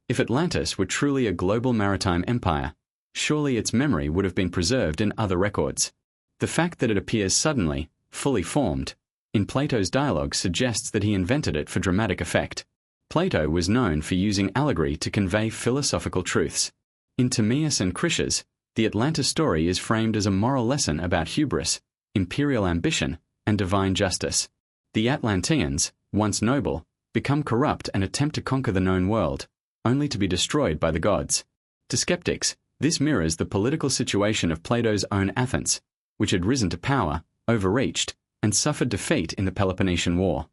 If Atlantis were truly a global maritime empire, surely its memory would have been preserved in other records. The fact that it appears suddenly, fully formed, in Plato's dialogue suggests that he invented it for dramatic effect. Plato was known for using allegory to convey philosophical truths. In Timaeus and Critias, the Atlantis story is framed as a moral lesson about hubris, imperial ambition, and divine justice. The Atlanteans, once noble, become corrupt and attempt to conquer the known world, only to be destroyed by the gods. To skeptics, this mirrors the political situation of Plato's own Athens, which had risen to power, overreached, and suffered defeat in the Peloponnesian War.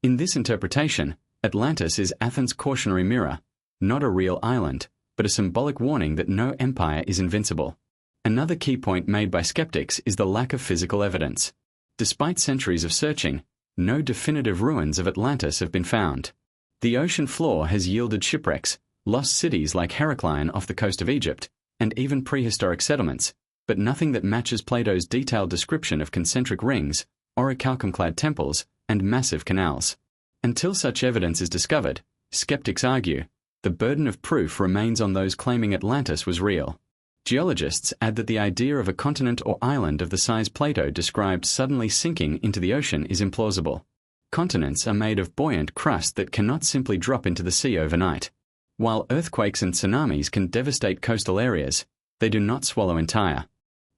In this interpretation, Atlantis is Athens' cautionary mirror, not a real island, but a symbolic warning that no empire is invincible. Another key point made by skeptics is the lack of physical evidence. Despite centuries of searching, no definitive ruins of Atlantis have been found. The ocean floor has yielded shipwrecks, lost cities like Heraclion off the coast of Egypt, and even prehistoric settlements, but nothing that matches Plato's detailed description of concentric rings, orichalcum-clad temples, and massive canals. Until such evidence is discovered, skeptics argue, the burden of proof remains on those claiming Atlantis was real. Geologists add that the idea of a continent or island of the size Plato described suddenly sinking into the ocean is implausible. Continents are made of buoyant crust that cannot simply drop into the sea overnight. While earthquakes and tsunamis can devastate coastal areas, they do not swallow entire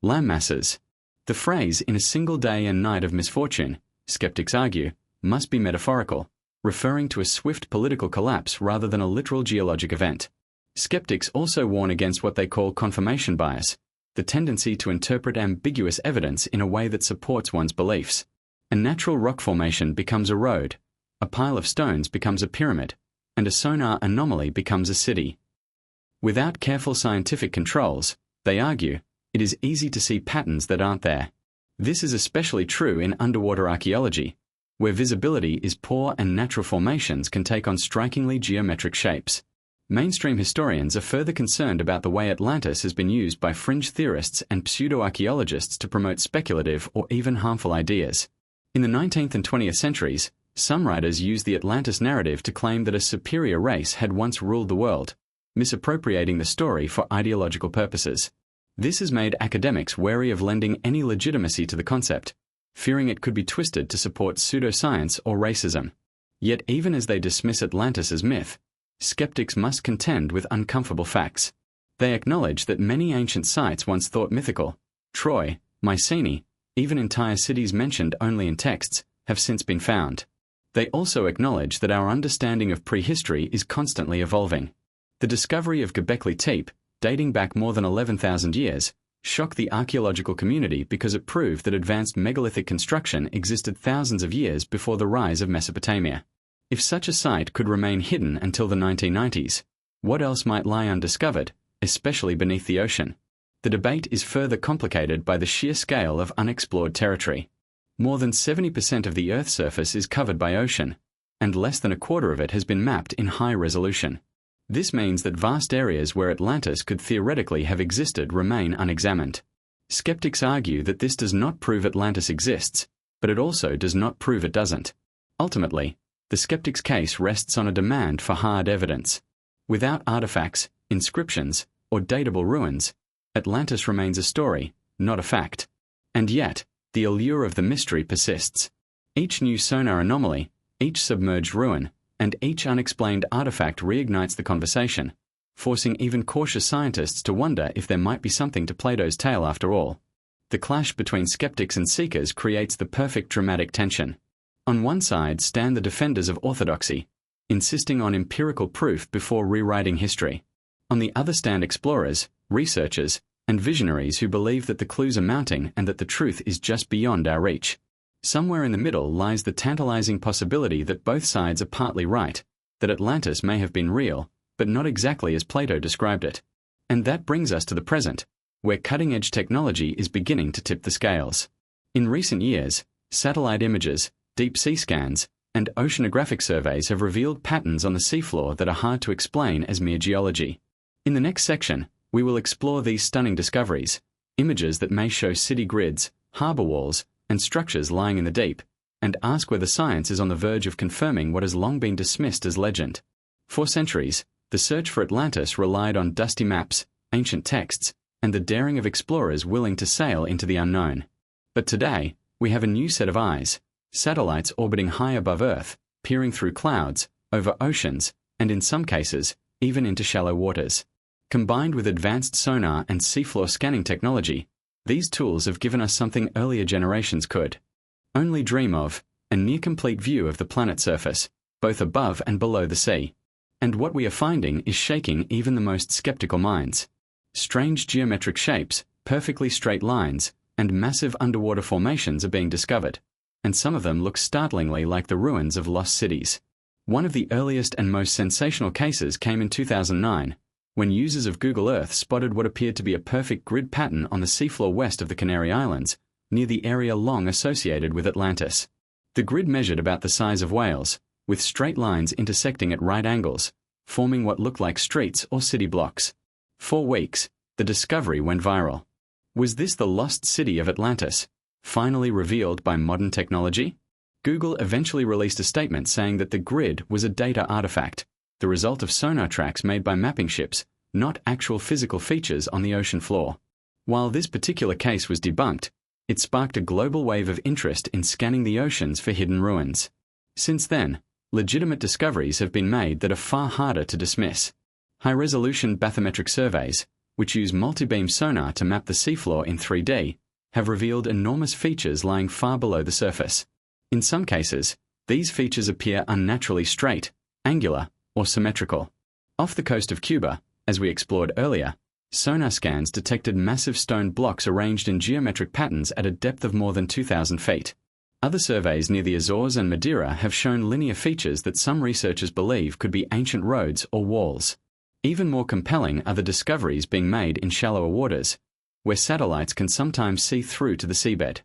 land masses. The phrase "in a single day and night of misfortune," skeptics argue, must be metaphorical, referring to a swift political collapse rather than a literal geologic event. Skeptics also warn against what they call confirmation bias, the tendency to interpret ambiguous evidence in a way that supports one's beliefs. A natural rock formation becomes a road, a pile of stones becomes a pyramid, and a sonar anomaly becomes a city. Without careful scientific controls, they argue, it is easy to see patterns that aren't there. This is especially true in underwater archaeology, where visibility is poor and natural formations can take on strikingly geometric shapes. Mainstream historians are further concerned about the way Atlantis has been used by fringe theorists and pseudo-archaeologists to promote speculative or even harmful ideas. In the 19th and 20th centuries, some writers used the Atlantis narrative to claim that a superior race had once ruled the world, misappropriating the story for ideological purposes. This has made academics wary of lending any legitimacy to the concept, fearing it could be twisted to support pseudoscience or racism. Yet even as they dismiss Atlantis as myth, skeptics must contend with uncomfortable facts. They acknowledge that many ancient sites once thought mythical, Troy, Mycenae, even entire cities mentioned only in texts, have since been found. They also acknowledge that our understanding of prehistory is constantly evolving. The discovery of Göbekli Tepe, dating back more than 11,000 years, shocked the archaeological community because it proved that advanced megalithic construction existed thousands of years before the rise of Mesopotamia. If such a site could remain hidden until the 1990s, what else might lie undiscovered, especially beneath the ocean? The debate is further complicated by the sheer scale of unexplored territory. More than 70% of the Earth's surface is covered by ocean, and less than a quarter of it has been mapped in high resolution. This means that vast areas where Atlantis could theoretically have existed remain unexamined. Skeptics argue that this does not prove Atlantis exists, but it also does not prove it doesn't. Ultimately, the skeptic's case rests on a demand for hard evidence. Without artifacts, inscriptions, or datable ruins, Atlantis remains a story, not a fact. And yet, the allure of the mystery persists. Each new sonar anomaly, each submerged ruin, and each unexplained artifact reignites the conversation, forcing even cautious scientists to wonder if there might be something to Plato's tale after all. The clash between skeptics and seekers creates the perfect dramatic tension. On one side stand the defenders of orthodoxy, insisting on empirical proof before rewriting history. On the other stand explorers, researchers, and visionaries who believe that the clues are mounting and that the truth is just beyond our reach. Somewhere in the middle lies the tantalizing possibility that both sides are partly right, that Atlantis may have been real, but not exactly as Plato described it. And that brings us to the present, where cutting-edge technology is beginning to tip the scales. In recent years, satellite images, deep-sea scans, and oceanographic surveys have revealed patterns on the seafloor that are hard to explain as mere geology. In the next section, we will explore these stunning discoveries, images that may show city grids, harbor walls, and structures lying in the deep, and ask whether science is on the verge of confirming what has long been dismissed as legend. For centuries, the search for Atlantis relied on dusty maps, ancient texts, and the daring of explorers willing to sail into the unknown. But today, we have a new set of eyes, satellites orbiting high above Earth, peering through clouds, over oceans, and in some cases, even into shallow waters. Combined with advanced sonar and seafloor scanning technology, these tools have given us something earlier generations could only dream of, a near-complete view of the planet's surface, both above and below the sea. And what we are finding is shaking even the most skeptical minds. Strange geometric shapes, perfectly straight lines, and massive underwater formations are being discovered, and some of them look startlingly like the ruins of lost cities. One of the earliest and most sensational cases came in 2009, when users of Google Earth spotted what appeared to be a perfect grid pattern on the seafloor west of the Canary Islands, near the area long associated with Atlantis. The grid measured about the size of Wales, with straight lines intersecting at right angles, forming what looked like streets or city blocks. For weeks, the discovery went viral. Was this the lost city of Atlantis, finally revealed by modern technology? Google eventually released a statement saying that the grid was a data artifact, the result of sonar tracks made by mapping ships, not actual physical features on the ocean floor. While this particular case was debunked, it sparked a global wave of interest in scanning the oceans for hidden ruins. Since then, legitimate discoveries have been made that are far harder to dismiss. High-resolution bathymetric surveys, which use multi-beam sonar to map the seafloor in 3D, have revealed enormous features lying far below the surface. In some cases, these features appear unnaturally straight, angular, or symmetrical. Off the coast of Cuba, as we explored earlier, sonar scans detected massive stone blocks arranged in geometric patterns at a depth of more than 2,000 feet. Other surveys near the Azores and Madeira have shown linear features that some researchers believe could be ancient roads or walls. Even more compelling are the discoveries being made in shallower waters, where satellites can sometimes see through to the seabed.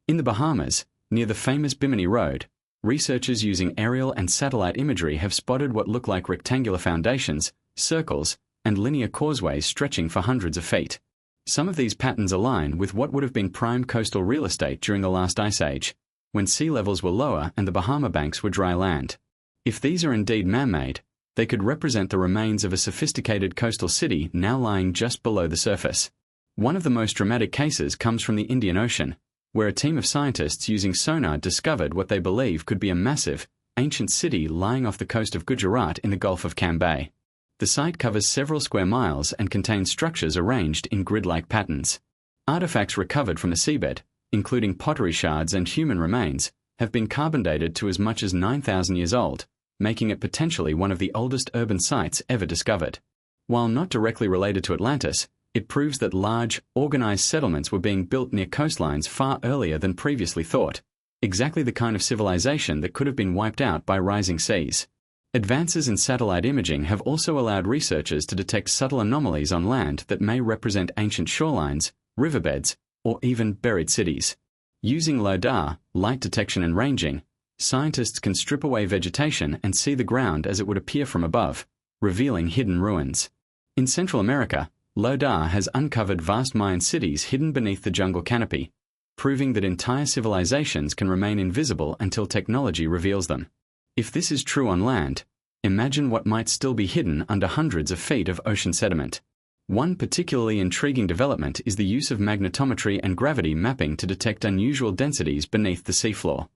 In the Bahamas, near the famous Bimini Road, researchers using aerial and satellite imagery have spotted what look like rectangular foundations, circles, and linear causeways stretching for hundreds of feet. Some of these patterns align with what would have been prime coastal real estate during the last ice age, when sea levels were lower and the Bahama banks were dry land. If these are indeed man-made, they could represent the remains of a sophisticated coastal city now lying just below the surface. One of the most dramatic cases comes from the Indian Ocean, where a team of scientists using sonar discovered what they believe could be a massive, ancient city lying off the coast of Gujarat in the Gulf of Cambay. The site covers several square miles and contains structures arranged in grid-like patterns. Artifacts recovered from the seabed, including pottery shards and human remains, have been carbon dated to as much as 9,000 years old, making it potentially one of the oldest urban sites ever discovered. While not directly related to Atlantis, it proves that large, organized settlements were being built near coastlines far earlier than previously thought, exactly the kind of civilization that could have been wiped out by rising seas. Advances in satellite imaging have also allowed researchers to detect subtle anomalies on land that may represent ancient shorelines, riverbeds, or even buried cities. Using LiDAR, light detection and ranging, scientists can strip away vegetation and see the ground as it would appear from above, revealing hidden ruins. In Central America, LiDAR has uncovered vast Mayan cities hidden beneath the jungle canopy, proving that entire civilizations can remain invisible until technology reveals them. If this is true on land, imagine what might still be hidden under hundreds of feet of ocean sediment. One particularly intriguing development is the use of magnetometry and gravity mapping to detect unusual densities beneath the seafloor.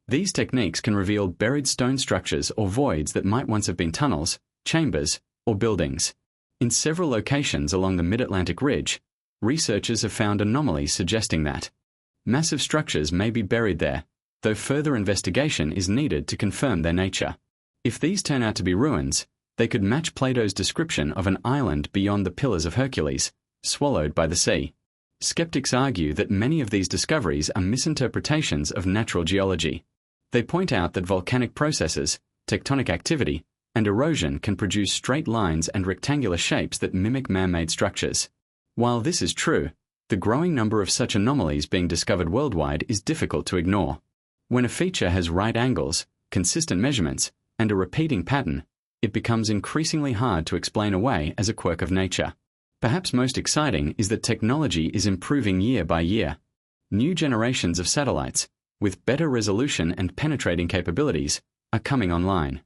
These techniques can reveal buried stone structures or voids that might once have been tunnels, chambers, or buildings. In several locations along the mid-Atlantic ridge, researchers have found anomalies suggesting that massive structures may be buried there, though further investigation is needed to confirm their nature. If these turn out to be ruins, they could match Plato's description of an island beyond the Pillars of Hercules, swallowed by the sea. Skeptics argue that many of these discoveries are misinterpretations of natural geology. They point out that volcanic processes, tectonic activity, and erosion can produce straight lines and rectangular shapes that mimic man-made structures. While this is true, the growing number of such anomalies being discovered worldwide is difficult to ignore. When a feature has right angles, consistent measurements, and a repeating pattern, it becomes increasingly hard to explain away as a quirk of nature. Perhaps most exciting is that technology is improving year by year. New generations of satellites, with better resolution and penetrating capabilities, are coming online.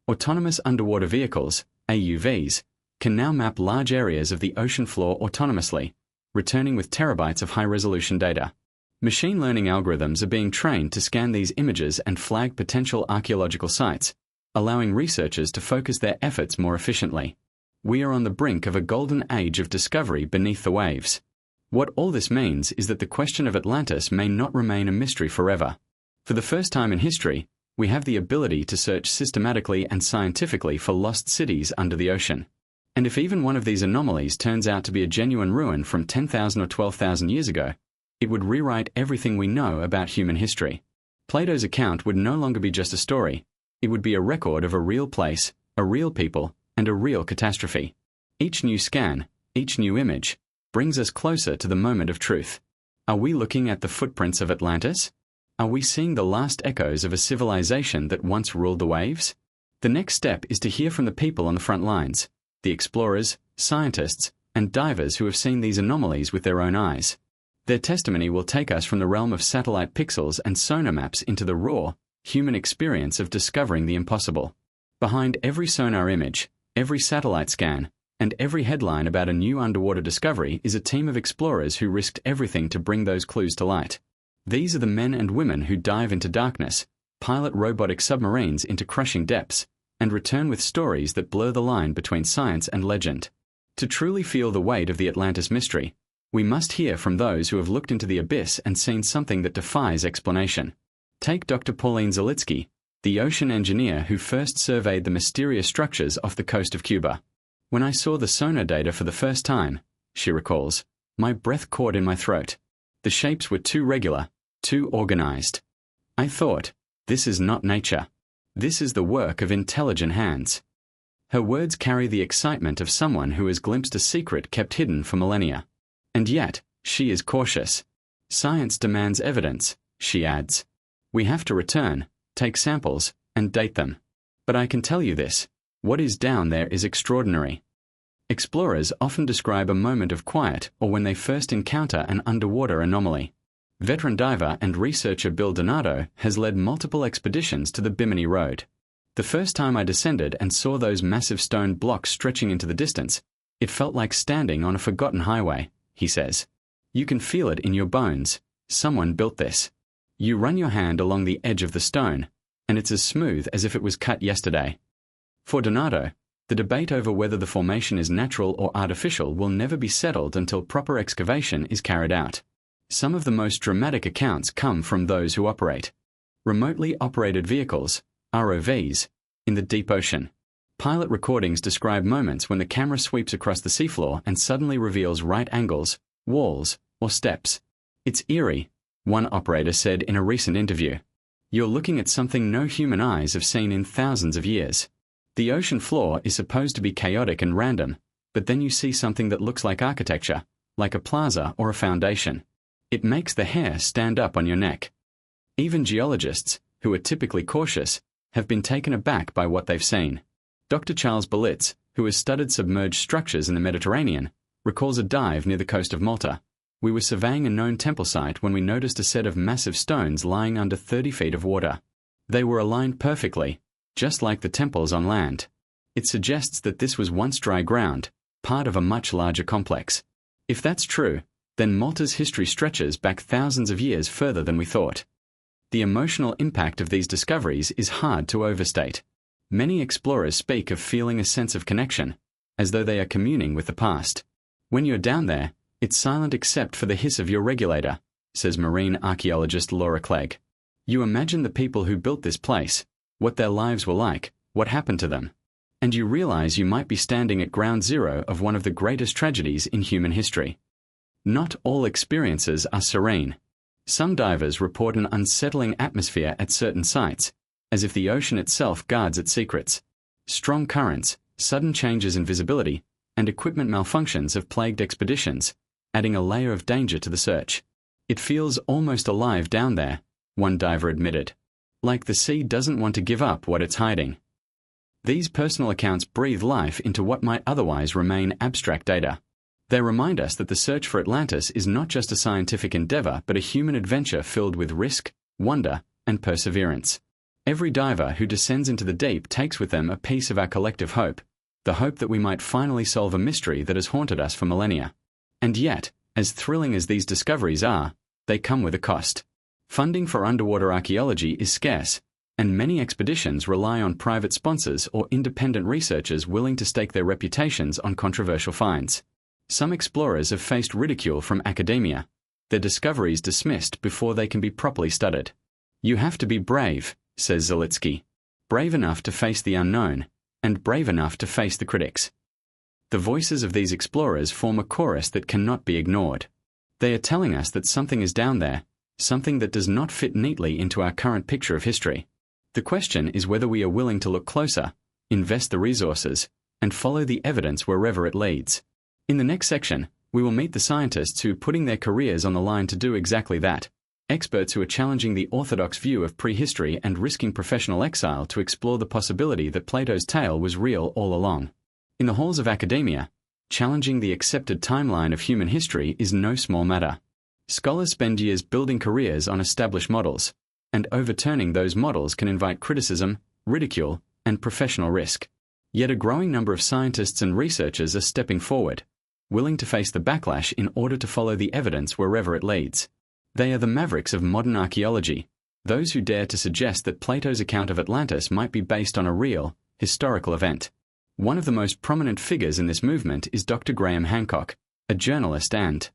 Autonomous underwater vehicles, AUVs, can now map large areas of the ocean floor autonomously, returning with terabytes of high-resolution data. Machine learning algorithms are being trained to scan these images and flag potential archaeological sites, allowing researchers to focus their efforts more efficiently. We are on the brink of a golden age of discovery beneath the waves. What all this means is that the question of Atlantis may not remain a mystery forever. For the first time in history, We have the ability to search systematically and scientifically for lost cities under the ocean. And if even one of these anomalies turns out to be a genuine ruin from 10,000 or 12,000 years ago, it would rewrite everything we know about human history. Plato's account would no longer be just a story. It would be a record of a real place, a real people, and a real catastrophe. Each new scan, each new image, brings us closer to the moment of truth. Are we looking at the footprints of Atlantis? Are we seeing the last echoes of a civilization that once ruled the waves? The next step is to hear from the people on the front lines, the explorers, scientists, and divers who have seen these anomalies with their own eyes. Their testimony will take us from the realm of satellite pixels and sonar maps into the raw, human experience of discovering the impossible. Behind every sonar image, every satellite scan, and every headline about a new underwater discovery is a team of explorers who risked everything to bring those clues to light. These are the men and women who dive into darkness, pilot robotic submarines into crushing depths, and return with stories that blur the line between science and legend. To truly feel the weight of the Atlantis mystery, we must hear from those who have looked into the abyss and seen something that defies explanation. Take Dr. Pauline Zalitsky, the ocean engineer who first surveyed the mysterious structures off the coast of Cuba. When I saw the sonar data for the first time, she recalls, my breath caught in my throat. The shapes were too regular, too organized. I thought, this is not nature. This is the work of intelligent hands. Her words carry the excitement of someone who has glimpsed a secret kept hidden for millennia. And yet, she is cautious. Science demands evidence, she adds. We have to return, take samples, and date them. But I can tell you this, what is down there is extraordinary. Explorers often describe a moment of quiet or when they first encounter an underwater anomaly. Veteran diver and researcher Bill Donato has led multiple expeditions to the Bimini Road. The first time I descended and saw those massive stone blocks stretching into the distance, it felt like standing on a forgotten highway, he says. You can feel it in your bones. Someone built this. You run your hand along the edge of the stone, and it's as smooth as if it was cut yesterday. For Donato, the debate over whether the formation is natural or artificial will never be settled until proper excavation is carried out. Some of the most dramatic accounts come from those who operate remotely operated vehicles, ROVs, in the deep ocean. Pilot recordings describe moments when the camera sweeps across the seafloor and suddenly reveals right angles, walls, or steps. It's eerie, one operator said in a recent interview. You're looking at something no human eyes have seen in thousands of years. The ocean floor is supposed to be chaotic and random, but then you see something that looks like architecture, like a plaza or a foundation. It makes the hair stand up on your neck. Even geologists, who are typically cautious, have been taken aback by what they've seen. Dr. Charles Berlitz, who has studied submerged structures in the Mediterranean, recalls a dive near the coast of Malta. We were surveying a known temple site when we noticed a set of massive stones lying under 30 feet of water. They were aligned perfectly, just like the temples on land. It suggests that this was once dry ground, part of a much larger complex. If that's true, then Malta's history stretches back thousands of years further than we thought. The emotional impact of these discoveries is hard to overstate. Many explorers speak of feeling a sense of connection, as though they are communing with the past. When you're down there, it's silent except for the hiss of your regulator, says marine archaeologist Laura Clegg. You imagine the people who built this place, what their lives were like, what happened to them. And you realize you might be standing at ground zero of one of the greatest tragedies in human history. Not all experiences are serene. Some divers report an unsettling atmosphere at certain sites, as if the ocean itself guards its secrets. Strong currents, sudden changes in visibility, and equipment malfunctions have plagued expeditions, adding a layer of danger to the search. It feels almost alive down there, one diver admitted. Like the sea doesn't want to give up what it's hiding. These personal accounts breathe life into what might otherwise remain abstract data. They remind us that the search for Atlantis is not just a scientific endeavor but a human adventure filled with risk, wonder, and perseverance. Every diver who descends into the deep takes with them a piece of our collective hope, the hope that we might finally solve a mystery that has haunted us for millennia. And yet, as thrilling as these discoveries are, they come with a cost. Funding for underwater archaeology is scarce, and many expeditions rely on private sponsors or independent researchers willing to stake their reputations on controversial finds. Some explorers have faced ridicule from academia, their discoveries dismissed before they can be properly studied. You have to be brave, says Zalitsky. Brave enough to face the unknown, and brave enough to face the critics. The voices of these explorers form a chorus that cannot be ignored. They are telling us that something is down there, something that does not fit neatly into our current picture of history. The question is whether we are willing to look closer, invest the resources, and follow the evidence wherever it leads. In the next section, we will meet the scientists who are putting their careers on the line to do exactly that. Experts who are challenging the orthodox view of prehistory and risking professional exile to explore the possibility that Plato's tale was real all along. In the halls of academia, challenging the accepted timeline of human history is no small matter. Scholars spend years building careers on established models, and overturning those models can invite criticism, ridicule, and professional risk. Yet a growing number of scientists and researchers are stepping forward, willing to face the backlash in order to follow the evidence wherever it leads. They are the mavericks of modern archaeology, those who dare to suggest that Plato's account of Atlantis might be based on a real, historical event. One of the most prominent figures in this movement is Dr. Graham Hancock, a journalist and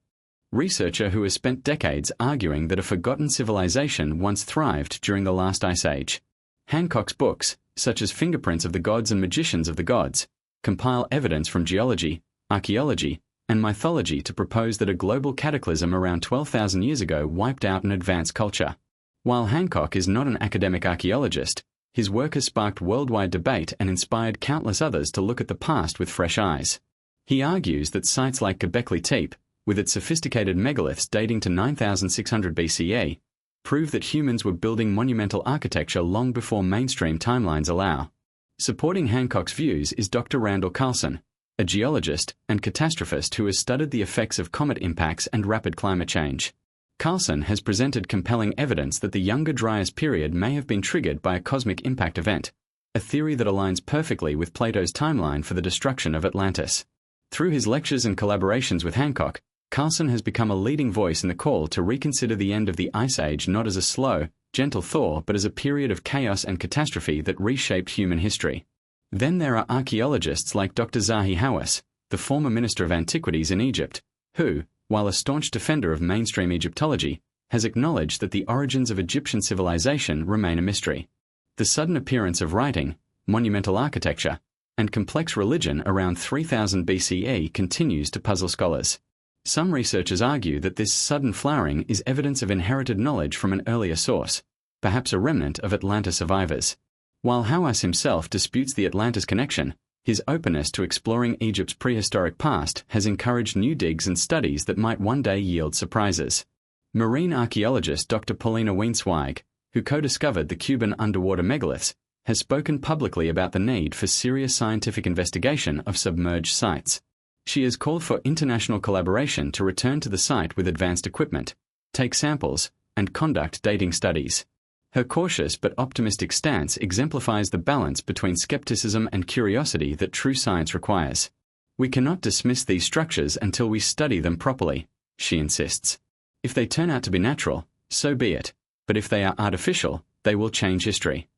researcher who has spent decades arguing that a forgotten civilization once thrived during the last ice age. Hancock's books, such as Fingerprints of the Gods and Magicians of the Gods, compile evidence from geology, archaeology, and mythology to propose that a global cataclysm around 12,000 years ago wiped out an advanced culture. While Hancock is not an academic archaeologist, his work has sparked worldwide debate and inspired countless others to look at the past with fresh eyes. He argues that sites like Göbekli Tepe, with its sophisticated megaliths dating to 9,600 BCE, prove that humans were building monumental architecture long before mainstream timelines allow. Supporting Hancock's views is Dr. Randall Carlson, a geologist and catastrophist who has studied the effects of comet impacts and rapid climate change. Carlson has presented compelling evidence that the Younger Dryas period may have been triggered by a cosmic impact event, a theory that aligns perfectly with Plato's timeline for the destruction of Atlantis. Through his lectures and collaborations with Hancock, Carlson has become a leading voice in the call to reconsider the end of the Ice Age not as a slow, gentle thaw but as a period of chaos and catastrophe that reshaped human history. Then there are archaeologists like Dr. Zahi Hawass, the former Minister of Antiquities in Egypt, who, while a staunch defender of mainstream Egyptology, has acknowledged that the origins of Egyptian civilization remain a mystery. The sudden appearance of writing, monumental architecture, and complex religion around 3000 BCE continues to puzzle scholars. Some researchers argue that this sudden flowering is evidence of inherited knowledge from an earlier source, perhaps a remnant of Atlantis survivors. While Hawass himself disputes the Atlantis connection, his openness to exploring Egypt's prehistoric past has encouraged new digs and studies that might one day yield surprises. Marine archaeologist Dr. Paulina Wienzweig, who co-discovered the Cuban underwater megaliths, has spoken publicly about the need for serious scientific investigation of submerged sites. She has called for international collaboration to return to the site with advanced equipment, take samples, and conduct dating studies. Her cautious but optimistic stance exemplifies the balance between skepticism and curiosity that true science requires. We cannot dismiss these structures until we study them properly, she insists. If they turn out to be natural, so be it, but if they are artificial, they will change history.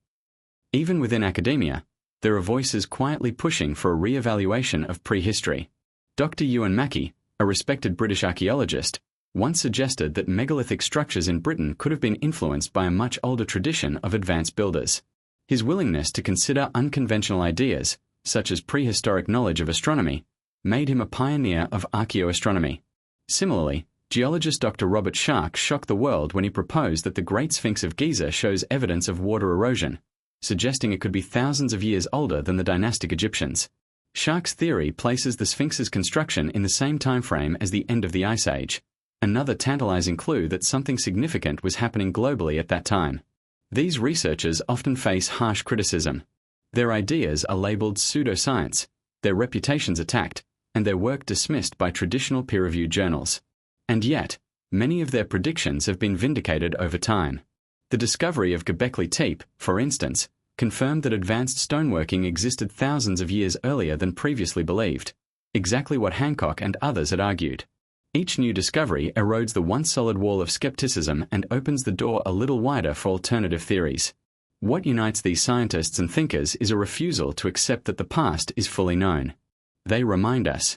Even within academia, there are voices quietly pushing for a re-evaluation of prehistory. Dr. Ewan Mackey, a respected British archaeologist, once suggested that megalithic structures in Britain could have been influenced by a much older tradition of advanced builders. His willingness to consider unconventional ideas, such as prehistoric knowledge of astronomy, made him a pioneer of archaeoastronomy. Similarly, geologist Dr. Robert Shark shocked the world when he proposed that the Great Sphinx of Giza shows evidence of water erosion, suggesting it could be thousands of years older than the dynastic Egyptians. Shark's theory places the Sphinx's construction in the same time frame as the end of the Ice Age, another tantalizing clue that something significant was happening globally at that time. These researchers often face harsh criticism. Their ideas are labeled pseudoscience, their reputations attacked, and their work dismissed by traditional peer-reviewed journals. And yet, many of their predictions have been vindicated over time. The discovery of Göbekli Tepe, for instance, confirmed that advanced stoneworking existed thousands of years earlier than previously believed, exactly what Hancock and others had argued. Each new discovery erodes the once solid wall of skepticism and opens the door a little wider for alternative theories. What unites these scientists and thinkers is a refusal to accept that the past is fully known. They remind us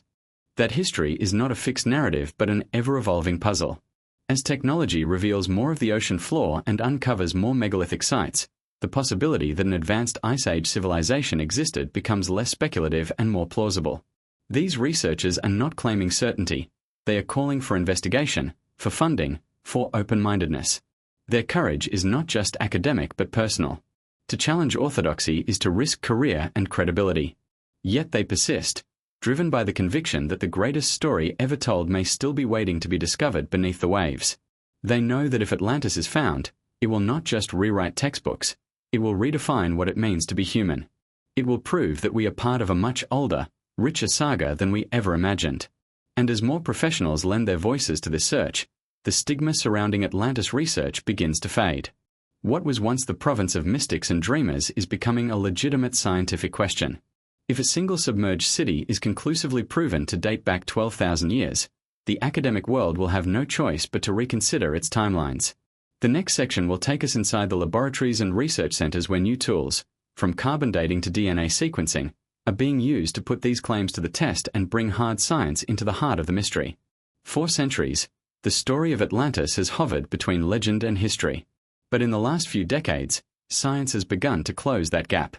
that history is not a fixed narrative but an ever-evolving puzzle. As technology reveals more of the ocean floor and uncovers more megalithic sites, the possibility that an advanced Ice Age civilization existed becomes less speculative and more plausible. These researchers are not claiming certainty. They are calling for investigation, for funding, for open-mindedness. Their courage is not just academic but personal. To challenge orthodoxy is to risk career and credibility. Yet they persist, driven by the conviction that the greatest story ever told may still be waiting to be discovered beneath the waves. They know that if Atlantis is found, it will not just rewrite textbooks, it will redefine what it means to be human. It will prove that we are part of a much older, richer saga than we ever imagined. And as more professionals lend their voices to this search, the stigma surrounding Atlantis research begins to fade. What was once the province of mystics and dreamers is becoming a legitimate scientific question. If a single submerged city is conclusively proven to date back 12,000 years, the academic world will have no choice but to reconsider its timelines. The next section will take us inside the laboratories and research centers where new tools, from carbon dating to DNA sequencing, are being used to put these claims to the test and bring hard science into the heart of the mystery. For centuries, the story of Atlantis has hovered between legend and history. But in the last few decades, science has begun to close that gap.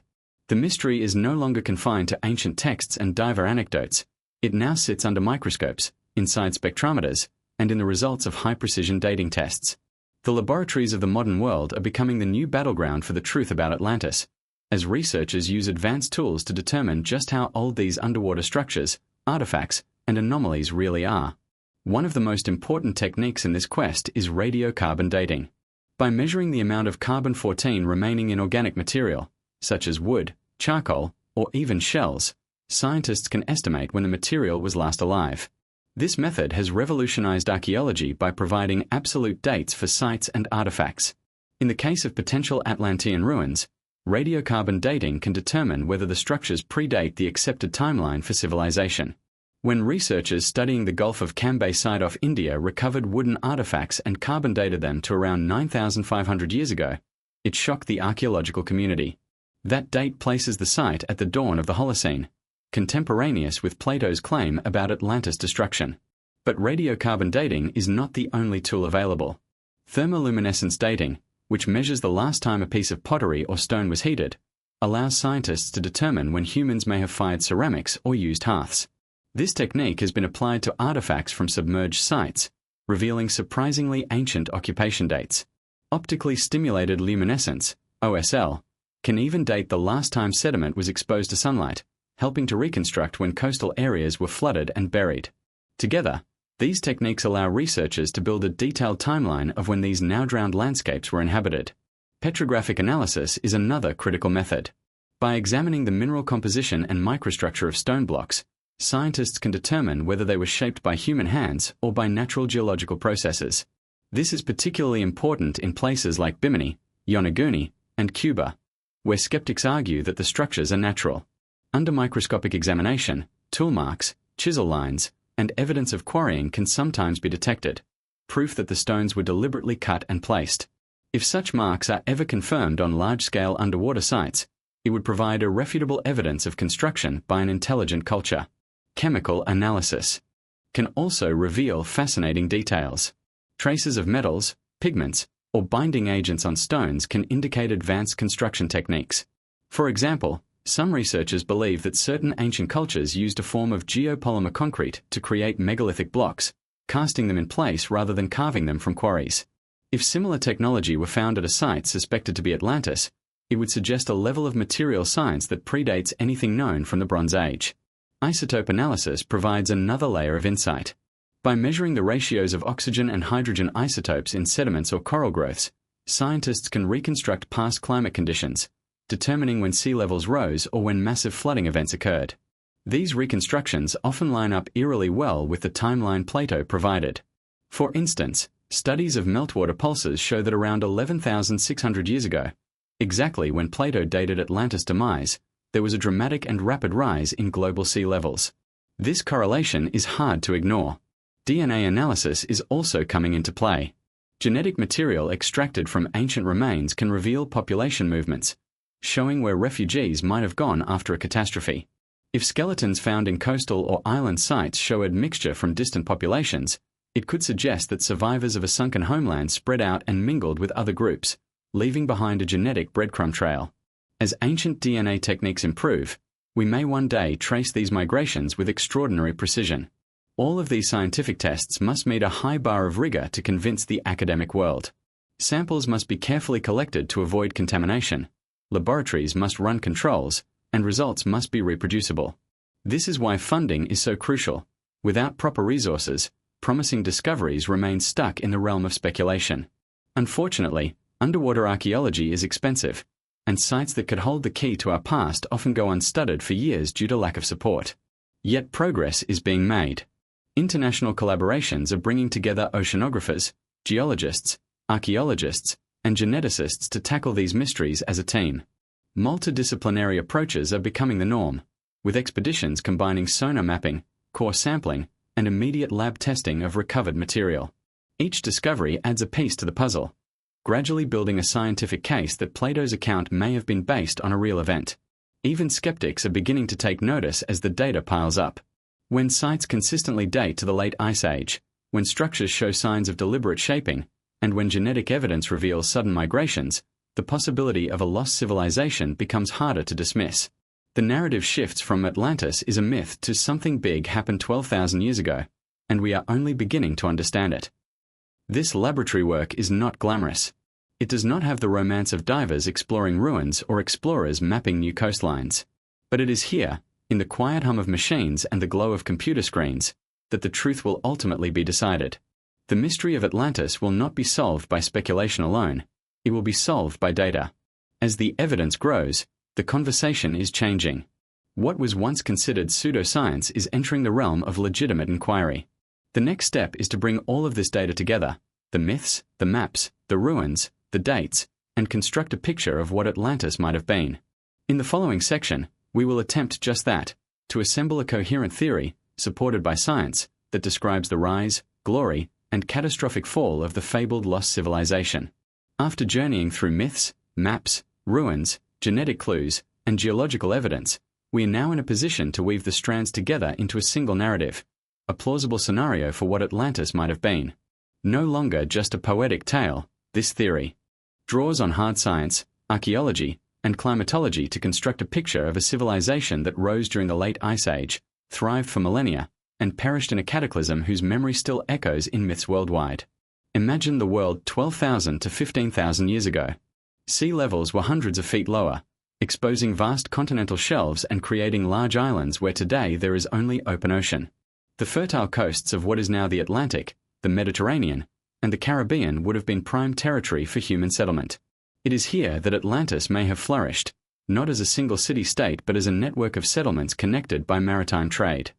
The mystery is no longer confined to ancient texts and diver anecdotes. It now sits under microscopes, inside spectrometers, and in the results of high-precision dating tests. The laboratories of the modern world are becoming the new battleground for the truth about Atlantis, as researchers use advanced tools to determine just how old these underwater structures, artifacts, and anomalies really are. One of the most important techniques in this quest is radiocarbon dating. By measuring the amount of carbon-14 remaining in organic material, such as wood, charcoal, or even shells, scientists can estimate when the material was last alive. This method has revolutionized archaeology by providing absolute dates for sites and artifacts. In the case of potential Atlantean ruins, radiocarbon dating can determine whether the structures predate the accepted timeline for civilization. When researchers studying the Gulf of Cambay site off India recovered wooden artifacts and carbon dated them to around 9,500 years ago, it shocked the archaeological community. That date places the site at the dawn of the Holocene, contemporaneous with Plato's claim about Atlantis' destruction. But radiocarbon dating is not the only tool available. Thermoluminescence dating, which measures the last time a piece of pottery or stone was heated, allows scientists to determine when humans may have fired ceramics or used hearths. This technique has been applied to artifacts from submerged sites, revealing surprisingly ancient occupation dates. Optically stimulated luminescence, OSL, can even date the last time sediment was exposed to sunlight, helping to reconstruct when coastal areas were flooded and buried. Together, these techniques allow researchers to build a detailed timeline of when these now-drowned landscapes were inhabited. Petrographic analysis is another critical method. By examining the mineral composition and microstructure of stone blocks, scientists can determine whether they were shaped by human hands or by natural geological processes. This is particularly important in places like Bimini, Yonaguni, and Cuba, where skeptics argue that the structures are natural. Under microscopic examination, tool marks, chisel lines, and evidence of quarrying can sometimes be detected, proof that the stones were deliberately cut and placed. If such marks are ever confirmed on large-scale underwater sites, it would provide irrefutable evidence of construction by an intelligent culture. Chemical analysis can also reveal fascinating details. Traces of metals, pigments, or binding agents on stones can indicate advanced construction techniques. For example, some researchers believe that certain ancient cultures used a form of geopolymer concrete to create megalithic blocks, casting them in place rather than carving them from quarries. If similar technology were found at a site suspected to be Atlantis, it would suggest a level of material science that predates anything known from the Bronze Age. Isotope analysis provides another layer of insight. By measuring the ratios of oxygen and hydrogen isotopes in sediments or coral growths, scientists can reconstruct past climate conditions, determining when sea levels rose or when massive flooding events occurred. These reconstructions often line up eerily well with the timeline Plato provided. For instance, studies of meltwater pulses show that around 11,600 years ago, exactly when Plato dated Atlantis' demise, there was a dramatic and rapid rise in global sea levels. This correlation is hard to ignore. DNA analysis is also coming into play. Genetic material extracted from ancient remains can reveal population movements, showing where refugees might have gone after a catastrophe. If skeletons found in coastal or island sites show admixture from distant populations, it could suggest that survivors of a sunken homeland spread out and mingled with other groups, leaving behind a genetic breadcrumb trail. As ancient DNA techniques improve, we may one day trace these migrations with extraordinary precision. All of these scientific tests must meet a high bar of rigor to convince the academic world. Samples must be carefully collected to avoid contamination. Laboratories must run controls, and results must be reproducible. This is why funding is so crucial. Without proper resources, promising discoveries remain stuck in the realm of speculation. Unfortunately, underwater archaeology is expensive, and sites that could hold the key to our past often go unstudied for years due to lack of support. Yet progress is being made. International collaborations are bringing together oceanographers, geologists, archaeologists, and geneticists to tackle these mysteries as a team. Multidisciplinary approaches are becoming the norm, with expeditions combining sonar mapping, core sampling, and immediate lab testing of recovered material. Each discovery adds a piece to the puzzle, gradually building a scientific case that Plato's account may have been based on a real event. Even skeptics are beginning to take notice as the data piles up. When sites consistently date to the late Ice Age, when structures show signs of deliberate shaping, and when genetic evidence reveals sudden migrations, the possibility of a lost civilization becomes harder to dismiss. The narrative shifts from Atlantis is a myth to something big happened 12,000 years ago, and we are only beginning to understand it. This laboratory work is not glamorous. It does not have the romance of divers exploring ruins or explorers mapping new coastlines. But it is here, in the quiet hum of machines and the glow of computer screens, that the truth will ultimately be decided. The mystery of Atlantis will not be solved by speculation alone. It will be solved by data. As the evidence grows, the conversation is changing. What was once considered pseudoscience is entering the realm of legitimate inquiry. The next step is to bring all of this data together, the myths, the maps, the ruins, the dates, and construct a picture of what Atlantis might have been. In the following section, we will attempt just that, to assemble a coherent theory, supported by science, that describes the rise, glory, and catastrophic fall of the fabled lost civilization. After journeying through myths, maps, ruins, genetic clues, and geological evidence, we are now in a position to weave the strands together into a single narrative, a plausible scenario for what Atlantis might have been. No longer just a poetic tale, this theory draws on hard science, archaeology, and climatology to construct a picture of a civilization that rose during the late Ice Age, thrived for millennia, and perished in a cataclysm whose memory still echoes in myths worldwide. Imagine the world 12,000 to 15,000 years ago. Sea levels were hundreds of feet lower, exposing vast continental shelves and creating large islands where today there is only open ocean. The fertile coasts of what is now the Atlantic, the Mediterranean, and the Caribbean would have been prime territory for human settlement. It is here that Atlantis may have flourished, not as a single city-state but as a network of settlements connected by maritime trade.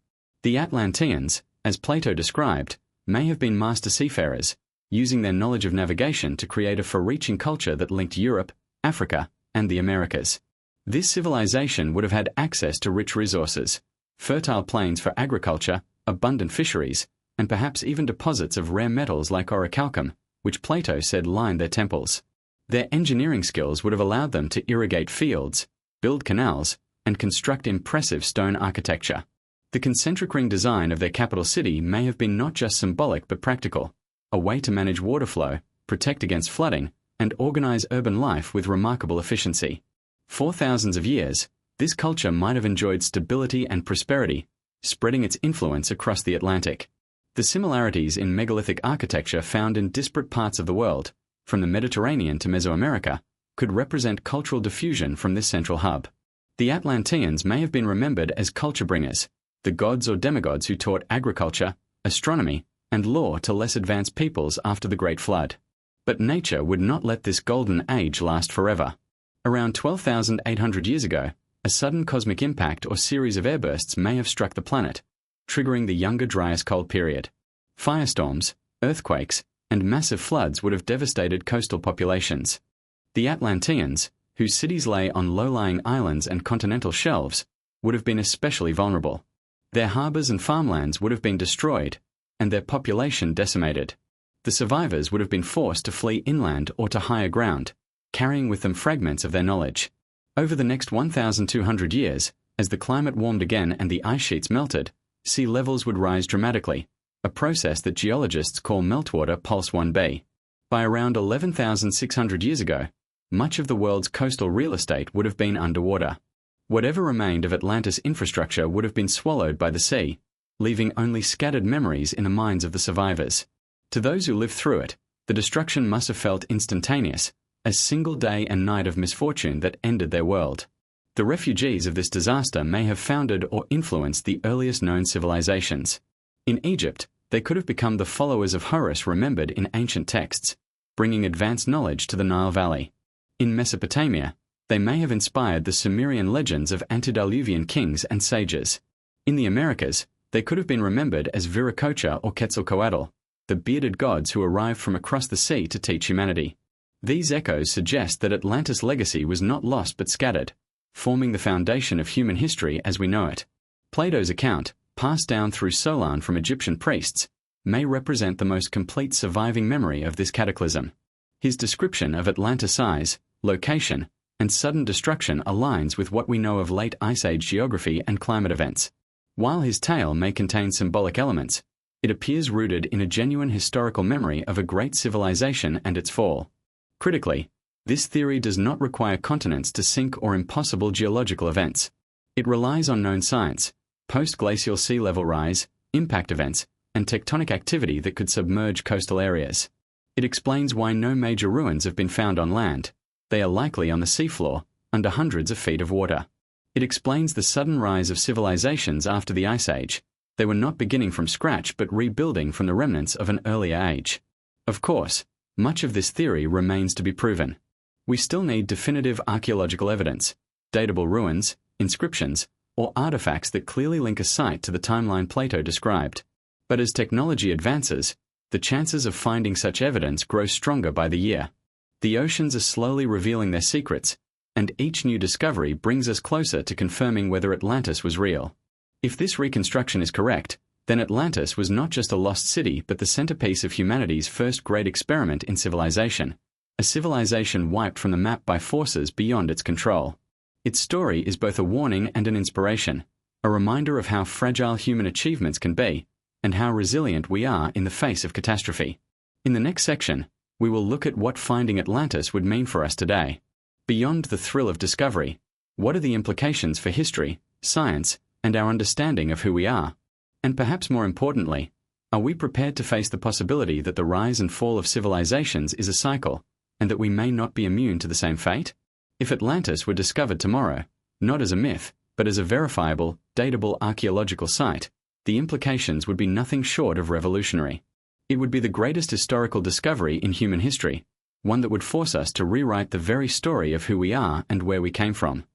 The Atlanteans, as Plato described, may have been master seafarers, using their knowledge of navigation to create a far-reaching culture that linked Europe, Africa, and the Americas. This civilization would have had access to rich resources, fertile plains for agriculture, abundant fisheries, and perhaps even deposits of rare metals like orichalcum, which Plato said lined their temples. Their engineering skills would have allowed them to irrigate fields, build canals, and construct impressive stone architecture. The concentric ring design of their capital city may have been not just symbolic but practical, a way to manage water flow, protect against flooding, and organize urban life with remarkable efficiency. For thousands of years, this culture might have enjoyed stability and prosperity, spreading its influence across the Atlantic. The similarities in megalithic architecture found in disparate parts of the world, from the Mediterranean to Mesoamerica, could represent cultural diffusion from this central hub. The Atlanteans may have been remembered as culture bringers, the gods or demigods who taught agriculture, astronomy, and law to less advanced peoples after the Great Flood. But nature would not let this golden age last forever. Around 12,800 years ago, a sudden cosmic impact or series of airbursts may have struck the planet, triggering the Younger Dryas Cold period. Firestorms, earthquakes, and massive floods would have devastated coastal populations. The Atlanteans, whose cities lay on low-lying islands and continental shelves, would have been especially vulnerable. Their harbors and farmlands would have been destroyed, and their population decimated. The survivors would have been forced to flee inland or to higher ground, carrying with them fragments of their knowledge. Over the next 1,200 years, as the climate warmed again and the ice sheets melted, sea levels would rise dramatically, a process that geologists call meltwater pulse 1b. By around 11,600 years ago, much of the world's coastal real estate would have been underwater. Whatever remained of Atlantis infrastructure would have been swallowed by the sea, leaving only scattered memories in the minds of the survivors. To those who lived through it, the destruction must have felt instantaneous, a single day and night of misfortune that ended their world. The refugees of this disaster may have founded or influenced the earliest known civilizations. In Egypt, they could have become the followers of Horus remembered in ancient texts, bringing advanced knowledge to the Nile Valley. In Mesopotamia, they may have inspired the Sumerian legends of antediluvian kings and sages. In the Americas, they could have been remembered as Viracocha or Quetzalcoatl, the bearded gods who arrived from across the sea to teach humanity. These echoes suggest that Atlantis' legacy was not lost but scattered, forming the foundation of human history as we know it. Plato's account, passed down through Solon from Egyptian priests, may represent the most complete surviving memory of this cataclysm. His description of Atlantis' size, location, and sudden destruction aligns with what we know of late Ice Age geography and climate events. While his tale may contain symbolic elements, it appears rooted in a genuine historical memory of a great civilization and its fall. Critically, this theory does not require continents to sink or impossible geological events. It relies on known science, post-glacial sea level rise, impact events, and tectonic activity that could submerge coastal areas. It explains why no major ruins have been found on land. They are likely on the seafloor, under hundreds of feet of water. It explains the sudden rise of civilizations after the Ice Age. They were not beginning from scratch but rebuilding from the remnants of an earlier age. Of course, much of this theory remains to be proven. We still need definitive archaeological evidence, datable ruins, inscriptions, or artifacts that clearly link a site to the timeline Plato described. But as technology advances, the chances of finding such evidence grow stronger by the year. The oceans are slowly revealing their secrets, and each new discovery brings us closer to confirming whether Atlantis was real. If this reconstruction is correct, then Atlantis was not just a lost city but the centerpiece of humanity's first great experiment in civilization, a civilization wiped from the map by forces beyond its control. Its story is both a warning and an inspiration, a reminder of how fragile human achievements can be, and how resilient we are in the face of catastrophe. In the next section, we will look at what finding Atlantis would mean for us today. Beyond the thrill of discovery, what are the implications for history, science, and our understanding of who we are? And perhaps more importantly, are we prepared to face the possibility that the rise and fall of civilizations is a cycle, and that we may not be immune to the same fate? If Atlantis were discovered tomorrow, not as a myth, but as a verifiable, datable archaeological site, the implications would be nothing short of revolutionary. It would be the greatest historical discovery in human history, one that would force us to rewrite the very story of who we are and where we came from.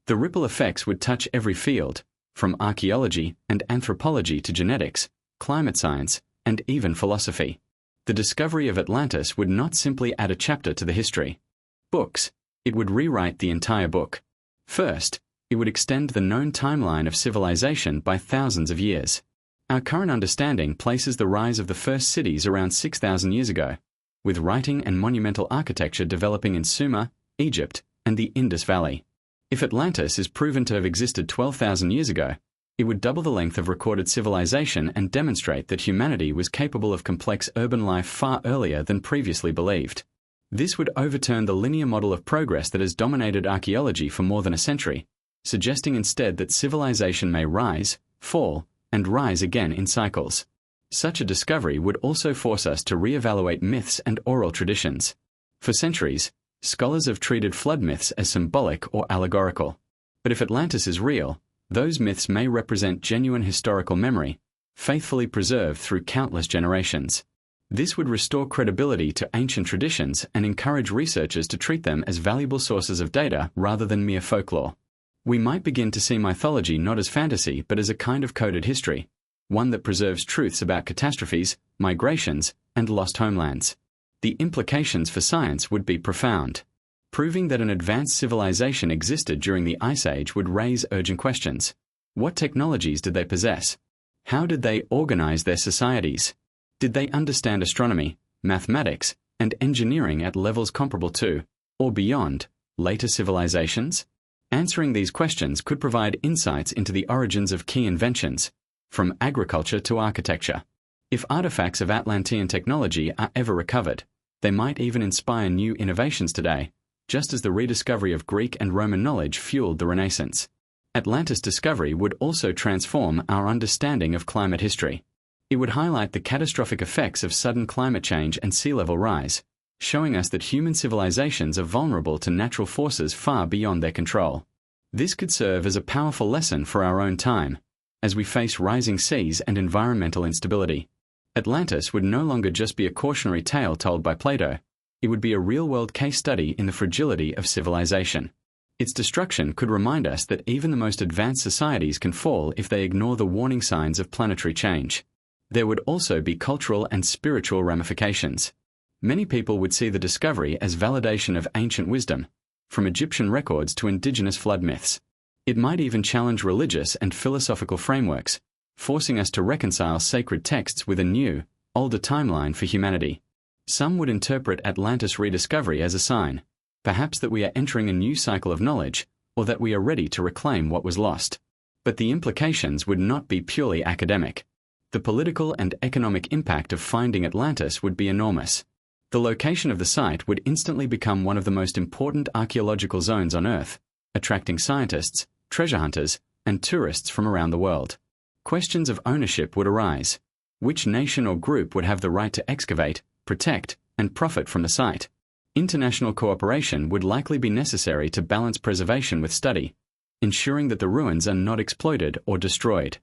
The ripple effects would touch every field, from archaeology and anthropology to genetics, climate science, and even philosophy. The discovery of Atlantis would not simply add a chapter to the history books, it would rewrite the entire book. First, it would extend the known timeline of civilization by thousands of years. Our current understanding places the rise of the first cities around 6,000 years ago, with writing and monumental architecture developing in Sumer, Egypt, and the Indus Valley. If Atlantis is proven to have existed 12,000 years ago, it would double the length of recorded civilization and demonstrate that humanity was capable of complex urban life far earlier than previously believed. This would overturn the linear model of progress that has dominated archaeology for more than a century, suggesting instead that civilization may rise, fall, and rise again in cycles. Such a discovery would also force us to re-evaluate myths and oral traditions. For centuries, scholars have treated flood myths as symbolic or allegorical. But if Atlantis is real, those myths may represent genuine historical memory, faithfully preserved through countless generations. This would restore credibility to ancient traditions and encourage researchers to treat them as valuable sources of data rather than mere folklore. We might begin to see mythology not as fantasy but as a kind of coded history, one that preserves truths about catastrophes, migrations, and lost homelands. The implications for science would be profound. Proving that an advanced civilization existed during the Ice Age would raise urgent questions. What technologies did they possess? How did they organize their societies? Did they understand astronomy, mathematics, and engineering at levels comparable to, or beyond, later civilizations? Answering these questions could provide insights into the origins of key inventions, from agriculture to architecture. If artifacts of Atlantean technology are ever recovered, they might even inspire new innovations today, just as the rediscovery of Greek and Roman knowledge fueled the Renaissance. Atlantis discovery would also transform our understanding of climate history. It would highlight the catastrophic effects of sudden climate change and sea level rise, showing us that human civilizations are vulnerable to natural forces far beyond their control. This could serve as a powerful lesson for our own time, as we face rising seas and environmental instability. Atlantis would no longer just be a cautionary tale told by Plato. It would be a real-world case study in the fragility of civilization. Its destruction could remind us that even the most advanced societies can fall if they ignore the warning signs of planetary change. There would also be cultural and spiritual ramifications. Many people would see the discovery as validation of ancient wisdom, from Egyptian records to indigenous flood myths. It might even challenge religious and philosophical frameworks, forcing us to reconcile sacred texts with a new, older timeline for humanity. Some would interpret Atlantis rediscovery as a sign, perhaps that we are entering a new cycle of knowledge, or that we are ready to reclaim what was lost. But the implications would not be purely academic. The political and economic impact of finding Atlantis would be enormous. The location of the site would instantly become one of the most important archaeological zones on Earth, attracting scientists, treasure hunters, and tourists from around the world. Questions of ownership would arise. Which nation or group would have the right to excavate, protect, and profit from the site? International cooperation would likely be necessary to balance preservation with study, ensuring that the ruins are not exploited or destroyed.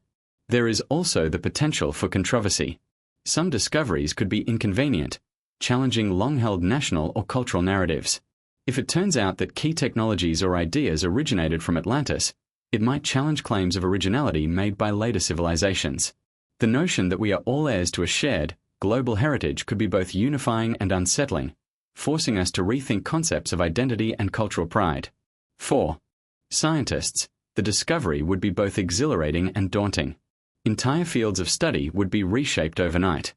There is also the potential for controversy. Some discoveries could be inconvenient, challenging long-held national or cultural narratives. If it turns out that key technologies or ideas originated from Atlantis, it might challenge claims of originality made by later civilizations. The notion that we are all heirs to a shared, global heritage could be both unifying and unsettling, forcing us to rethink concepts of identity and cultural pride. 4. Scientists. The discovery would be both exhilarating and daunting. Entire fields of study would be reshaped overnight.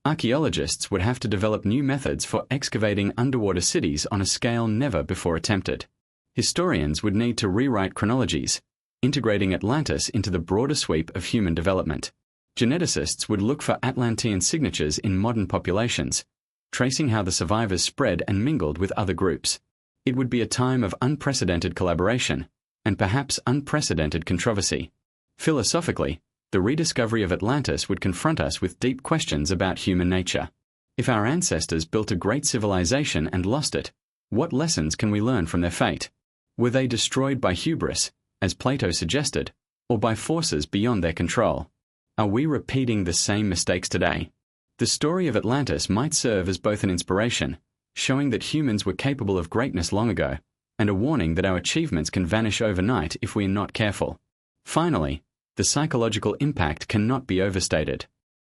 Archaeologists would have to develop new methods for excavating underwater cities on a scale never before attempted. Historians would need to rewrite chronologies, integrating Atlantis into the broader sweep of human development. Geneticists would look for Atlantean signatures in modern populations, tracing how the survivors spread and mingled with other groups. It would be a time of unprecedented collaboration, and perhaps unprecedented controversy. Philosophically, the rediscovery of Atlantis would confront us with deep questions about human nature. If our ancestors built a great civilization and lost it, what lessons can we learn from their fate? Were they destroyed by hubris, as Plato suggested, or by forces beyond their control? Are we repeating the same mistakes today? The story of Atlantis might serve as both an inspiration, showing that humans were capable of greatness long ago, and a warning that our achievements can vanish overnight if we are not careful. Finally, the psychological impact cannot be overstated.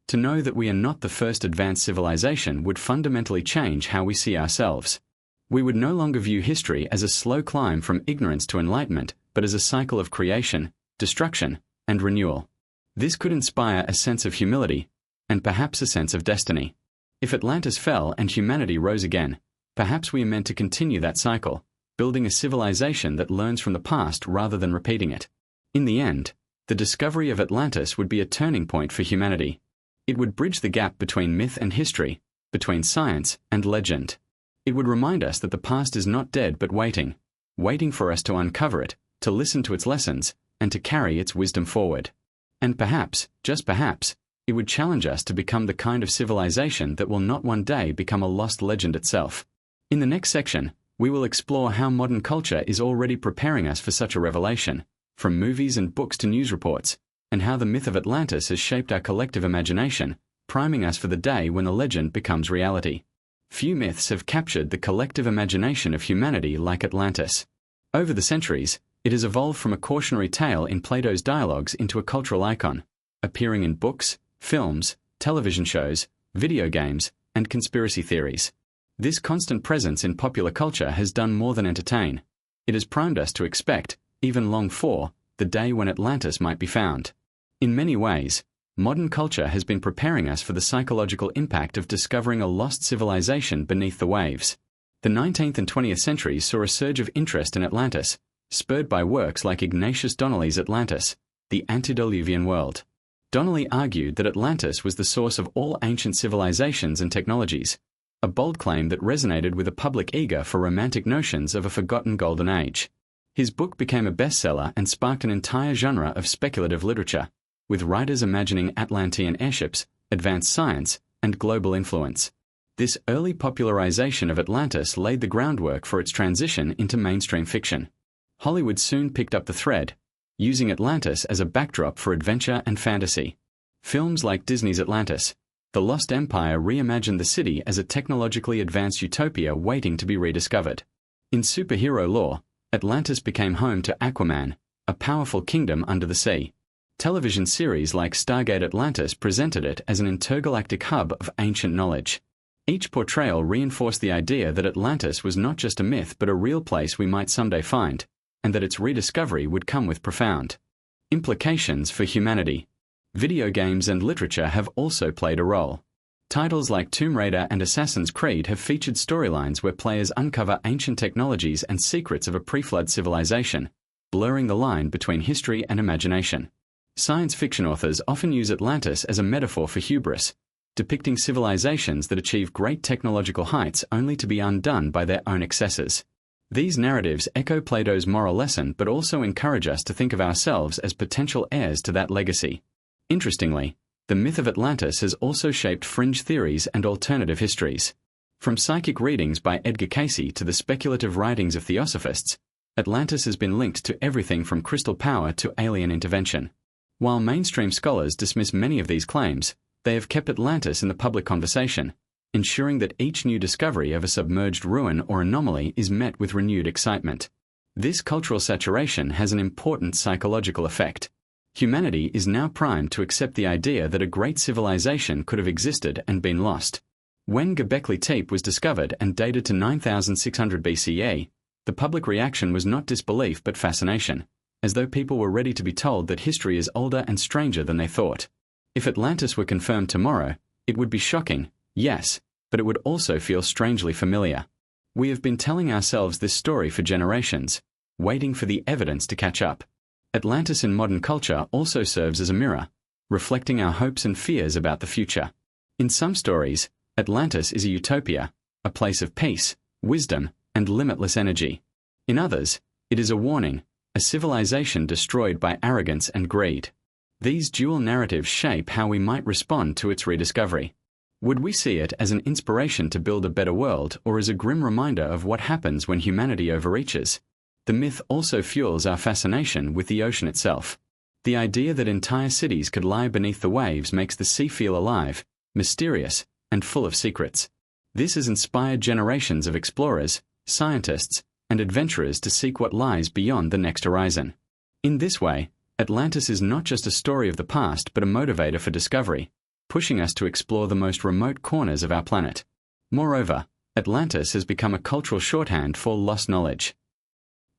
To know that we are not the first advanced civilization would fundamentally change how we see ourselves. We would no longer view history as a slow climb from ignorance to enlightenment, but as a cycle of creation, destruction, and renewal. This could inspire a sense of humility, and perhaps a sense of destiny. If Atlantis fell and humanity rose again, perhaps we are meant to continue that cycle, building a civilization that learns from the past rather than repeating it. In the end, the discovery of Atlantis would be a turning point for humanity. It would bridge the gap between myth and history, between science and legend. It would remind us that the past is not dead but waiting for us to uncover it, to listen to its lessons, and to carry its wisdom forward. And perhaps, just perhaps, it would challenge us to become the kind of civilization that will not one day become a lost legend itself. In the next section, we will explore how modern culture is already preparing us for such a revelation, from movies and books to news reports, and how the myth of Atlantis has shaped our collective imagination, priming us for the day when the legend becomes reality. Few myths have captured the collective imagination of humanity like Atlantis. Over the centuries, it has evolved from a cautionary tale in Plato's dialogues into a cultural icon, appearing in books, films, television shows, video games, and conspiracy theories. This constant presence in popular culture has done more than entertain. It has primed us to expect, even long for, the day when Atlantis might be found. In many ways, modern culture has been preparing us for the psychological impact of discovering a lost civilization beneath the waves. The 19th and 20th centuries saw a surge of interest in Atlantis, spurred by works like Ignatius Donnelly's Atlantis, the Antediluvian World. Donnelly argued that Atlantis was the source of all ancient civilizations and technologies, a bold claim that resonated with a public eager for romantic notions of a forgotten golden age. His book became a bestseller and sparked an entire genre of speculative literature, with writers imagining Atlantean airships, advanced science, and global influence. This early popularization of Atlantis laid the groundwork for its transition into mainstream fiction. Hollywood soon picked up the thread, using Atlantis as a backdrop for adventure and fantasy. Films like Disney's Atlantis, The Lost Empire reimagined the city as a technologically advanced utopia waiting to be rediscovered. In superhero lore, Atlantis became home to Aquaman, a powerful kingdom under the sea. Television series like Stargate Atlantis presented it as an intergalactic hub of ancient knowledge. Each portrayal reinforced the idea that Atlantis was not just a myth but a real place we might someday find, and that its rediscovery would come with profound implications for humanity. Video games and literature have also played a role. Titles like Tomb Raider and Assassin's Creed have featured storylines where players uncover ancient technologies and secrets of a pre-flood civilization, blurring the line between history and imagination. Science fiction authors often use Atlantis as a metaphor for hubris, depicting civilizations that achieve great technological heights only to be undone by their own excesses. These narratives echo Plato's moral lesson but also encourage us to think of ourselves as potential heirs to that legacy. Interestingly, the myth of Atlantis has also shaped fringe theories and alternative histories. From psychic readings by Edgar Cayce to the speculative writings of theosophists, Atlantis has been linked to everything from crystal power to alien intervention. While mainstream scholars dismiss many of these claims, they have kept Atlantis in the public conversation, ensuring that each new discovery of a submerged ruin or anomaly is met with renewed excitement. This cultural saturation has an important psychological effect. Humanity is now primed to accept the idea that a great civilization could have existed and been lost. When Göbekli Tepe was discovered and dated to 9600 BCE, the public reaction was not disbelief but fascination, as though people were ready to be told that history is older and stranger than they thought. If Atlantis were confirmed tomorrow, it would be shocking, yes, but it would also feel strangely familiar. We have been telling ourselves this story for generations, waiting for the evidence to catch up. Atlantis in modern culture also serves as a mirror, reflecting our hopes and fears about the future. In some stories, Atlantis is a utopia, a place of peace, wisdom, and limitless energy. In others, it is a warning, a civilization destroyed by arrogance and greed. These dual narratives shape how we might respond to its rediscovery. Would we see it as an inspiration to build a better world or as a grim reminder of what happens when humanity overreaches? The myth also fuels our fascination with the ocean itself. The idea that entire cities could lie beneath the waves makes the sea feel alive, mysterious, and full of secrets. This has inspired generations of explorers, scientists, and adventurers to seek what lies beyond the next horizon. In this way, Atlantis is not just a story of the past but a motivator for discovery, pushing us to explore the most remote corners of our planet. Moreover, Atlantis has become a cultural shorthand for lost knowledge.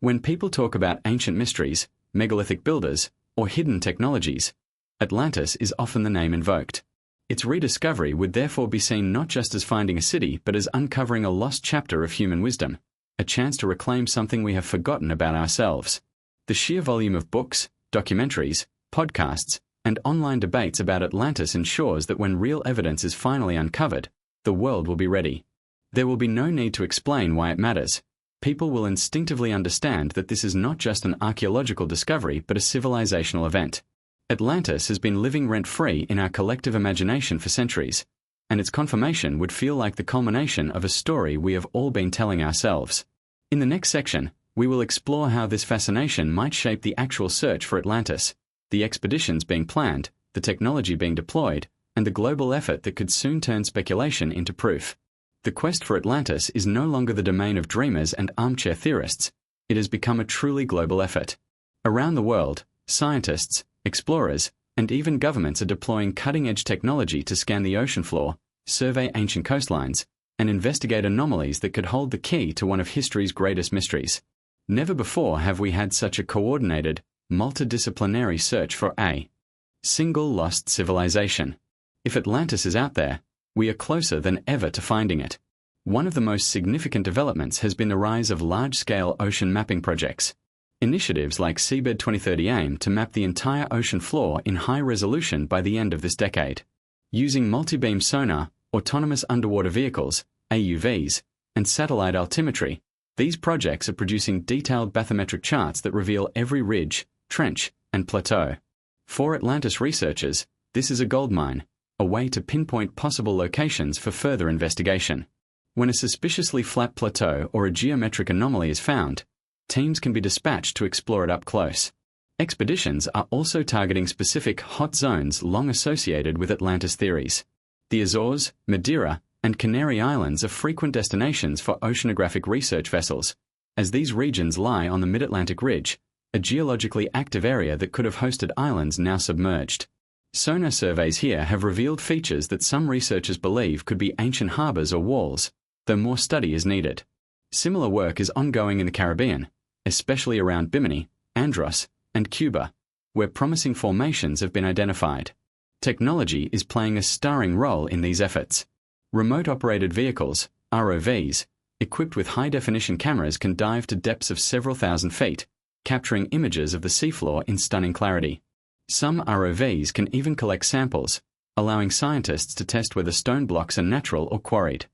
When people talk about ancient mysteries, megalithic builders, or hidden technologies, Atlantis is often the name invoked. Its rediscovery would therefore be seen not just as finding a city but as uncovering a lost chapter of human wisdom, a chance to reclaim something we have forgotten about ourselves. The sheer volume of books, documentaries, podcasts, and online debates about Atlantis ensures that when real evidence is finally uncovered, the world will be ready. There will be no need to explain why it matters. People will instinctively understand that this is not just an archaeological discovery but a civilizational event. Atlantis has been living rent-free in our collective imagination for centuries, and its confirmation would feel like the culmination of a story we have all been telling ourselves. In the next section, we will explore how this fascination might shape the actual search for Atlantis, the expeditions being planned, the technology being deployed, and the global effort that could soon turn speculation into proof. The quest for Atlantis is no longer the domain of dreamers and armchair theorists. It has become a truly global effort. Around the world, scientists, explorers, and even governments are deploying cutting-edge technology to scan the ocean floor, survey ancient coastlines, and investigate anomalies that could hold the key to one of history's greatest mysteries. Never before have we had such a coordinated, multidisciplinary search for a single lost civilization. If Atlantis is out there, we are closer than ever to finding it. One of the most significant developments has been the rise of large-scale ocean mapping projects. Initiatives like Seabed 2030 aim to map the entire ocean floor in high resolution by the end of this decade. Using multi-beam sonar, autonomous underwater vehicles, AUVs, and satellite altimetry, these projects are producing detailed bathymetric charts that reveal every ridge, trench, and plateau. For Atlantis researchers, this is a goldmine, a way to pinpoint possible locations for further investigation. When a suspiciously flat plateau or a geometric anomaly is found, teams can be dispatched to explore it up close. Expeditions are also targeting specific hot zones long associated with Atlantis theories. The Azores, Madeira, and Canary Islands are frequent destinations for oceanographic research vessels, as these regions lie on the mid-Atlantic ridge, a geologically active area that could have hosted islands now submerged. Sonar surveys here have revealed features that some researchers believe could be ancient harbors or walls, though more study is needed. Similar work is ongoing in the Caribbean, especially around Bimini, Andros, and Cuba, where promising formations have been identified. Technology is playing a starring role in these efforts. Remote-operated vehicles, ROVs, equipped with high-definition cameras can dive to depths of several thousand feet, capturing images of the seafloor in stunning clarity. Some ROVs can even collect samples, allowing scientists to test whether stone blocks are natural or quarried.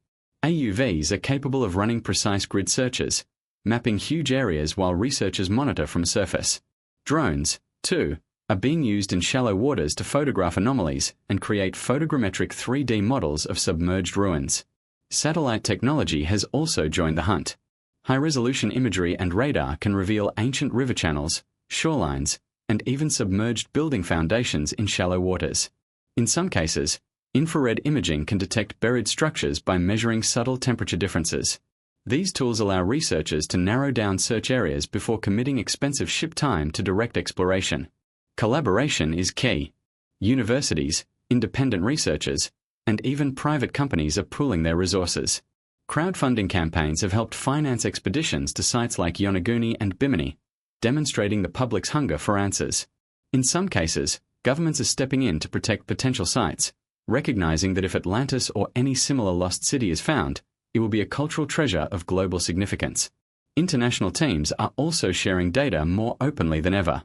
AUVs are capable of running precise grid searches, mapping huge areas while researchers monitor from surface. Drones, too, are being used in shallow waters to photograph anomalies and create photogrammetric 3D models of submerged ruins. Satellite technology has also joined the hunt. High-resolution imagery and radar can reveal ancient river channels, shorelines, and even submerged building foundations in shallow waters. In some cases, infrared imaging can detect buried structures by measuring subtle temperature differences. These tools allow researchers to narrow down search areas before committing expensive ship time to direct exploration. Collaboration is key. Universities, independent researchers, and even private companies are pooling their resources. Crowdfunding campaigns have helped finance expeditions to sites like Yonaguni and Bimini, demonstrating the public's hunger for answers. In some cases, governments are stepping in to protect potential sites, recognizing that if Atlantis or any similar lost city is found, it will be a cultural treasure of global significance. International teams are also sharing data more openly than ever.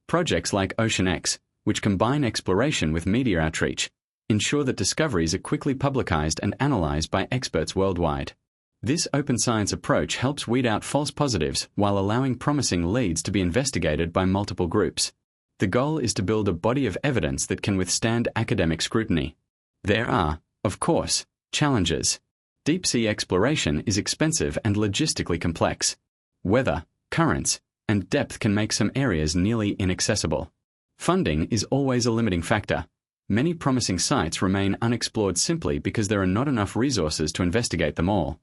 Projects like OceanX, which combine exploration with media outreach, ensure that discoveries are quickly publicized and analyzed by experts worldwide. This open science approach helps weed out false positives while allowing promising leads to be investigated by multiple groups. The goal is to build a body of evidence that can withstand academic scrutiny. There are, of course, challenges. Deep-sea exploration is expensive and logistically complex. Weather, currents, and depth can make some areas nearly inaccessible. Funding is always a limiting factor. Many promising sites remain unexplored simply because there are not enough resources to investigate them all.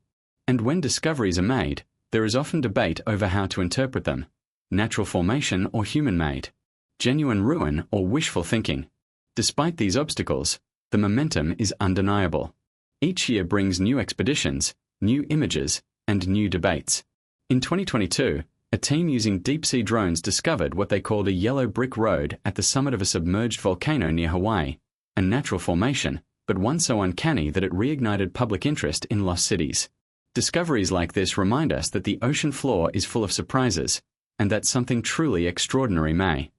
And when discoveries are made, there is often debate over how to interpret them: natural formation or human-made, genuine ruin or wishful thinking. Despite these obstacles, the momentum is undeniable. Each year brings new expeditions, new images, and new debates. In 2022, a team using deep-sea drones discovered what they called a yellow brick road at the summit of a submerged volcano near Hawaii, a natural formation, but one so uncanny that it reignited public interest in lost cities. Discoveries like this remind us that the ocean floor is full of surprises, and that something truly extraordinary may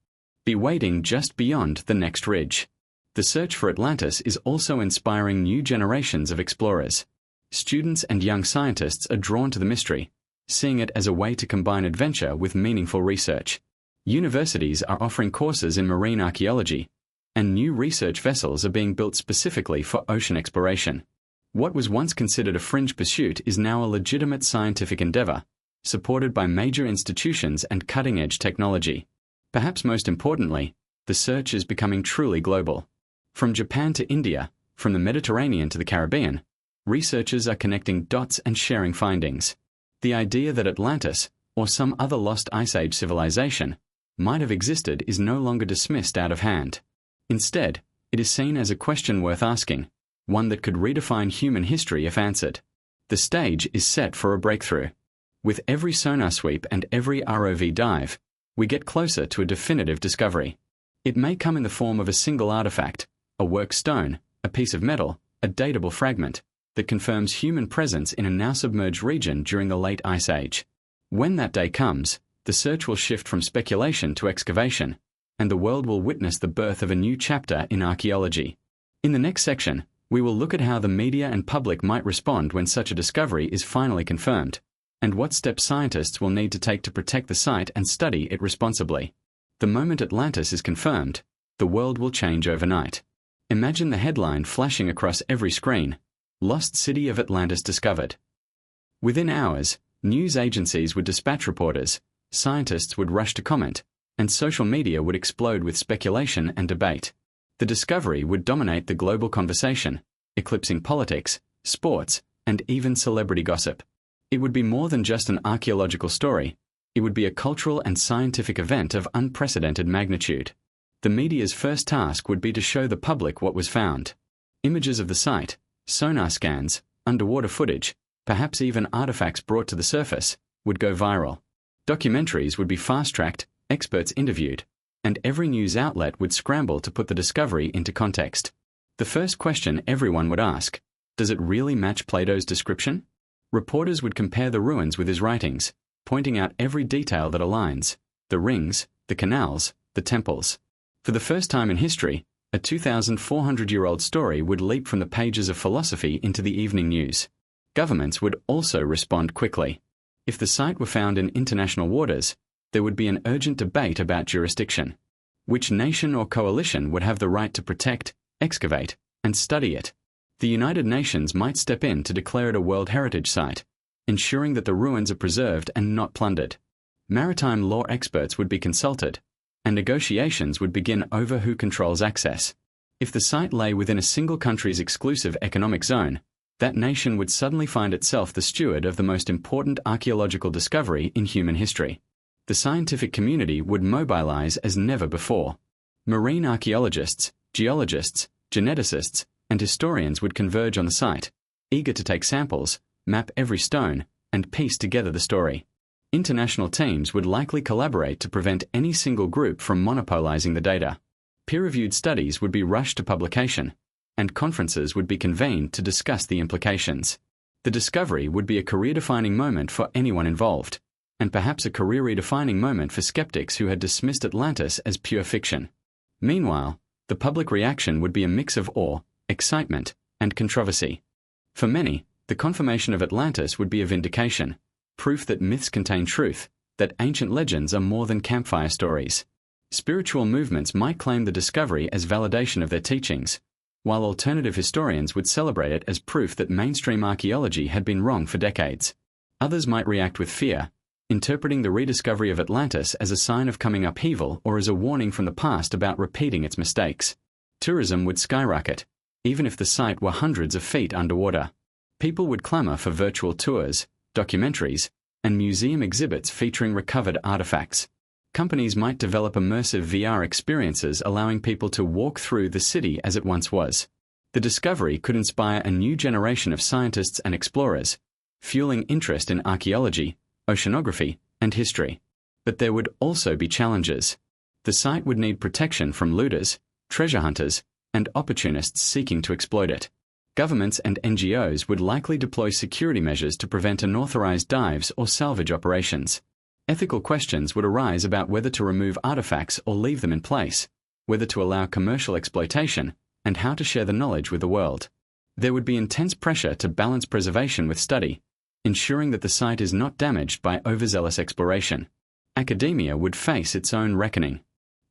be waiting just beyond the next ridge. The search for Atlantis is also inspiring new generations of explorers. Students and young scientists are drawn to the mystery, seeing it as a way to combine adventure with meaningful research. Universities are offering courses in marine archaeology, and new research vessels are being built specifically for ocean exploration. What was once considered a fringe pursuit is now a legitimate scientific endeavor, supported by major institutions and cutting-edge technology. Perhaps most importantly, the search is becoming truly global. From Japan to India, from the Mediterranean to the Caribbean, researchers are connecting dots and sharing findings. The idea that Atlantis, or some other lost Ice Age civilization, might have existed is no longer dismissed out of hand. Instead, it is seen as a question worth asking, one that could redefine human history if answered. The stage is set for a breakthrough. With every sonar sweep and every ROV dive, we get closer to a definitive discovery. It may come in the form of a single artifact, a work stone, a piece of metal, a datable fragment, that confirms human presence in a now-submerged region during the late Ice Age. When that day comes, the search will shift from speculation to excavation, and the world will witness the birth of a new chapter in archaeology. In the next section, We will look at how the media and public might respond when such a discovery is finally confirmed, and what steps scientists will need to take to protect the site and study it responsibly. The moment Atlantis is confirmed, the world will change overnight. Imagine the headline flashing across every screen: "Lost City of Atlantis Discovered." Within hours, news agencies would dispatch reporters, scientists would rush to comment, and social media would explode with speculation and debate. The discovery would dominate the global conversation, eclipsing politics, sports, and even celebrity gossip. It would be more than just an archaeological story. It would be a cultural and scientific event of unprecedented magnitude. The media's first task would be to show the public what was found. Images of the site, sonar scans, underwater footage, perhaps even artifacts brought to the surface, would go viral. Documentaries would be fast-tracked, experts interviewed, and every news outlet would scramble to put the discovery into context. The first question everyone would ask: does it really match Plato's description? Reporters would compare the ruins with his writings, pointing out every detail that aligns: the rings, the canals, the temples. For the first time in history, a 2,400-year-old story would leap from the pages of philosophy into the evening news. Governments would also respond quickly. If the site were found in international waters, there would be an urgent debate about jurisdiction. Which nation or coalition would have the right to protect, excavate, and study it? The United Nations might step in to declare it a World Heritage Site, ensuring that the ruins are preserved and not plundered. Maritime law experts would be consulted, and negotiations would begin over who controls access. If the site lay within a single country's exclusive economic zone, that nation would suddenly find itself the steward of the most important archaeological discovery in human history. The scientific community would mobilize as never before. Marine archaeologists, geologists, geneticists, and historians would converge on the site, eager to take samples, map every stone, and piece together the story. International teams would likely collaborate to prevent any single group from monopolizing the data. Peer-reviewed studies would be rushed to publication, and conferences would be convened to discuss the implications. The discovery would be a career-defining moment for anyone involved, and perhaps a career-redefining moment for skeptics who had dismissed Atlantis as pure fiction. Meanwhile, the public reaction would be a mix of awe, excitement, and controversy. For many, the confirmation of Atlantis would be a vindication, proof that myths contain truth, that ancient legends are more than campfire stories. Spiritual movements might claim the discovery as validation of their teachings, while alternative historians would celebrate it as proof that mainstream archaeology had been wrong for decades. Others might react with fear, interpreting the rediscovery of Atlantis as a sign of coming upheaval or as a warning from the past about repeating its mistakes. Tourism would skyrocket, even if the site were hundreds of feet underwater. People would clamor for virtual tours, documentaries, and museum exhibits featuring recovered artifacts. Companies might develop immersive VR experiences allowing people to walk through the city as it once was. The discovery could inspire a new generation of scientists and explorers, fueling interest in archaeology, oceanography, and history. But there would also be challenges. The site would need protection from looters, treasure hunters, and opportunists seeking to exploit it. Governments and NGOs would likely deploy security measures to prevent unauthorized dives or salvage operations. Ethical questions would arise about whether to remove artifacts or leave them in place, whether to allow commercial exploitation, and how to share the knowledge with the world. There would be intense pressure to balance preservation with study, ensuring that the site is not damaged by overzealous exploration. Academia would face its own reckoning.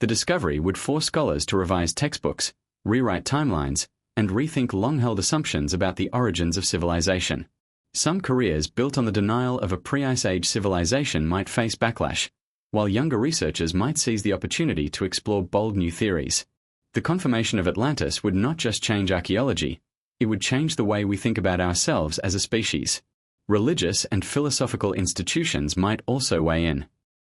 The discovery would force scholars to revise textbooks, rewrite timelines, and rethink long-held assumptions about the origins of civilization. Some careers built on the denial of a pre-Ice Age civilization might face backlash, while younger researchers might seize the opportunity to explore bold new theories. The confirmation of Atlantis would not just change archaeology, it would change the way we think about ourselves as a species. Religious and philosophical institutions might also weigh in.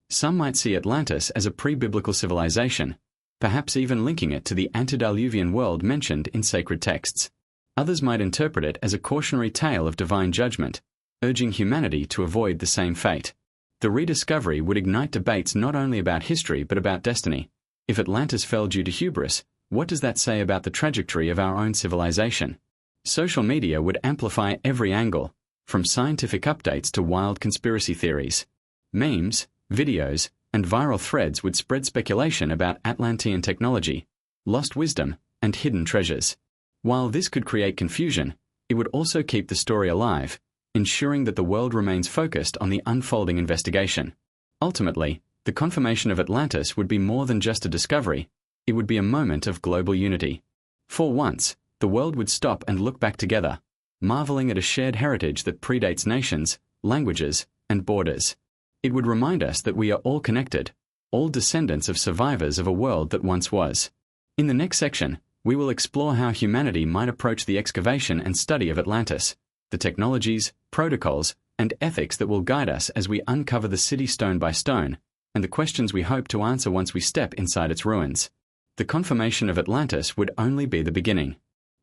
Some might see Atlantis as a pre-biblical civilization, perhaps even linking it to the antediluvian world mentioned in sacred texts. Others might interpret it as a cautionary tale of divine judgment, urging humanity to avoid the same fate. The rediscovery would ignite debates not only about history but about destiny. If Atlantis fell due to hubris, what does that say about the trajectory of our own civilization? Social media would amplify every angle, from scientific updates to wild conspiracy theories. Memes, videos, and viral threads would spread speculation about Atlantean technology, lost wisdom, and hidden treasures. While this could create confusion, it would also keep the story alive, ensuring that the world remains focused on the unfolding investigation. Ultimately, the confirmation of Atlantis would be more than just a discovery. It would be a moment of global unity. For once, the world would stop and look back together, marveling at a shared heritage that predates nations, languages, and borders. It would remind us that we are all connected, all descendants of survivors of a world that once was. In the next section, we will explore how humanity might approach the excavation and study of Atlantis, the technologies, protocols, and ethics that will guide us as we uncover the city stone by stone, and the questions we hope to answer once we step inside its ruins. The confirmation of Atlantis would only be the beginning.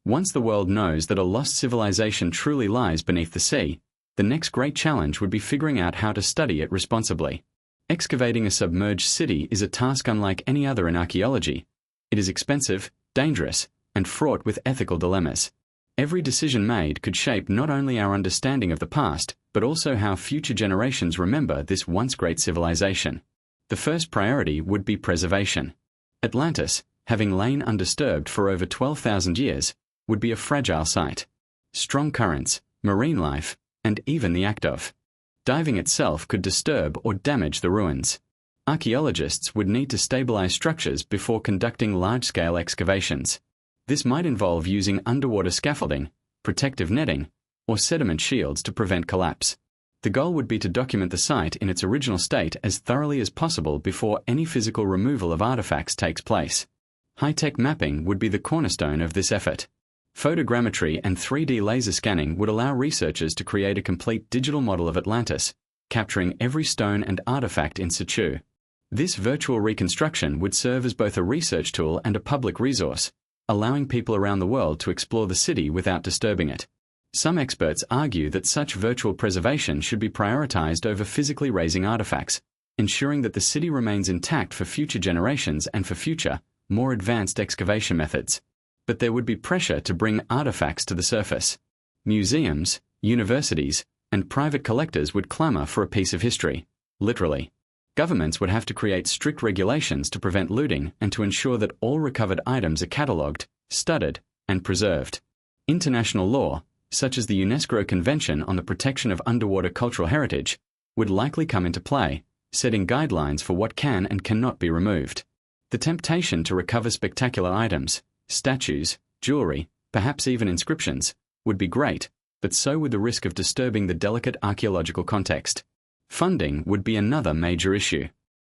Once the world knows that a lost civilization truly lies beneath the sea, the next great challenge would be figuring out how to study it responsibly. Excavating a submerged city is a task unlike any other in archaeology. It is expensive, dangerous, and fraught with ethical dilemmas. Every decision made could shape not only our understanding of the past, but also how future generations remember this once great civilization. The first priority would be preservation. Atlantis, having lain undisturbed for over 12,000 years, would be a fragile site. Strong currents, marine life, and even the act of diving itself could disturb or damage the ruins. Archaeologists would need to stabilize structures before conducting large-scale excavations. This might involve using underwater scaffolding, protective netting, or sediment shields to prevent collapse. The goal would be to document the site in its original state as thoroughly as possible before any physical removal of artifacts takes place. High-tech mapping would be the cornerstone of this effort. Photogrammetry and 3D laser scanning would allow researchers to create a complete digital model of Atlantis, capturing every stone and artifact in situ. This virtual reconstruction would serve as both a research tool and a public resource, allowing people around the world to explore the city without disturbing it. Some experts argue that such virtual preservation should be prioritized over physically raising artifacts, ensuring that the city remains intact for future generations and for future, more advanced excavation methods. But there would be pressure to bring artifacts to the surface. Museums, universities, and private collectors would clamor for a piece of history, literally. Governments would have to create strict regulations to prevent looting and to ensure that all recovered items are catalogued, studied, and preserved. International law, such as the UNESCO Convention on the Protection of Underwater Cultural Heritage, would likely come into play, setting guidelines for what can and cannot be removed. The temptation to recover spectacular items, statues, jewelry, perhaps even inscriptions, would be great, but so would the risk of disturbing the delicate archaeological context. Funding would be another major issue.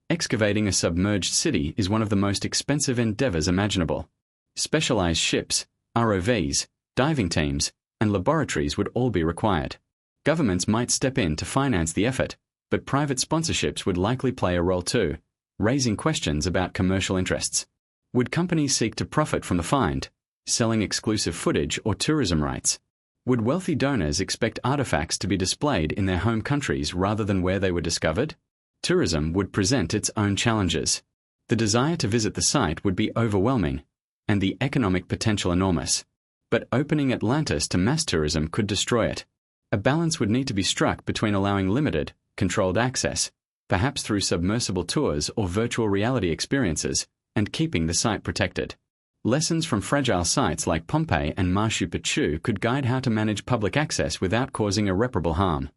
Excavating a submerged city is one of the most expensive endeavors imaginable. Specialized ships, ROVs, diving teams, and laboratories would all be required. Governments might step in to finance the effort, but private sponsorships would likely play a role too, raising questions about commercial interests. Would companies seek to profit from the find, selling exclusive footage or tourism rights? Would wealthy donors expect artifacts to be displayed in their home countries rather than where they were discovered? Tourism would present its own challenges. The desire to visit the site would be overwhelming, and the economic potential enormous. But opening Atlantis to mass tourism could destroy it. A balance would need to be struck between allowing limited, controlled access, perhaps through submersible tours or virtual reality experiences, and keeping the site protected. Lessons from fragile sites like Pompeii and Machu Picchu could guide how to manage public access without causing irreparable harm.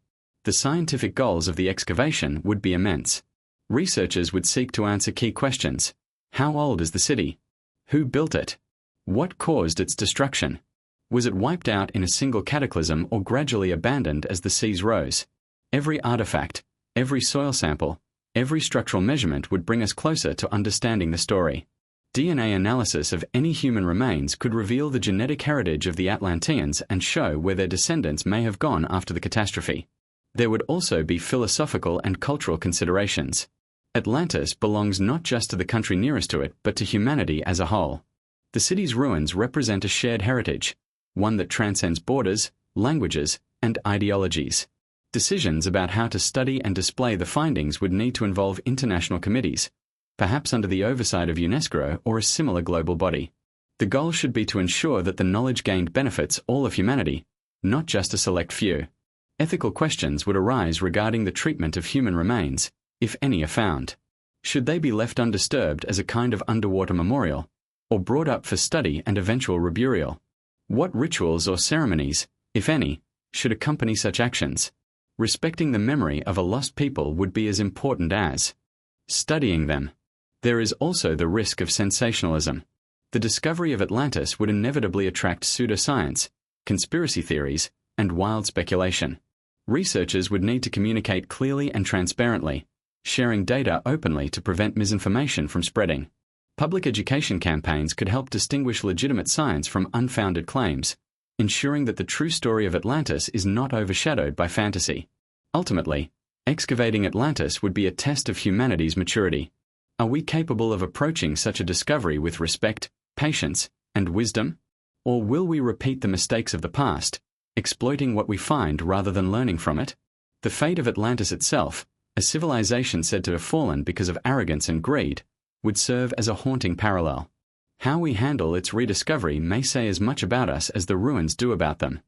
The scientific goals of the excavation would be immense. Researchers would seek to answer key questions. How old is the city? Who built it? What caused its destruction? Was it wiped out in a single cataclysm or gradually abandoned as the seas rose? Every artifact, every soil sample, every structural measurement would bring us closer to understanding the story. DNA analysis of any human remains could reveal the genetic heritage of the Atlanteans and show where their descendants may have gone after the catastrophe. There would also be philosophical and cultural considerations. Atlantis belongs not just to the country nearest to it, but to humanity as a whole. The city's ruins represent a shared heritage, one that transcends borders, languages, and ideologies. Decisions about how to study and display the findings would need to involve international committees, perhaps under the oversight of UNESCO or a similar global body. The goal should be to ensure that the knowledge gained benefits all of humanity, not just a select few. Ethical questions would arise regarding the treatment of human remains, if any are found. Should they be left undisturbed as a kind of underwater memorial, or brought up for study and eventual reburial? What rituals or ceremonies, if any, should accompany such actions? Respecting the memory of a lost people would be as important as studying them. There is also the risk of sensationalism. The discovery of Atlantis would inevitably attract pseudoscience, conspiracy theories, and wild speculation. Researchers would need to communicate clearly and transparently, sharing data openly to prevent misinformation from spreading. Public education campaigns could help distinguish legitimate science from unfounded claims, ensuring that the true story of Atlantis is not overshadowed by fantasy. Ultimately, excavating Atlantis would be a test of humanity's maturity. Are we capable of approaching such a discovery with respect, patience, and wisdom? Or will we repeat the mistakes of the past, exploiting what we find rather than learning from it? The fate of Atlantis itself, a civilization said to have fallen because of arrogance and greed, would serve as a haunting parallel. How we handle its rediscovery may say as much about us as the ruins do about them.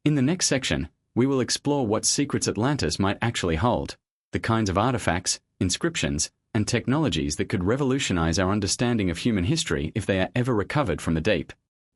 In the next section, we will explore what secrets Atlantis might actually hold, the kinds of artifacts, inscriptions, and technologies that could revolutionize our understanding of human history if they are ever recovered from the deep.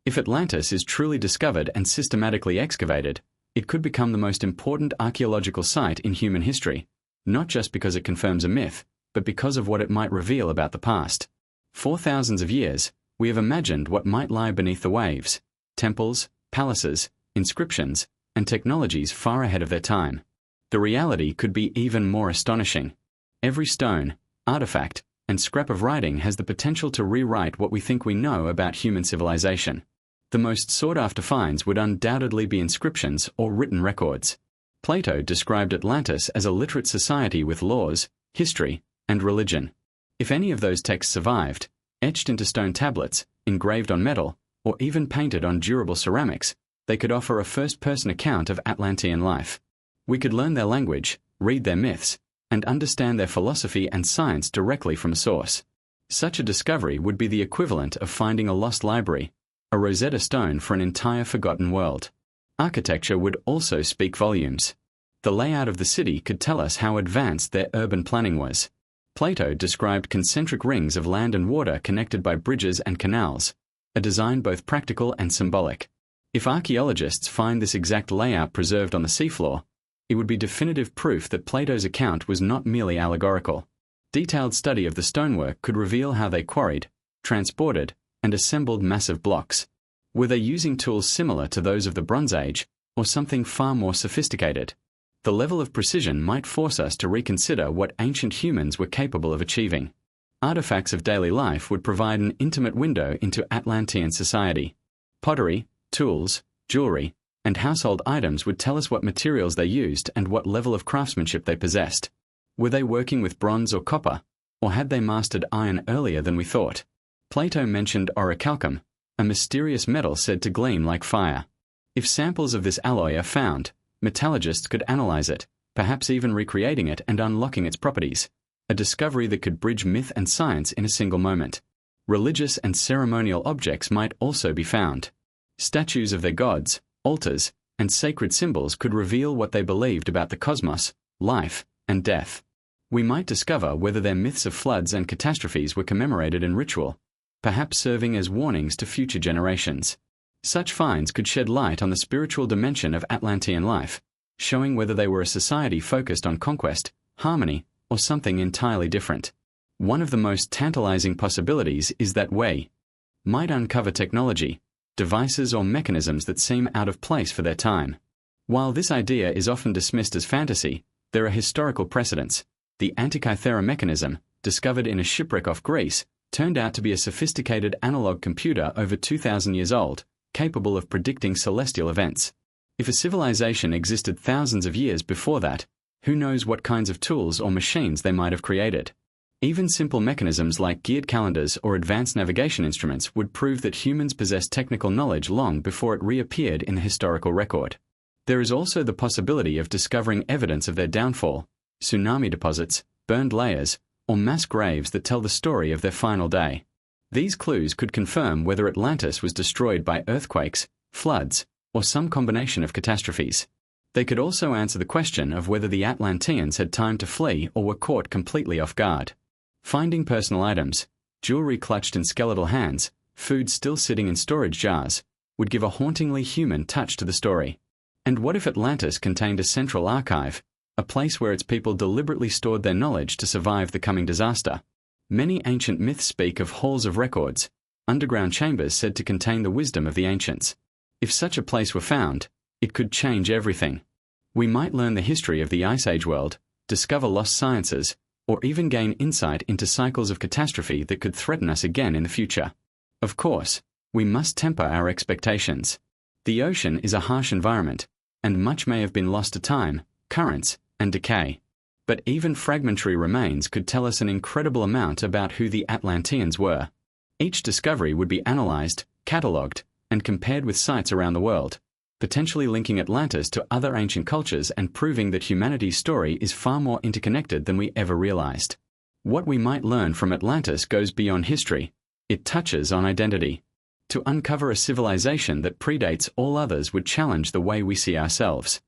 If Atlantis is truly discovered and systematically excavated, it could become the most important archaeological site in human history, not just because it confirms a myth, but because of what it might reveal about the past. For thousands of years, we have imagined what might lie beneath the waves: temples, palaces, inscriptions, and technologies far ahead of their time. The reality could be even more astonishing. Every stone, artifact, and scrap of writing has the potential to rewrite what we think we know about human civilization. The most sought-after finds would undoubtedly be inscriptions or written records. Plato described Atlantis as a literate society with laws, history, and religion. If any of those texts survived, etched into stone tablets, engraved on metal, or even painted on durable ceramics, they could offer a first-person account of Atlantean life. We could learn their language, read their myths, and understand their philosophy and science directly from a source. Such a discovery would be the equivalent of finding a lost library, a Rosetta Stone for an entire forgotten world. Architecture would also speak volumes. The layout of the city could tell us how advanced their urban planning was. Plato described concentric rings of land and water connected by bridges and canals, a design both practical and symbolic. If archaeologists find this exact layout preserved on the seafloor, it would be definitive proof that Plato's account was not merely allegorical. Detailed study of the stonework could reveal how they quarried, transported, and assembled massive blocks. Were they using tools similar to those of the Bronze Age, or something far more sophisticated? The level of precision might force us to reconsider what ancient humans were capable of achieving. Artifacts of daily life would provide an intimate window into Atlantean society. Pottery, tools, jewelry, and household items would tell us what materials they used and what level of craftsmanship they possessed. Were they working with bronze or copper, or had they mastered iron earlier than we thought? Plato mentioned orichalcum, a mysterious metal said to gleam like fire. If samples of this alloy are found, metallurgists could analyze it, perhaps even recreating it and unlocking its properties, a discovery that could bridge myth and science in a single moment. Religious and ceremonial objects might also be found. Statues of their gods, altars, and sacred symbols could reveal what they believed about the cosmos, life, and death. We might discover whether their myths of floods and catastrophes were commemorated in ritual, perhaps serving as warnings to future generations. Such finds could shed light on the spiritual dimension of Atlantean life, showing whether they were a society focused on conquest, harmony, or something entirely different. One of the most tantalizing possibilities is that we might uncover technology, devices or mechanisms that seem out of place for their time. While this idea is often dismissed as fantasy, there are historical precedents. The Antikythera mechanism, discovered in a shipwreck off Greece, turned out to be a sophisticated analog computer over 2,000 years old, capable of predicting celestial events. If a civilization existed thousands of years before that, who knows what kinds of tools or machines they might have created? Even simple mechanisms like geared calendars or advanced navigation instruments would prove that humans possessed technical knowledge long before it reappeared in the historical record. There is also the possibility of discovering evidence of their downfall, tsunami deposits, burned layers, or mass graves that tell the story of their final day. These clues could confirm whether Atlantis was destroyed by earthquakes, floods, or some combination of catastrophes. They could also answer the question of whether the Atlanteans had time to flee or were caught completely off guard. Finding personal items, jewelry clutched in skeletal hands, food still sitting in storage jars, would give a hauntingly human touch to the story. And what if Atlantis contained a central archive, a place where its people deliberately stored their knowledge to survive the coming disaster? Many ancient myths speak of halls of records, underground chambers said to contain the wisdom of the ancients. If such a place were found, it could change everything. We might learn the history of the Ice Age world, discover lost sciences, or even gain insight into cycles of catastrophe that could threaten us again in the future. Of course, we must temper our expectations. The ocean is a harsh environment, and much may have been lost to time, currents, and decay. But even fragmentary remains could tell us an incredible amount about who the Atlanteans were. Each discovery would be analyzed, catalogued, and compared with sites around the world, potentially linking Atlantis to other ancient cultures and proving that humanity's story is far more interconnected than we ever realized. What we might learn from Atlantis goes beyond history. It touches on identity. To uncover a civilization that predates all others would challenge the way we see ourselves.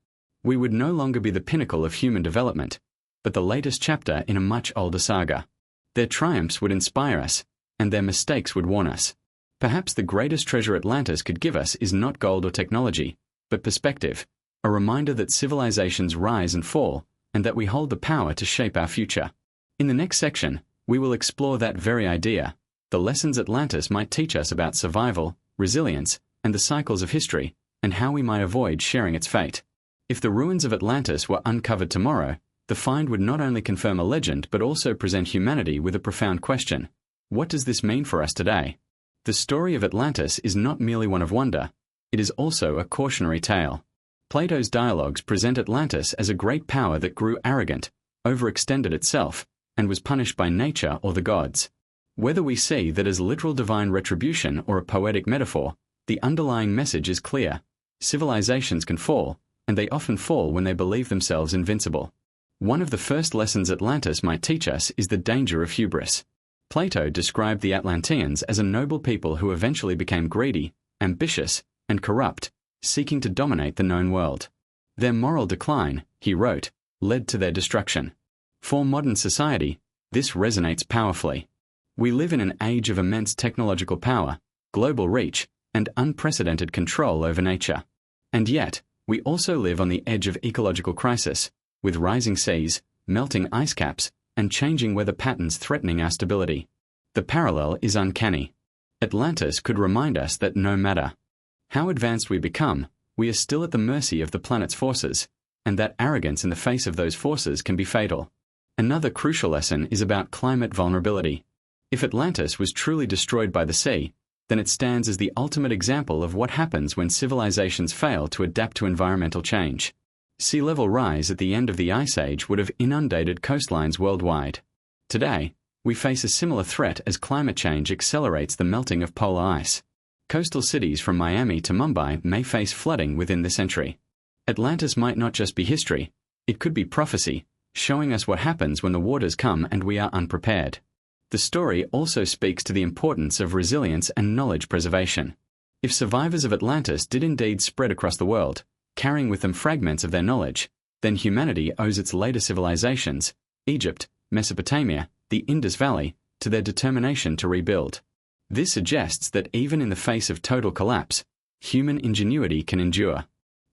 We would no longer be the pinnacle of human development, but the latest chapter in a much older saga. Their triumphs would inspire us, and their mistakes would warn us. Perhaps the greatest treasure Atlantis could give us is not gold or technology, but perspective, a reminder that civilizations rise and fall, and that we hold the power to shape our future. In the next section, we will explore that very idea, the lessons Atlantis might teach us about survival, resilience, and the cycles of history, and how we might avoid sharing its fate. If the ruins of Atlantis were uncovered tomorrow, the find would not only confirm a legend but also present humanity with a profound question. What does this mean for us today? The story of Atlantis is not merely one of wonder, it is also a cautionary tale. Plato's dialogues present Atlantis as a great power that grew arrogant, overextended itself, and was punished by nature or the gods. Whether we see that as literal divine retribution or a poetic metaphor, the underlying message is clear. Civilizations can fall, and they often fall when they believe themselves invincible. One of the first lessons Atlantis might teach us is the danger of hubris. Plato described the Atlanteans as a noble people who eventually became greedy, ambitious, and corrupt, seeking to dominate the known world. Their moral decline, he wrote, led to their destruction. For modern society, this resonates powerfully. We live in an age of immense technological power, global reach, and unprecedented control over nature. And yet, we also live on the edge of ecological crisis, with rising seas, melting ice caps, and changing weather patterns threatening our stability. The parallel is uncanny. Atlantis could remind us that no matter how advanced we become, we are still at the mercy of the planet's forces, and that arrogance in the face of those forces can be fatal. Another crucial lesson is about climate vulnerability. If Atlantis was truly destroyed by the sea, then it stands as the ultimate example of what happens when civilizations fail to adapt to environmental change. Sea level rise at the end of the Ice Age would have inundated coastlines worldwide. Today, we face a similar threat as climate change accelerates the melting of polar ice. Coastal cities from Miami to Mumbai may face flooding within the century. Atlantis might not just be history, it could be prophecy, showing us what happens when the waters come and we are unprepared. The story also speaks to the importance of resilience and knowledge preservation. If survivors of Atlantis did indeed spread across the world, carrying with them fragments of their knowledge, then humanity owes its later civilizations, Egypt, Mesopotamia, the Indus Valley, to their determination to rebuild. This suggests that even in the face of total collapse, human ingenuity can endure.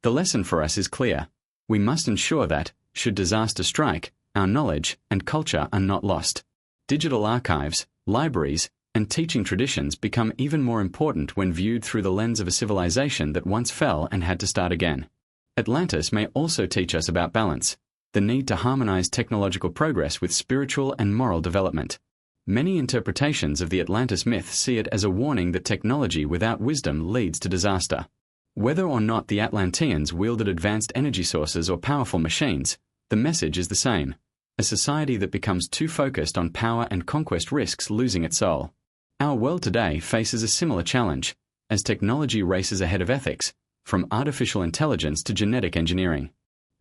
The lesson for us is clear. We must ensure that, should disaster strike, our knowledge and culture are not lost. Digital archives, libraries, and teaching traditions become even more important when viewed through the lens of a civilization that once fell and had to start again. Atlantis may also teach us about balance, the need to harmonize technological progress with spiritual and moral development. Many interpretations of the Atlantis myth see it as a warning that technology without wisdom leads to disaster. Whether or not the Atlanteans wielded advanced energy sources or powerful machines, the message is the same. A society that becomes too focused on power and conquest risks losing its soul. Our world today faces a similar challenge, as technology races ahead of ethics, from artificial intelligence to genetic engineering.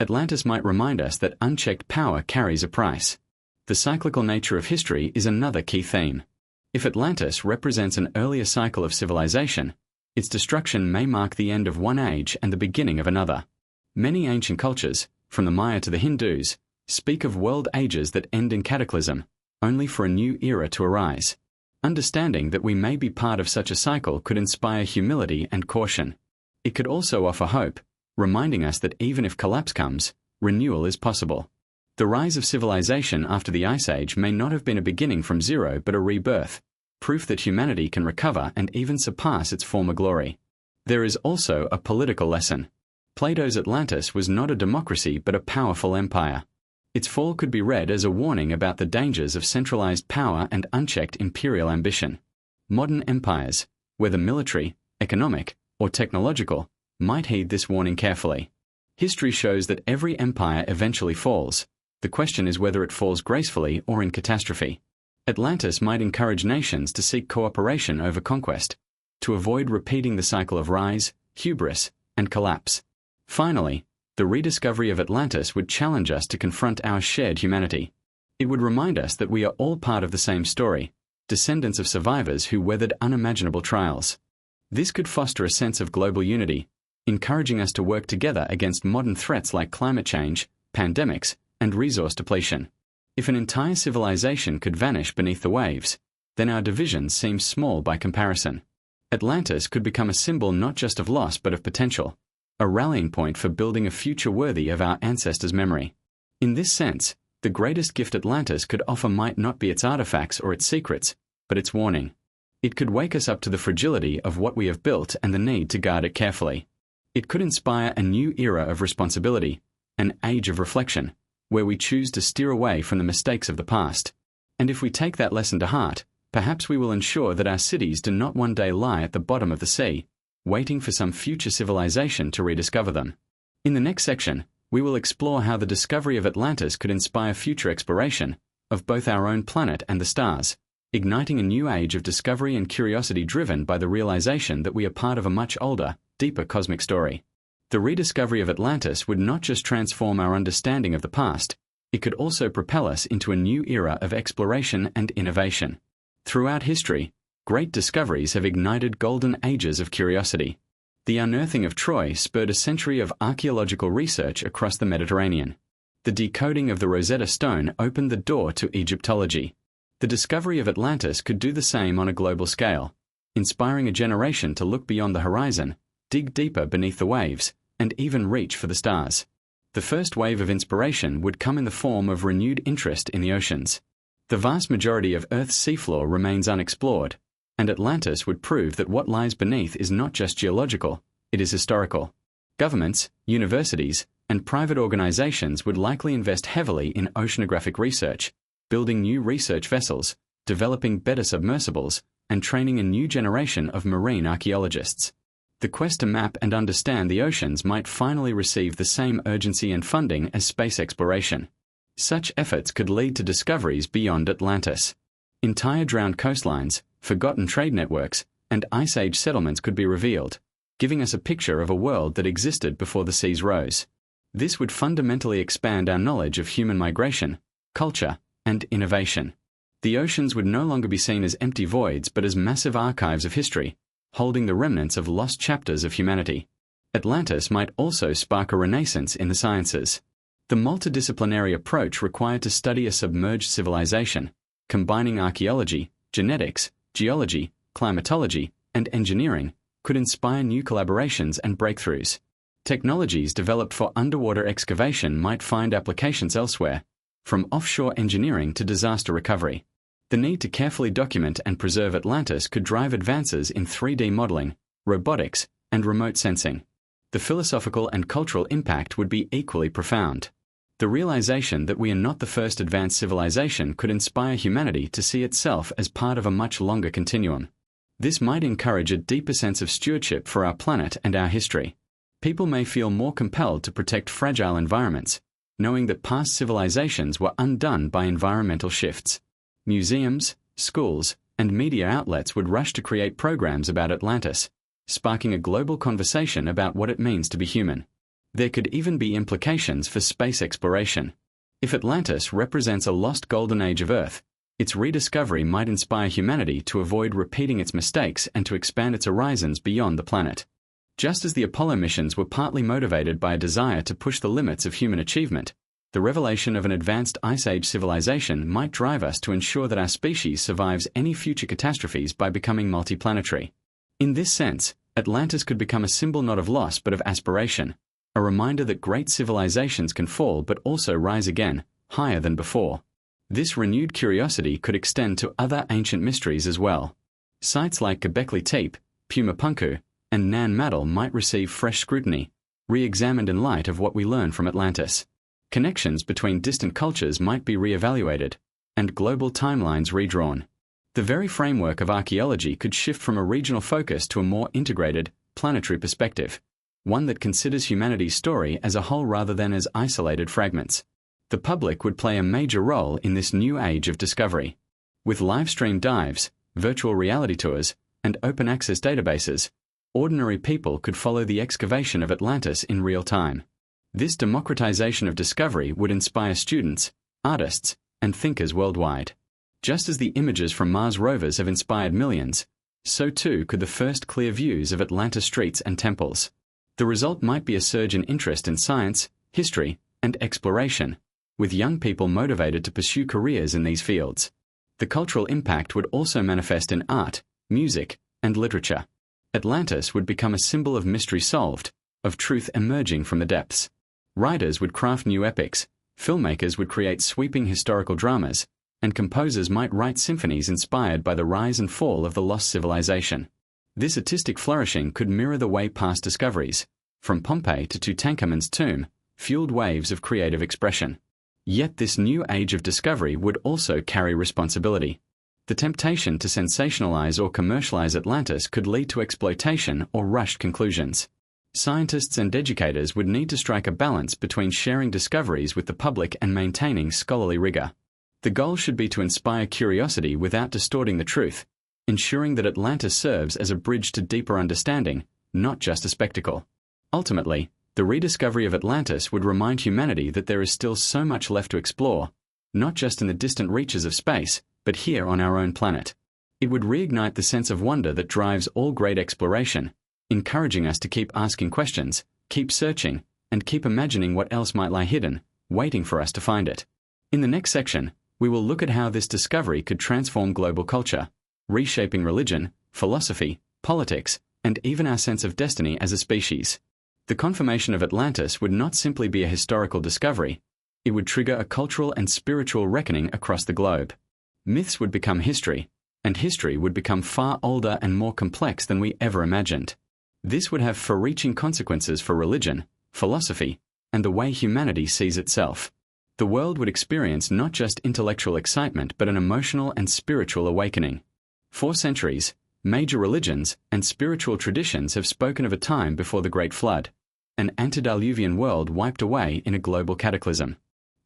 Atlantis might remind us that unchecked power carries a price. The cyclical nature of history is another key theme. If Atlantis represents an earlier cycle of civilization, its destruction may mark the end of one age and the beginning of another. Many ancient cultures, from the Maya to the Hindus, speak of world ages that end in cataclysm, only for a new era to arise. Understanding that we may be part of such a cycle could inspire humility and caution. It could also offer hope, reminding us that even if collapse comes, renewal is possible. The rise of civilization after the Ice Age may not have been a beginning from zero but a rebirth, proof that humanity can recover and even surpass its former glory. There is also a political lesson. Plato's Atlantis was not a democracy but a powerful empire. Its fall could be read as a warning about the dangers of centralized power and unchecked imperial ambition. Modern empires, whether military, economic, or technological, might heed this warning carefully. History shows that every empire eventually falls. The question is whether it falls gracefully or in catastrophe. Atlantis might encourage nations to seek cooperation over conquest, to avoid repeating the cycle of rise, hubris, and collapse. Finally, the rediscovery of Atlantis would challenge us to confront our shared humanity. It would remind us that we are all part of the same story, descendants of survivors who weathered unimaginable trials. This could foster a sense of global unity, encouraging us to work together against modern threats like climate change, pandemics, and resource depletion. If an entire civilization could vanish beneath the waves, then our divisions seem small by comparison. Atlantis could become a symbol not just of loss but of potential, a rallying point for building a future worthy of our ancestors' memory. In this sense, the greatest gift Atlantis could offer might not be its artifacts or its secrets, but its warning. It could wake us up to the fragility of what we have built and the need to guard it carefully. It could inspire a new era of responsibility, an age of reflection, where we choose to steer away from the mistakes of the past. And if we take that lesson to heart, perhaps we will ensure that our cities do not one day lie at the bottom of the sea, waiting for some future civilization to rediscover them. In the next section, we will explore how the discovery of Atlantis could inspire future exploration of both our own planet and the stars, igniting a new age of discovery and curiosity driven by the realization that we are part of a much older, deeper cosmic story. The rediscovery of Atlantis would not just transform our understanding of the past, it could also propel us into a new era of exploration and innovation. Throughout history, great discoveries have ignited golden ages of curiosity. The unearthing of Troy spurred a century of archaeological research across the Mediterranean. The decoding of the Rosetta Stone opened the door to Egyptology. The discovery of Atlantis could do the same on a global scale, inspiring a generation to look beyond the horizon, dig deeper beneath the waves, and even reach for the stars. The first wave of inspiration would come in the form of renewed interest in the oceans. The vast majority of Earth's seafloor remains unexplored, and Atlantis would prove that what lies beneath is not just geological, it is historical. Governments, universities, and private organizations would likely invest heavily in oceanographic research, building new research vessels, developing better submersibles, and training a new generation of marine archaeologists. The quest to map and understand the oceans might finally receive the same urgency and funding as space exploration. Such efforts could lead to discoveries beyond Atlantis. Entire drowned coastlines, forgotten trade networks, and Ice Age settlements could be revealed, giving us a picture of a world that existed before the seas rose. This would fundamentally expand our knowledge of human migration, culture, and innovation. The oceans would no longer be seen as empty voids but as massive archives of history, holding the remnants of lost chapters of humanity. Atlantis might also spark a renaissance in the sciences. The multidisciplinary approach required to study a submerged civilization, combining archaeology, genetics, geology, climatology, and engineering, could inspire new collaborations and breakthroughs. Technologies developed for underwater excavation might find applications elsewhere, from offshore engineering to disaster recovery. The need to carefully document and preserve Atlantis could drive advances in 3D modeling, robotics, and remote sensing. The philosophical and cultural impact would be equally profound. The realization that we are not the first advanced civilization could inspire humanity to see itself as part of a much longer continuum. This might encourage a deeper sense of stewardship for our planet and our history. People may feel more compelled to protect fragile environments, knowing that past civilizations were undone by environmental shifts. Museums, schools, and media outlets would rush to create programs about Atlantis, sparking a global conversation about what it means to be human. There could even be implications for space exploration. If Atlantis represents a lost golden age of Earth, its rediscovery might inspire humanity to avoid repeating its mistakes and to expand its horizons beyond the planet. Just as the Apollo missions were partly motivated by a desire to push the limits of human achievement, The revelation of an advanced Ice Age civilization might drive us to ensure that our species survives any future catastrophes by becoming multiplanetary. In this sense, Atlantis could become a symbol not of loss but of aspiration, a reminder that great civilizations can fall but also rise again, higher than before. This renewed curiosity could extend to other ancient mysteries as well. Sites like Göbekli Tepe, Pumapunku, and Nan Madol might receive fresh scrutiny, re-examined in light of what we learn from Atlantis. Connections between distant cultures might be re-evaluated, and global timelines redrawn. The very framework of archaeology could shift from a regional focus to a more integrated, planetary perspective, one that considers humanity's story as a whole rather than as isolated fragments. The public would play a major role in this new age of discovery. With live-stream dives, virtual reality tours, and open-access databases, ordinary people could follow the excavation of Atlantis in real time. This democratization of discovery would inspire students, artists, and thinkers worldwide. Just as the images from Mars rovers have inspired millions, so too could the first clear views of Atlantis streets and temples. The result might be a surge in interest in science, history, and exploration, with young people motivated to pursue careers in these fields. The cultural impact would also manifest in art, music, and literature. Atlantis would become a symbol of mystery solved, of truth emerging from the depths. Writers would craft new epics, filmmakers would create sweeping historical dramas, and composers might write symphonies inspired by the rise and fall of the lost civilization. This artistic flourishing could mirror the way past discoveries, from Pompeii to Tutankhamun's tomb, fueled waves of creative expression. Yet this new age of discovery would also carry responsibility. The temptation to sensationalize or commercialize Atlantis could lead to exploitation or rushed conclusions. Scientists and educators would need to strike a balance between sharing discoveries with the public and maintaining scholarly rigor. The goal should be to inspire curiosity without distorting the truth, ensuring that Atlantis serves as a bridge to deeper understanding, not just a spectacle. Ultimately, the rediscovery of Atlantis would remind humanity that there is still so much left to explore, not just in the distant reaches of space, but here on our own planet. It would reignite the sense of wonder that drives all great exploration, encouraging us to keep asking questions, keep searching, and keep imagining what else might lie hidden, waiting for us to find it. In the next section, we will look at how this discovery could transform global culture, reshaping religion, philosophy, politics, and even our sense of destiny as a species. The confirmation of Atlantis would not simply be a historical discovery, it would trigger a cultural and spiritual reckoning across the globe. Myths would become history, and history would become far older and more complex than we ever imagined. This would have far-reaching consequences for religion, philosophy, and the way humanity sees itself. The world would experience not just intellectual excitement but an emotional and spiritual awakening. For centuries, major religions and spiritual traditions have spoken of a time before the Great Flood, an antediluvian world wiped away in a global cataclysm.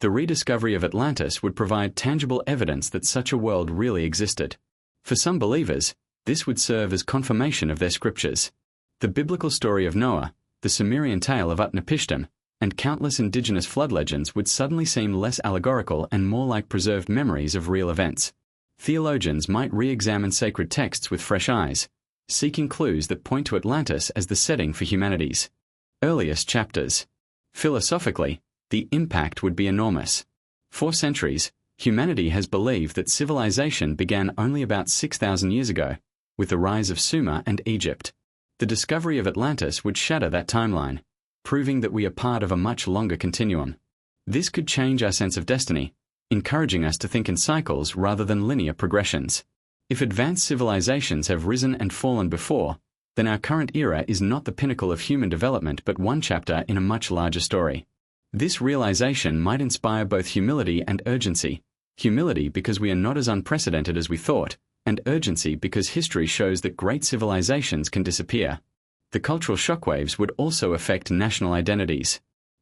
The rediscovery of Atlantis would provide tangible evidence that such a world really existed. For some believers, this would serve as confirmation of their scriptures. The biblical story of Noah, the Sumerian tale of Utnapishtim, and countless indigenous flood legends would suddenly seem less allegorical and more like preserved memories of real events. Theologians might re-examine sacred texts with fresh eyes, seeking clues that point to Atlantis as the setting for humanity's earliest chapters. Philosophically, the impact would be enormous. For centuries, humanity has believed that civilization began only about 6,000 years ago, with the rise of Sumer and Egypt. The discovery of Atlantis would shatter that timeline, proving that we are part of a much longer continuum. This could change our sense of destiny, encouraging us to think in cycles rather than linear progressions. If advanced civilizations have risen and fallen before, then our current era is not the pinnacle of human development but one chapter in a much larger story. This realization might inspire both humility and urgency. Humility because we are not as unprecedented as we thought, and urgency because history shows that great civilizations can disappear. The cultural shockwaves would also affect national identities.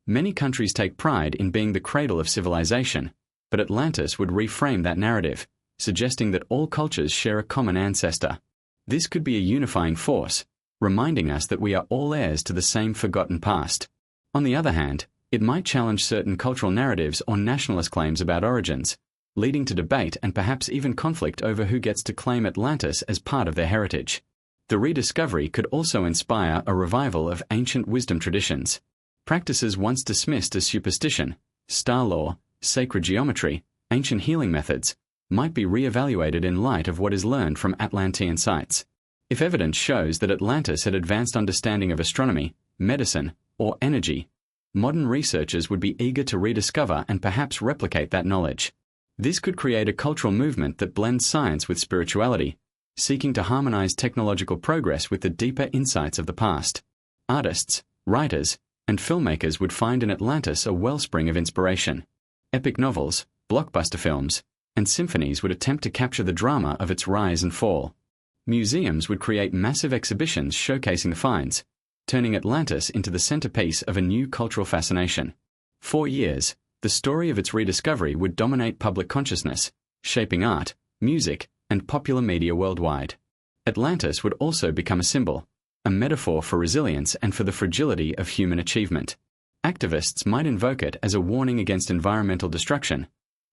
Many countries take pride in being the cradle of civilization, but Atlantis would reframe that narrative, suggesting that all cultures share a common ancestor. This could be a unifying force, reminding us that we are all heirs to the same forgotten past. On the other hand, it might challenge certain cultural narratives or nationalist claims about origins, leading to debate and perhaps even conflict over who gets to claim Atlantis as part of their heritage. The rediscovery could also inspire a revival of ancient wisdom traditions. Practices once dismissed as superstition, star lore, sacred geometry, ancient healing methods, might be re-evaluated in light of what is learned from Atlantean sites. If evidence shows that Atlantis had advanced understanding of astronomy, medicine, or energy, modern researchers would be eager to rediscover and perhaps replicate that knowledge. This could create a cultural movement that blends science with spirituality, seeking to harmonize technological progress with the deeper insights of the past. Artists, writers, and filmmakers would find in Atlantis a wellspring of inspiration. Epic novels, blockbuster films, and symphonies would attempt to capture the drama of its rise and fall. Museums would create massive exhibitions showcasing the finds, turning Atlantis into the centerpiece of a new cultural fascination. For years, the story of its rediscovery would dominate public consciousness, shaping art, music, and popular media worldwide. Atlantis would also become a symbol, a metaphor for resilience and for the fragility of human achievement. Activists might invoke it as a warning against environmental destruction,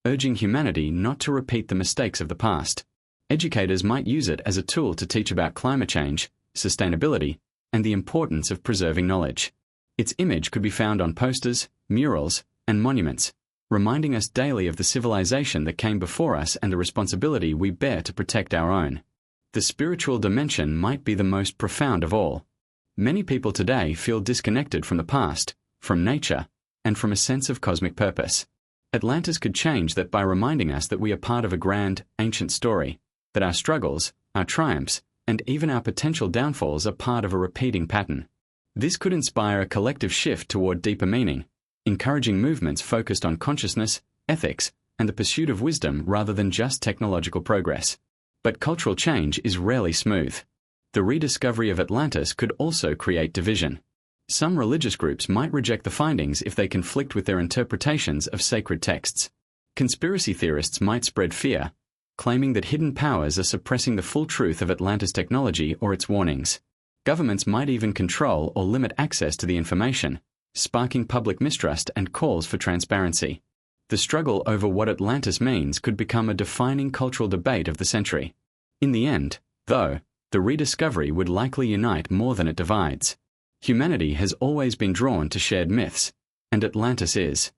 urging humanity not to repeat the mistakes of the past. Educators might use it as a tool to teach about climate change, sustainability, and the importance of preserving knowledge. Its image could be found on posters, murals, and monuments, reminding us daily of the civilization that came before us and the responsibility we bear to protect our own. The spiritual dimension might be the most profound of all. Many people today feel disconnected from the past, from nature, and from a sense of cosmic purpose. Atlantis could change that by reminding us that we are part of a grand, ancient story, that our struggles, our triumphs, and even our potential downfalls are part of a repeating pattern. This could inspire a collective shift toward deeper meaning, encouraging movements focused on consciousness, ethics, and the pursuit of wisdom rather than just technological progress. But cultural change is rarely smooth. The rediscovery of Atlantis could also create division. Some religious groups might reject the findings if they conflict with their interpretations of sacred texts. Conspiracy theorists might spread fear, claiming that hidden powers are suppressing the full truth of Atlantis technology or its warnings. Governments might even control or limit access to the information, sparking public mistrust and calls for transparency. The struggle over what Atlantis means could become a defining cultural debate of the century. In the end, though, the rediscovery would likely unite more than it divides. Humanity has always been drawn to shared myths, and Atlantis is,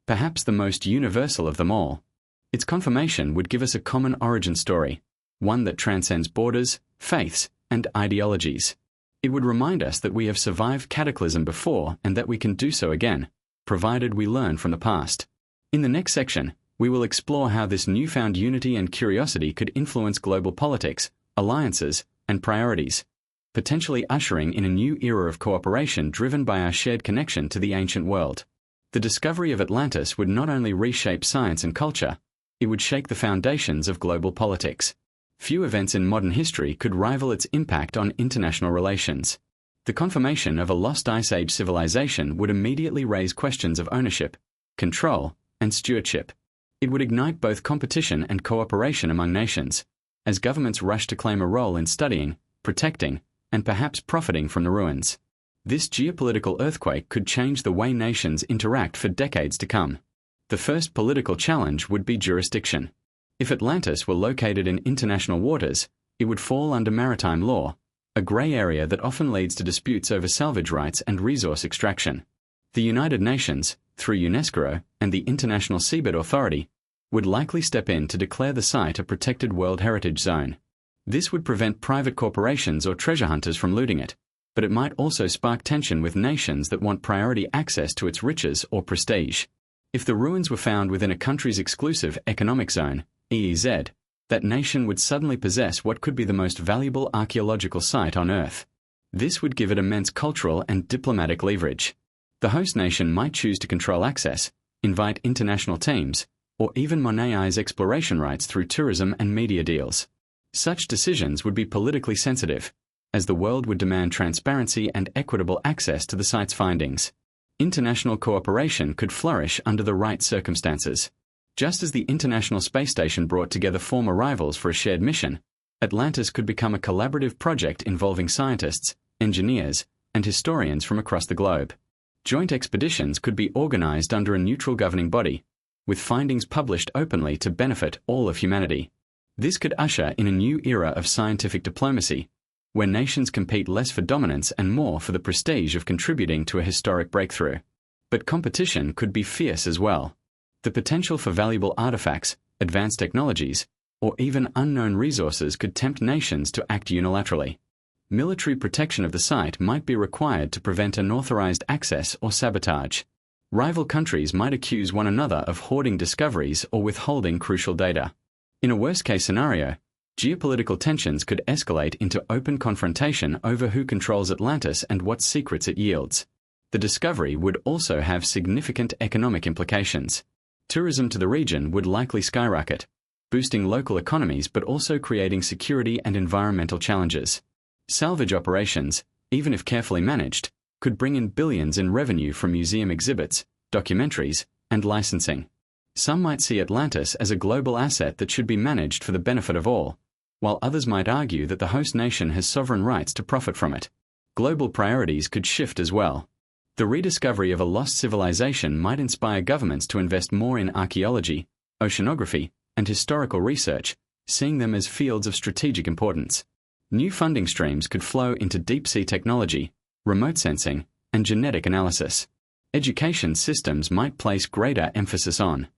perhaps, the most universal of them all. Its confirmation would give us a common origin story, one that transcends borders, faiths, and ideologies. It would remind us that we have survived cataclysm before and that we can do so again, provided we learn from the past. In the next section, we will explore how this newfound unity and curiosity could influence global politics, alliances, and priorities, potentially ushering in a new era of cooperation driven by our shared connection to the ancient world. The discovery of Atlantis would not only reshape science and culture, it would shake the foundations of global politics. Few events in modern history could rival its impact on international relations. The confirmation of a lost Ice Age civilization would immediately raise questions of ownership, control, and stewardship. It would ignite both competition and cooperation among nations, as governments rush to claim a role in studying, protecting, and perhaps profiting from the ruins. This geopolitical earthquake could change the way nations interact for decades to come. The first political challenge would be jurisdiction. If Atlantis were located in international waters, it would fall under maritime law, a grey area that often leads to disputes over salvage rights and resource extraction. The United Nations, through UNESCO and the International Seabed Authority, would likely step in to declare the site a protected World Heritage Zone. This would prevent private corporations or treasure hunters from looting it, but it might also spark tension with nations that want priority access to its riches or prestige. If the ruins were found within a country's exclusive economic zone, EEZ, that nation would suddenly possess what could be the most valuable archaeological site on Earth. This would give it immense cultural and diplomatic leverage. The host nation might choose to control access, invite international teams, or even monetize exploration rights through tourism and media deals. Such decisions would be politically sensitive, as the world would demand transparency and equitable access to the site's findings. International cooperation could flourish under the right circumstances. Just as the International Space Station brought together former rivals for a shared mission, Atlantis could become a collaborative project involving scientists, engineers, and historians from across the globe. Joint expeditions could be organized under a neutral governing body, with findings published openly to benefit all of humanity. This could usher in a new era of scientific diplomacy, where nations compete less for dominance and more for the prestige of contributing to a historic breakthrough. But competition could be fierce as well. The potential for valuable artifacts, advanced technologies, or even unknown resources could tempt nations to act unilaterally. Military protection of the site might be required to prevent unauthorized access or sabotage. Rival countries might accuse one another of hoarding discoveries or withholding crucial data. In a worst-case scenario, geopolitical tensions could escalate into open confrontation over who controls Atlantis and what secrets it yields. The discovery would also have significant economic implications. Tourism to the region would likely skyrocket, boosting local economies but also creating security and environmental challenges. Salvage operations, even if carefully managed, could bring in billions in revenue from museum exhibits, documentaries, and licensing. Some might see Atlantis as a global asset that should be managed for the benefit of all, while others might argue that the host nation has sovereign rights to profit from it. Global priorities could shift as well. The rediscovery of a lost civilization might inspire governments to invest more in archaeology, oceanography, and historical research, seeing them as fields of strategic importance. New funding streams could flow into deep-sea technology, remote sensing, and genetic analysis. Education systems might place greater emphasis on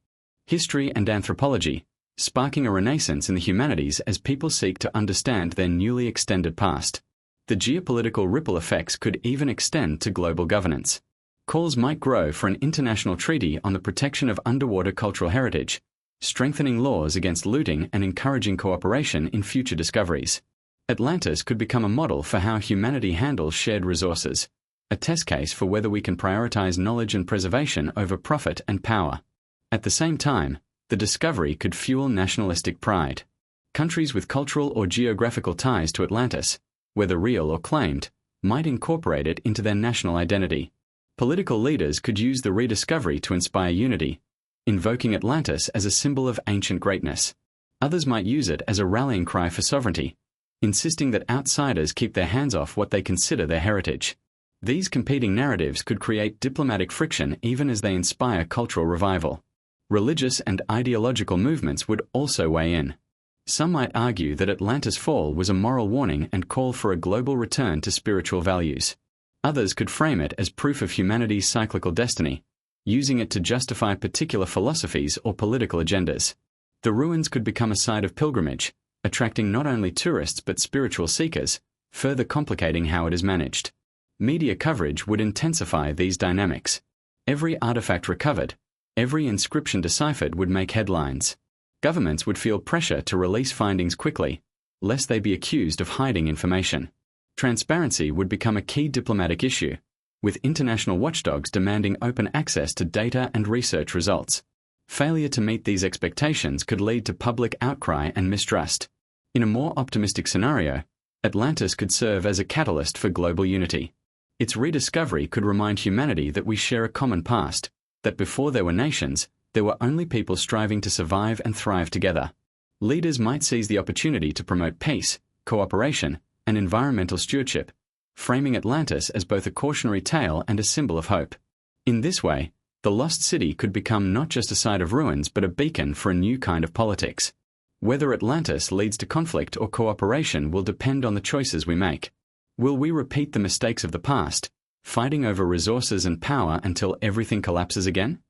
history and anthropology, sparking a renaissance in the humanities as people seek to understand their newly extended past. The geopolitical ripple effects could even extend to global governance. Calls might grow for an international treaty on the protection of underwater cultural heritage, strengthening laws against looting and encouraging cooperation in future discoveries. Atlantis could become a model for how humanity handles shared resources, a test case for whether we can prioritize knowledge and preservation over profit and power. At the same time, the discovery could fuel nationalistic pride. Countries with cultural or geographical ties to Atlantis, whether real or claimed, might incorporate it into their national identity. Political leaders could use the rediscovery to inspire unity, invoking Atlantis as a symbol of ancient greatness. Others might use it as a rallying cry for sovereignty, insisting that outsiders keep their hands off what they consider their heritage. These competing narratives could create diplomatic friction even as they inspire cultural revival. Religious and ideological movements would also weigh in. Some might argue that Atlantis' fall was a moral warning and call for a global return to spiritual values. Others could frame it as proof of humanity's cyclical destiny, using it to justify particular philosophies or political agendas. The ruins could become a site of pilgrimage, attracting not only tourists but spiritual seekers, further complicating how it is managed. Media coverage would intensify these dynamics. Every artifact recovered, every inscription deciphered would make headlines. Governments would feel pressure to release findings quickly, lest they be accused of hiding information. Transparency would become a key diplomatic issue, with international watchdogs demanding open access to data and research results. Failure to meet these expectations could lead to public outcry and mistrust. In a more optimistic scenario, Atlantis could serve as a catalyst for global unity. Its rediscovery could remind humanity that we share a common past, that before there were nations, there were only people striving to survive and thrive together. Leaders might seize the opportunity to promote peace, cooperation, and environmental stewardship, framing Atlantis as both a cautionary tale and a symbol of hope. In this way, the lost city could become not just a site of ruins but a beacon for a new kind of politics. Whether Atlantis leads to conflict or cooperation will depend on the choices we make. Will we repeat the mistakes of the past, fighting over resources and power until everything collapses again?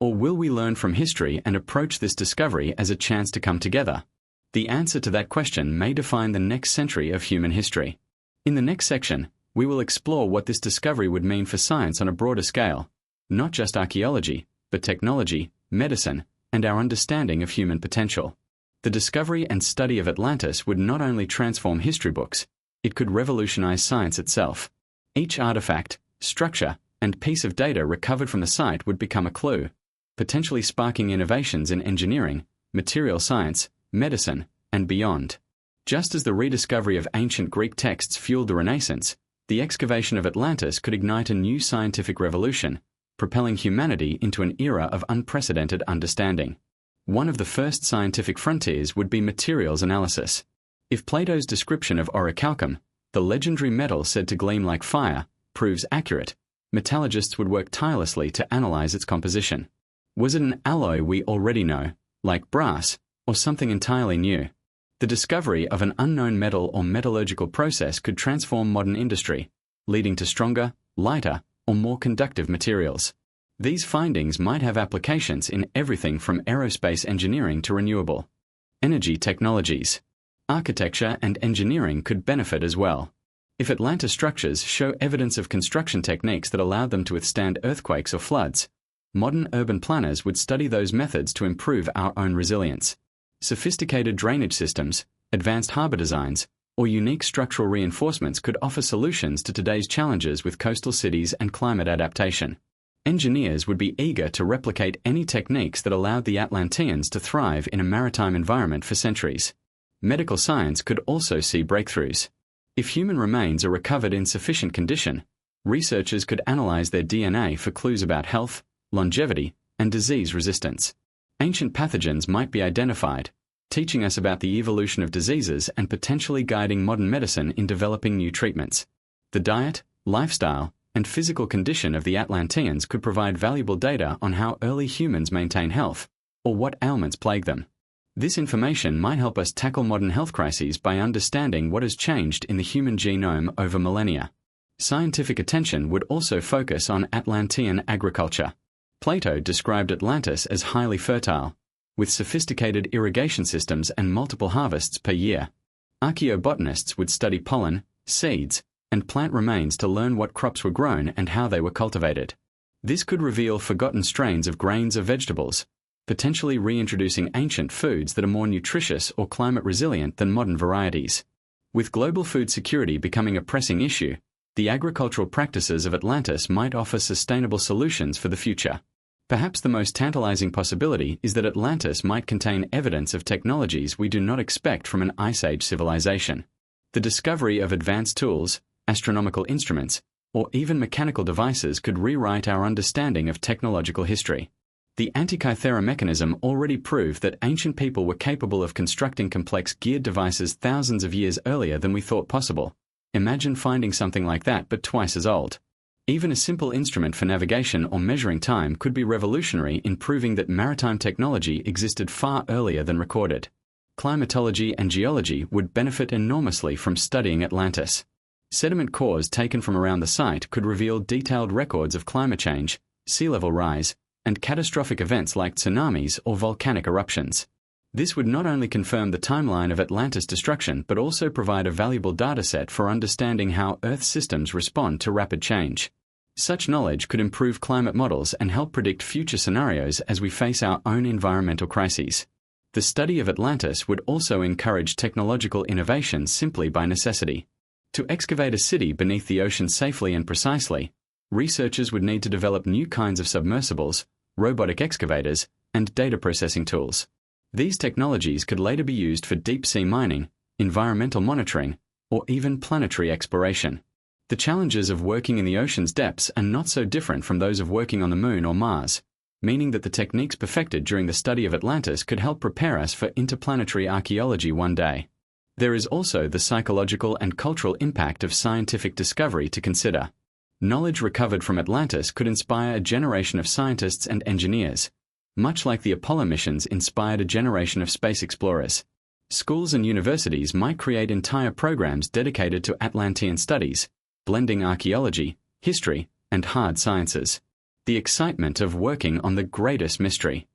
Or will we learn from history and approach this discovery as a chance to come together? The answer to that question may define the next century of human history. In the next section, we will explore what this discovery would mean for science on a broader scale, not just archaeology, but technology, medicine, and our understanding of human potential. The discovery and study of Atlantis would not only transform history books, it could revolutionize science itself. Each artifact, structure, and piece of data recovered from the site would become a clue, potentially sparking innovations in engineering, material science, medicine, and beyond. Just as the rediscovery of ancient Greek texts fueled the Renaissance, the excavation of Atlantis could ignite a new scientific revolution, propelling humanity into an era of unprecedented understanding. One of the first scientific frontiers would be materials analysis. If Plato's description of orichalcum, the legendary metal said to gleam like fire, proves accurate, metallurgists would work tirelessly to analyze its composition. Was it an alloy we already know, like brass, or something entirely new? The discovery of an unknown metal or metallurgical process could transform modern industry, leading to stronger, lighter, or more conductive materials. These findings might have applications in everything from aerospace engineering to renewable energy technologies. Architecture and engineering could benefit as well. If Atlantis structures show evidence of construction techniques that allowed them to withstand earthquakes or floods, modern urban planners would study those methods to improve our own resilience. Sophisticated drainage systems, advanced harbor designs, or unique structural reinforcements could offer solutions to today's challenges with coastal cities and climate adaptation. Engineers would be eager to replicate any techniques that allowed the Atlanteans to thrive in a maritime environment for centuries. Medical science could also see breakthroughs. If human remains are recovered in sufficient condition, researchers could analyze their DNA for clues about health, longevity, and disease resistance. Ancient pathogens might be identified, teaching us about the evolution of diseases and potentially guiding modern medicine in developing new treatments. The diet, lifestyle, and physical condition of the Atlanteans could provide valuable data on how early humans maintain health, or what ailments plague them. This information might help us tackle modern health crises by understanding what has changed in the human genome over millennia. Scientific attention would also focus on Atlantean agriculture. Plato described Atlantis as highly fertile, with sophisticated irrigation systems and multiple harvests per year. Archaeobotanists would study pollen, seeds, and plant remains to learn what crops were grown and how they were cultivated. This could reveal forgotten strains of grains or vegetables, potentially reintroducing ancient foods that are more nutritious or climate resilient than modern varieties. With global food security becoming a pressing issue, the agricultural practices of Atlantis might offer sustainable solutions for the future. Perhaps the most tantalizing possibility is that Atlantis might contain evidence of technologies we do not expect from an Ice Age civilization. The discovery of advanced tools, astronomical instruments, or even mechanical devices could rewrite our understanding of technological history. The Antikythera mechanism already proved that ancient people were capable of constructing complex geared devices thousands of years earlier than we thought possible. Imagine finding something like that but twice as old. Even a simple instrument for navigation or measuring time could be revolutionary in proving that maritime technology existed far earlier than recorded. Climatology and geology would benefit enormously from studying Atlantis. Sediment cores taken from around the site could reveal detailed records of climate change, sea level rise, and catastrophic events like tsunamis or volcanic eruptions. This would not only confirm the timeline of Atlantis' destruction but also provide a valuable dataset for understanding how Earth systems respond to rapid change. Such knowledge could improve climate models and help predict future scenarios as we face our own environmental crises. The study of Atlantis would also encourage technological innovation simply by necessity. To excavate a city beneath the ocean safely and precisely, researchers would need to develop new kinds of submersibles, robotic excavators, and data processing tools. These technologies could later be used for deep-sea mining, environmental monitoring, or even planetary exploration. The challenges of working in the ocean's depths are not so different from those of working on the Moon or Mars, meaning that the techniques perfected during the study of Atlantis could help prepare us for interplanetary archaeology one day. There is also the psychological and cultural impact of scientific discovery to consider. Knowledge recovered from Atlantis could inspire a generation of scientists and engineers, much like the Apollo missions inspired a generation of space explorers. Schools and universities might create entire programs dedicated to Atlantean studies, blending archaeology, history, and hard sciences. The excitement of working on the greatest mystery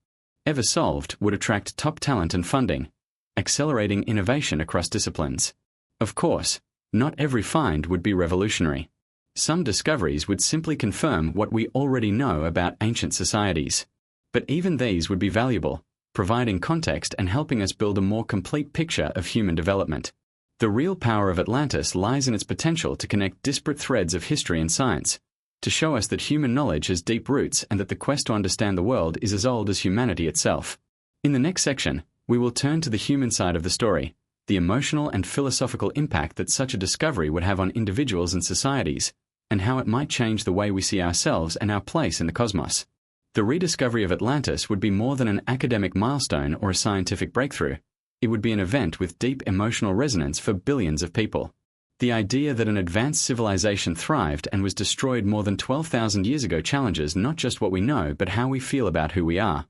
ever solved would attract top talent and funding, accelerating innovation across disciplines. Of course, not every find would be revolutionary. Some discoveries would simply confirm what we already know about ancient societies. But even these would be valuable, providing context and helping us build a more complete picture of human development. The real power of Atlantis lies in its potential to connect disparate threads of history and science, to show us that human knowledge has deep roots and that the quest to understand the world is as old as humanity itself. In the next section, we will turn to the human side of the story, the emotional and philosophical impact that such a discovery would have on individuals and societies, and how it might change the way we see ourselves and our place in the cosmos. The rediscovery of Atlantis would be more than an academic milestone or a scientific breakthrough. It would be an event with deep emotional resonance for billions of people. The idea that an advanced civilization thrived and was destroyed more than 12,000 years ago challenges not just what we know but how we feel about who we are.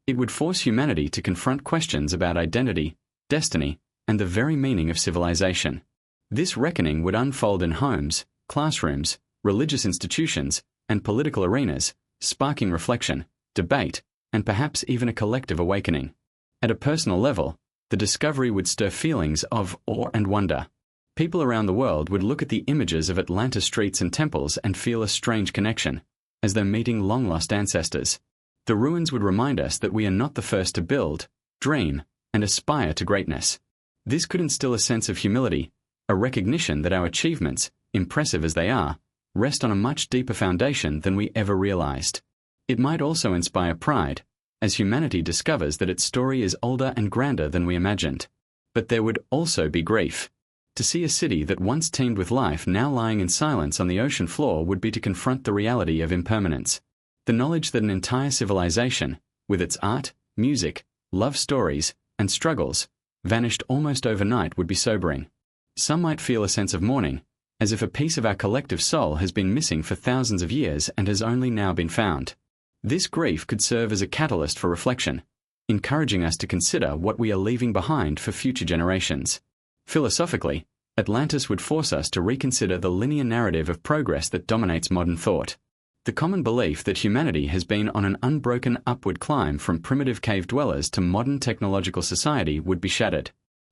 It would force humanity to confront questions about identity, destiny, and the very meaning of civilization. This reckoning would unfold in homes, classrooms, religious institutions, and political arenas, sparking reflection, debate, and perhaps even a collective awakening. At a personal level, the discovery would stir feelings of awe and wonder. People around the world would look at the images of Atlantis streets and temples and feel a strange connection, as though meeting long-lost ancestors. The ruins would remind us that we are not the first to build, dream, and aspire to greatness. This could instill a sense of humility, a recognition that our achievements, impressive as they are, rest on a much deeper foundation than we ever realized. It might also inspire pride, as humanity discovers that its story is older and grander than we imagined. But there would also be grief. To see a city that once teemed with life now lying in silence on the ocean floor would be to confront the reality of impermanence. The knowledge that an entire civilization, with its art, music, love stories, and struggles, vanished almost overnight would be sobering. Some might feel a sense of mourning, as if a piece of our collective soul has been missing for thousands of years and has only now been found. This grief could serve as a catalyst for reflection, encouraging us to consider what we are leaving behind for future generations. Philosophically, Atlantis would force us to reconsider the linear narrative of progress that dominates modern thought. The common belief that humanity has been on an unbroken upward climb from primitive cave dwellers to modern technological society would be shattered.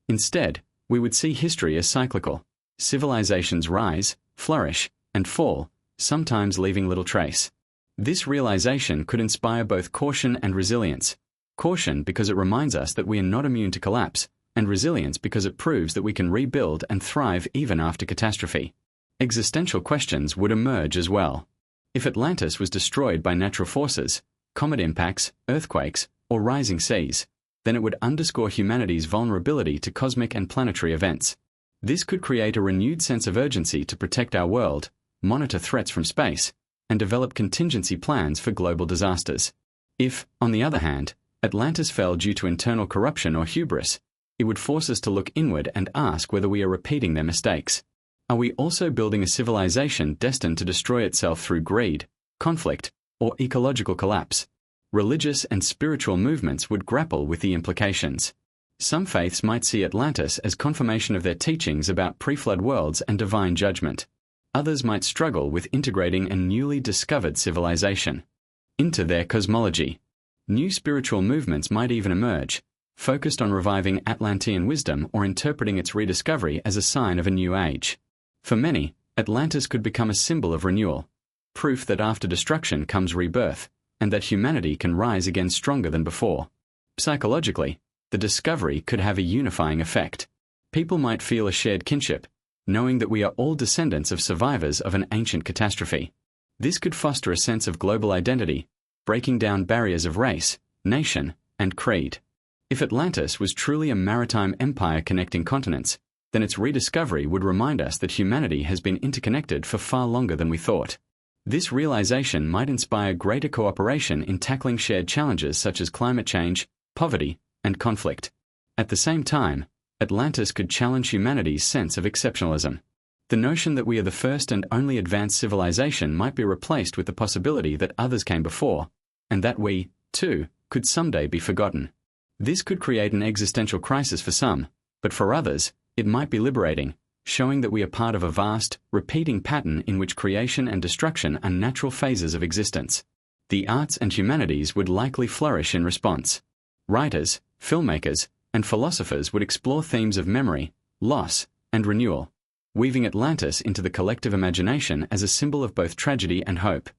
Instead, we would see history as cyclical. Civilizations rise, flourish, and fall, sometimes leaving little trace. This realization could inspire both caution and resilience. Caution because it reminds us that we are not immune to collapse, and resilience because it proves that we can rebuild and thrive even after catastrophe. Existential questions would emerge as well. If Atlantis was destroyed by natural forces, comet impacts, earthquakes, or rising seas, then it would underscore humanity's vulnerability to cosmic and planetary events. This could create a renewed sense of urgency to protect our world, monitor threats from space, and develop contingency plans for global disasters. If, on the other hand, Atlantis fell due to internal corruption or hubris, it would force us to look inward and ask whether we are repeating their mistakes. Are we also building a civilization destined to destroy itself through greed, conflict, or ecological collapse? Religious and spiritual movements would grapple with the implications. Some faiths might see Atlantis as confirmation of their teachings about pre-flood worlds and divine judgment. Others might struggle with integrating a newly discovered civilization into their cosmology. New spiritual movements might even emerge, focused on reviving Atlantean wisdom or interpreting its rediscovery as a sign of a new age. For many, Atlantis could become a symbol of renewal, proof that after destruction comes rebirth, and that humanity can rise again stronger than before. Psychologically, the discovery could have a unifying effect. People might feel a shared kinship, knowing that we are all descendants of survivors of an ancient catastrophe. This could foster a sense of global identity, breaking down barriers of race, nation, and creed. If Atlantis was truly a maritime empire connecting continents, then its rediscovery would remind us that humanity has been interconnected for far longer than we thought. This realization might inspire greater cooperation in tackling shared challenges such as climate change, poverty, and conflict. At the same time, Atlantis could challenge humanity's sense of exceptionalism. The notion that we are the first and only advanced civilization might be replaced with the possibility that others came before, and that we, too, could someday be forgotten. This could create an existential crisis for some, but for others, it might be liberating, showing that we are part of a vast, repeating pattern in which creation and destruction are natural phases of existence. The arts and humanities would likely flourish in response. Writers, filmmakers, and philosophers would explore themes of memory, loss, and renewal, weaving Atlantis into the collective imagination as a symbol of both tragedy and hope.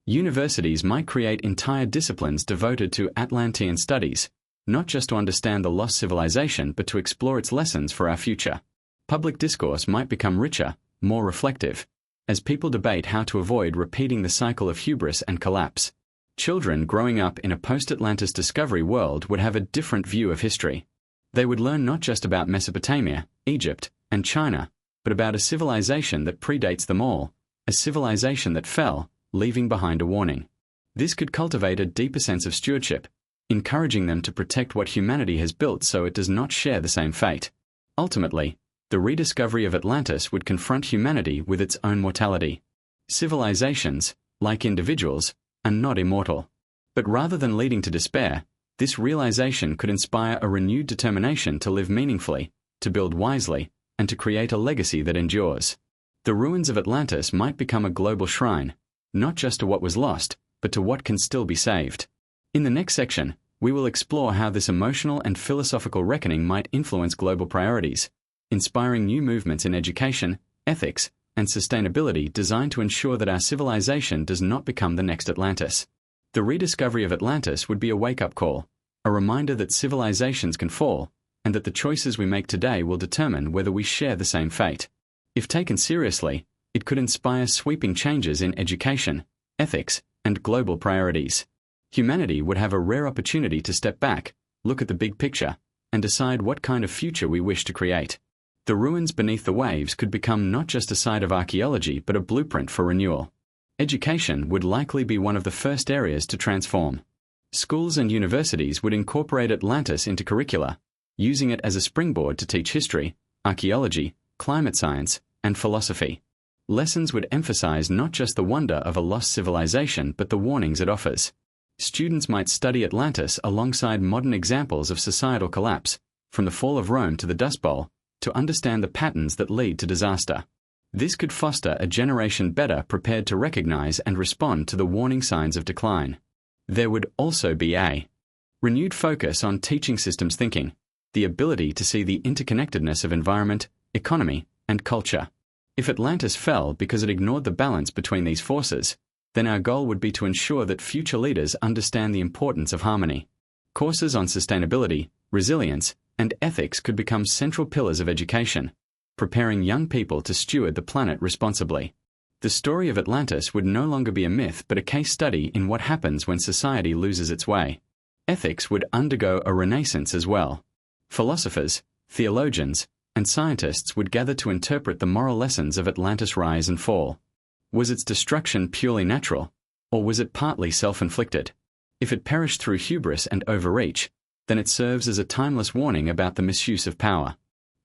Universities might create entire disciplines devoted to Atlantean studies, not just to understand the lost civilization but to explore its lessons for our future. Public discourse might become richer, more reflective, as people debate how to avoid repeating the cycle of hubris and collapse. Children growing up in a post-Atlantis discovery world would have a different view of history. They would learn not just about Mesopotamia, Egypt, and China, but about a civilization that predates them all, a civilization that fell, leaving behind a warning. This could cultivate a deeper sense of stewardship, encouraging them to protect what humanity has built so it does not share the same fate. Ultimately, the rediscovery of Atlantis would confront humanity with its own mortality. Civilizations, like individuals, are not immortal. But rather than leading to despair, this realization could inspire a renewed determination to live meaningfully, to build wisely, and to create a legacy that endures. The ruins of Atlantis might become a global shrine, not just to what was lost, but to what can still be saved. In the next section, we will explore how this emotional and philosophical reckoning might influence global priorities, inspiring new movements in education, ethics, and sustainability designed to ensure that our civilization does not become the next Atlantis. The rediscovery of Atlantis would be a wake-up call, a reminder that civilizations can fall, and that the choices we make today will determine whether we share the same fate. If taken seriously, it could inspire sweeping changes in education, ethics, and global priorities. Humanity would have a rare opportunity to step back, look at the big picture, and decide what kind of future we wish to create. The ruins beneath the waves could become not just a site of archaeology but a blueprint for renewal. Education would likely be one of the first areas to transform. Schools and universities would incorporate Atlantis into curricula, using it as a springboard to teach history, archaeology, climate science, and philosophy. Lessons would emphasize not just the wonder of a lost civilization but the warnings it offers. Students might study Atlantis alongside modern examples of societal collapse, from the fall of Rome to the Dust Bowl, to understand the patterns that lead to disaster. This could foster a generation better prepared to recognize and respond to the warning signs of decline. There would also be a renewed focus on teaching systems thinking, the ability to see the interconnectedness of environment, economy, and culture. If Atlantis fell because it ignored the balance between these forces, then our goal would be to ensure that future leaders understand the importance of harmony. Courses on sustainability, resilience, and ethics could become central pillars of education, preparing young people to steward the planet responsibly. The story of Atlantis would no longer be a myth but a case study in what happens when society loses its way. Ethics would undergo a renaissance as well. Philosophers, theologians, and scientists would gather to interpret the moral lessons of Atlantis' rise and fall. Was its destruction purely natural, or was it partly self-inflicted? If it perished through hubris and overreach, then it serves as a timeless warning about the misuse of power.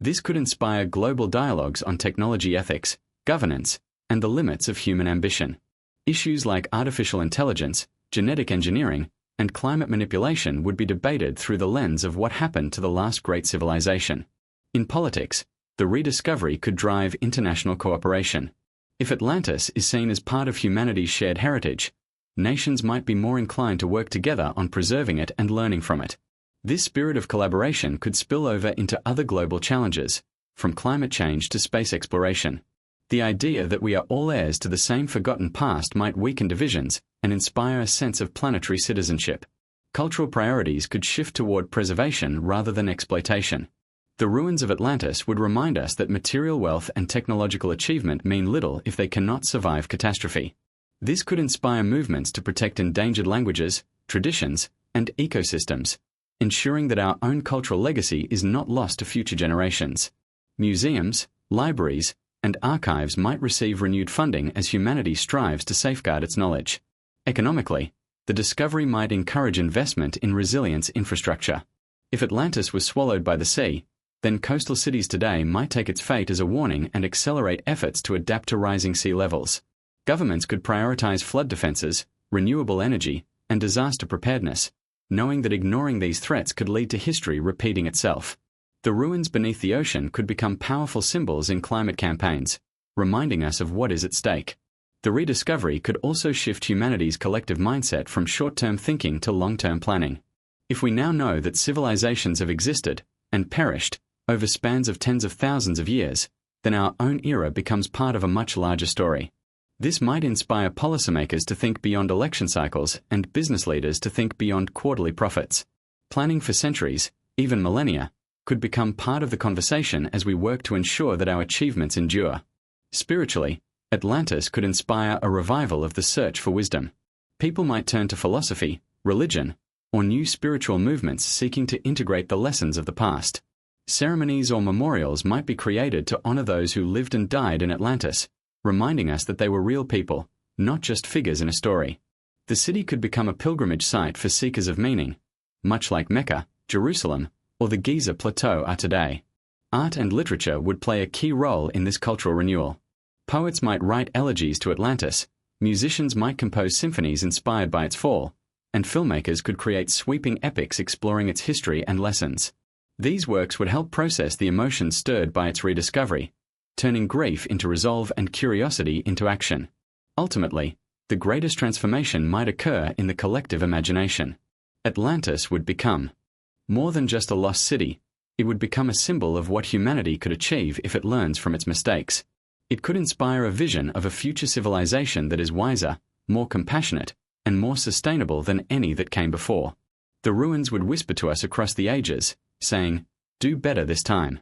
This could inspire global dialogues on technology ethics, governance, and the limits of human ambition. Issues like artificial intelligence, genetic engineering, and climate manipulation would be debated through the lens of what happened to the last great civilization. In politics, the rediscovery could drive international cooperation. If Atlantis is seen as part of humanity's shared heritage, nations might be more inclined to work together on preserving it and learning from it. This spirit of collaboration could spill over into other global challenges, from climate change to space exploration. The idea that we are all heirs to the same forgotten past might weaken divisions and inspire a sense of planetary citizenship. Cultural priorities could shift toward preservation rather than exploitation. The ruins of Atlantis would remind us that material wealth and technological achievement mean little if they cannot survive catastrophe. This could inspire movements to protect endangered languages, traditions, and ecosystems, ensuring that our own cultural legacy is not lost to future generations. Museums, libraries, and archives might receive renewed funding as humanity strives to safeguard its knowledge. Economically, the discovery might encourage investment in resilience infrastructure. If Atlantis was swallowed by the sea, then coastal cities today might take its fate as a warning and accelerate efforts to adapt to rising sea levels. Governments could prioritize flood defenses, renewable energy, and disaster preparedness, knowing that ignoring these threats could lead to history repeating itself. The ruins beneath the ocean could become powerful symbols in climate campaigns, reminding us of what is at stake. The rediscovery could also shift humanity's collective mindset from short-term thinking to long-term planning. If we now know that civilizations have existed and perished over spans of tens of thousands of years, then our own era becomes part of a much larger story. This might inspire policymakers to think beyond election cycles and business leaders to think beyond quarterly profits. Planning for centuries, even millennia, could become part of the conversation as we work to ensure that our achievements endure. Spiritually, Atlantis could inspire a revival of the search for wisdom. People might turn to philosophy, religion, or new spiritual movements seeking to integrate the lessons of the past. Ceremonies or memorials might be created to honor those who lived and died in Atlantis, reminding us that they were real people, not just figures in a story. The city could become a pilgrimage site for seekers of meaning, much like Mecca, Jerusalem, or the Giza Plateau are today. Art and literature would play a key role in this cultural renewal. Poets might write elegies to Atlantis, musicians might compose symphonies inspired by its fall, and filmmakers could create sweeping epics exploring its history and lessons. These works would help process the emotions stirred by its rediscovery, turning grief into resolve and curiosity into action. Ultimately, The greatest transformation might occur in the collective imagination. Atlantis would become more than just a lost city. It would become a symbol of what humanity could achieve if it learns from its mistakes. It could inspire a vision of a future civilization that is wiser, more compassionate, and more sustainable than any that came before. The ruins would whisper to us across the ages, saying, "Do better this time."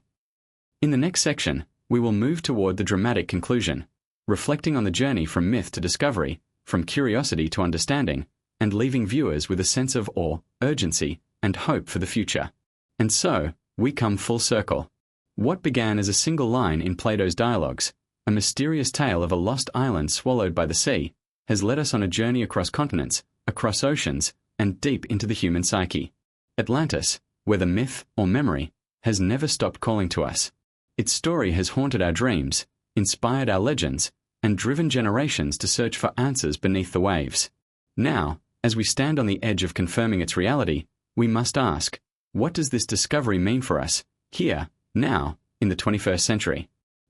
In the next section, we will move toward the dramatic conclusion, reflecting on the journey from myth to discovery, from curiosity to understanding, and leaving viewers with a sense of awe, urgency, and hope for the future. And so, we come full circle. What began as a single line in Plato's dialogues, a mysterious tale of a lost island swallowed by the sea, has led us on a journey across continents, across oceans, and deep into the human psyche. Atlantis, whether myth or memory, has never stopped calling to us. Its story has haunted our dreams, inspired our legends, and driven generations to search for answers beneath the waves. Now, as we stand on the edge of confirming its reality, we must ask, what does this discovery mean for us, here, now, in the 21st century?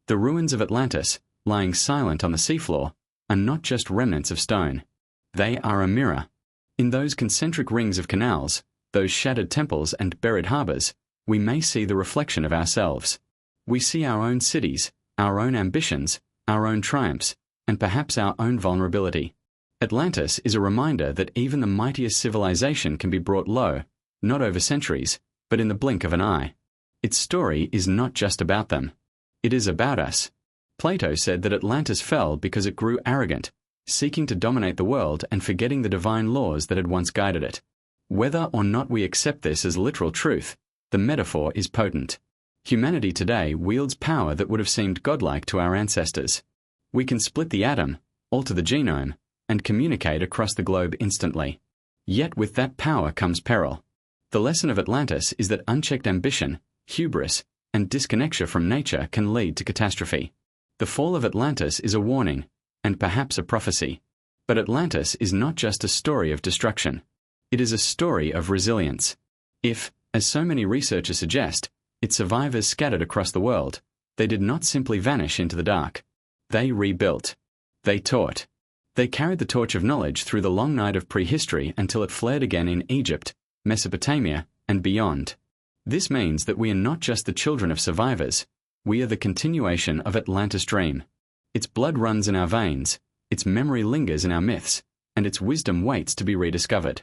The ruins of Atlantis, lying silent on the seafloor, are not just remnants of stone. They are a mirror. In those concentric rings of canals, those shattered temples and buried harbors, we may see the reflection of ourselves. We see our own cities, our own ambitions, our own triumphs, and perhaps our own vulnerability. Atlantis is a reminder that even the mightiest civilization can be brought low, not over centuries, but in the blink of an eye. Its story is not just about them. It is about us. Plato said that Atlantis fell because it grew arrogant, seeking to dominate the world and forgetting the divine laws that had once guided it. Whether or not we accept this as literal truth, the metaphor is potent. Humanity today wields power that would have seemed godlike to our ancestors. We can split the atom, alter the genome, and communicate across the globe instantly. Yet with that power comes peril. The lesson of Atlantis is that unchecked ambition, hubris, and disconnection from nature can lead to catastrophe. The fall of Atlantis is a warning, and perhaps a prophecy. But Atlantis is not just a story of destruction. It is a story of resilience. If, as so many researchers suggest, its survivors scattered across the world, they did not simply vanish into the dark. They rebuilt. They taught. They carried the torch of knowledge through the long night of prehistory until it flared again in Egypt, Mesopotamia, and beyond. This means that we are not just the children of survivors, we are the continuation of Atlantis' dream. Its blood runs in our veins, its memory lingers in our myths, and its wisdom waits to be rediscovered.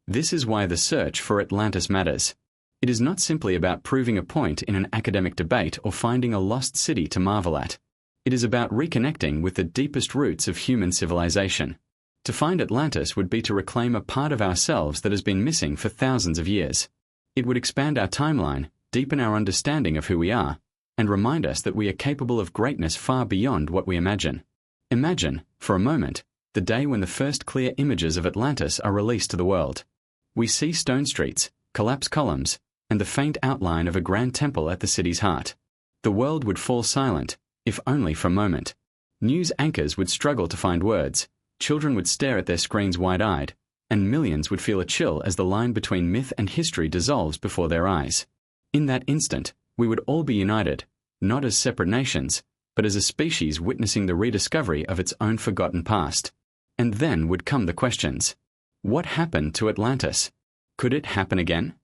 This is why the search for Atlantis matters. It is not simply about proving a point in an academic debate or finding a lost city to marvel at. It is about reconnecting with the deepest roots of human civilization. To find Atlantis would be to reclaim a part of ourselves that has been missing for thousands of years. It would expand our timeline, deepen our understanding of who we are, and remind us that we are capable of greatness far beyond what we imagine. Imagine, for a moment, the day when the first clear images of Atlantis are released to the world. We see stone streets, collapsed columns, and the faint outline of a grand temple at the city's heart. The world would fall silent, if only for a moment. News anchors would struggle to find words, children would stare at their screens wide-eyed, and millions would feel a chill as the line between myth and history dissolves before their eyes. In that instant, we would all be united, not as separate nations, but as a species witnessing the rediscovery of its own forgotten past. And then would come the questions. What happened to Atlantis? Could it happen again?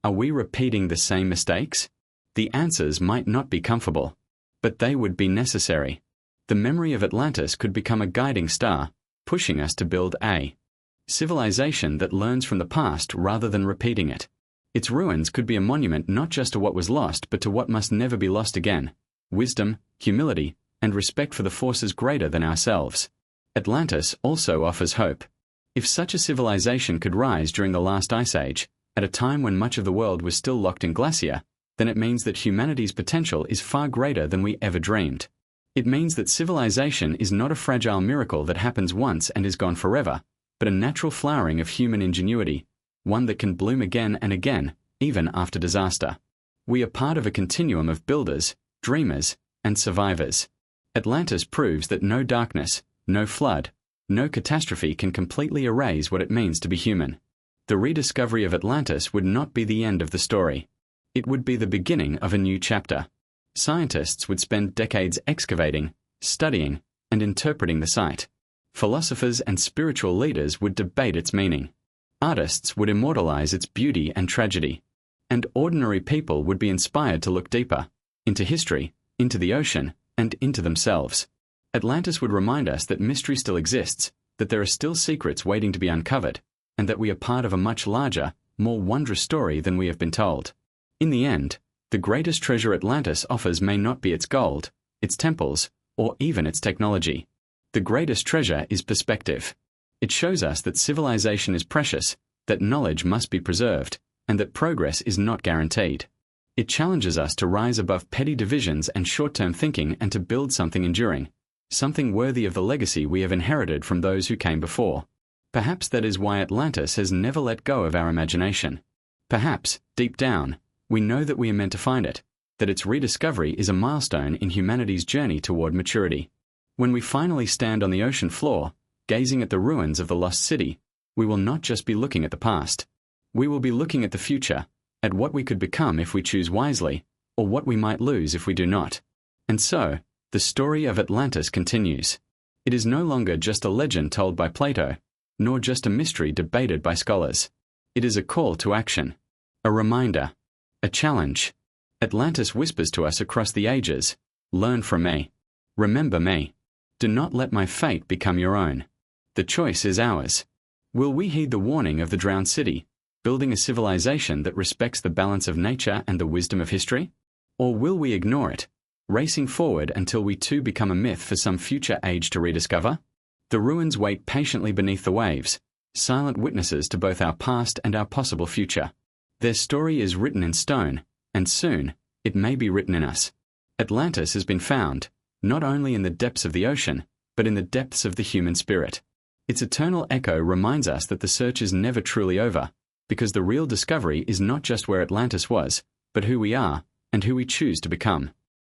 Are we repeating the same mistakes? The answers might not be comfortable, but they would be necessary. The memory of Atlantis could become a guiding star, pushing us to build a civilization that learns from the past rather than repeating it. Its ruins could be a monument not just to what was lost but to what must never be lost again: wisdom, humility, and respect for the forces greater than ourselves. Atlantis also offers hope. If such a civilization could rise during the last ice age, at a time when much of the world was still locked in glacier, then it means that humanity's potential is far greater than we ever dreamed. It means that civilization is not a fragile miracle that happens once and is gone forever, but a natural flowering of human ingenuity, one that can bloom again and again, even after disaster. We are part of a continuum of builders, dreamers, and survivors. Atlantis proves that no darkness, no flood, no catastrophe can completely erase what it means to be human. The rediscovery of Atlantis would not be the end of the story. It would be the beginning of a new chapter. Scientists would spend decades excavating, studying, and interpreting the site. Philosophers and spiritual leaders would debate its meaning. Artists would immortalize its beauty and tragedy. And ordinary people would be inspired to look deeper, into history, into the ocean, and into themselves. Atlantis would remind us that mystery still exists, that there are still secrets waiting to be uncovered, and that we are part of a much larger, more wondrous story than we have been told. In the end, the greatest treasure Atlantis offers may not be its gold, its temples, or even its technology. The greatest treasure is perspective. It shows us that civilization is precious, that knowledge must be preserved, and that progress is not guaranteed. It challenges us to rise above petty divisions and short-term thinking and to build something enduring, something worthy of the legacy we have inherited from those who came before. Perhaps that is why Atlantis has never let go of our imagination. Perhaps, deep down, we know that we are meant to find it, that its rediscovery is a milestone in humanity's journey toward maturity. When we finally stand on the ocean floor, gazing at the ruins of the lost city, we will not just be looking at the past. We will be looking at the future, at what we could become if we choose wisely, or what we might lose if we do not. And so, the story of Atlantis continues. It is no longer just a legend told by Plato, nor just a mystery debated by scholars. It is a call to action, a reminder, a challenge. Atlantis whispers to us across the ages, learn from me. Remember me. Do not let my fate become your own. The choice is ours. Will we heed the warning of the drowned city, building a civilization that respects the balance of nature and the wisdom of history? Or will we ignore it, racing forward until we too become a myth for some future age to rediscover? The ruins wait patiently beneath the waves, silent witnesses to both our past and our possible future. Their story is written in stone, and soon, it may be written in us. Atlantis has been found, not only in the depths of the ocean, but in the depths of the human spirit. Its eternal echo reminds us that the search is never truly over, because the real discovery is not just where Atlantis was, but who we are and who we choose to become.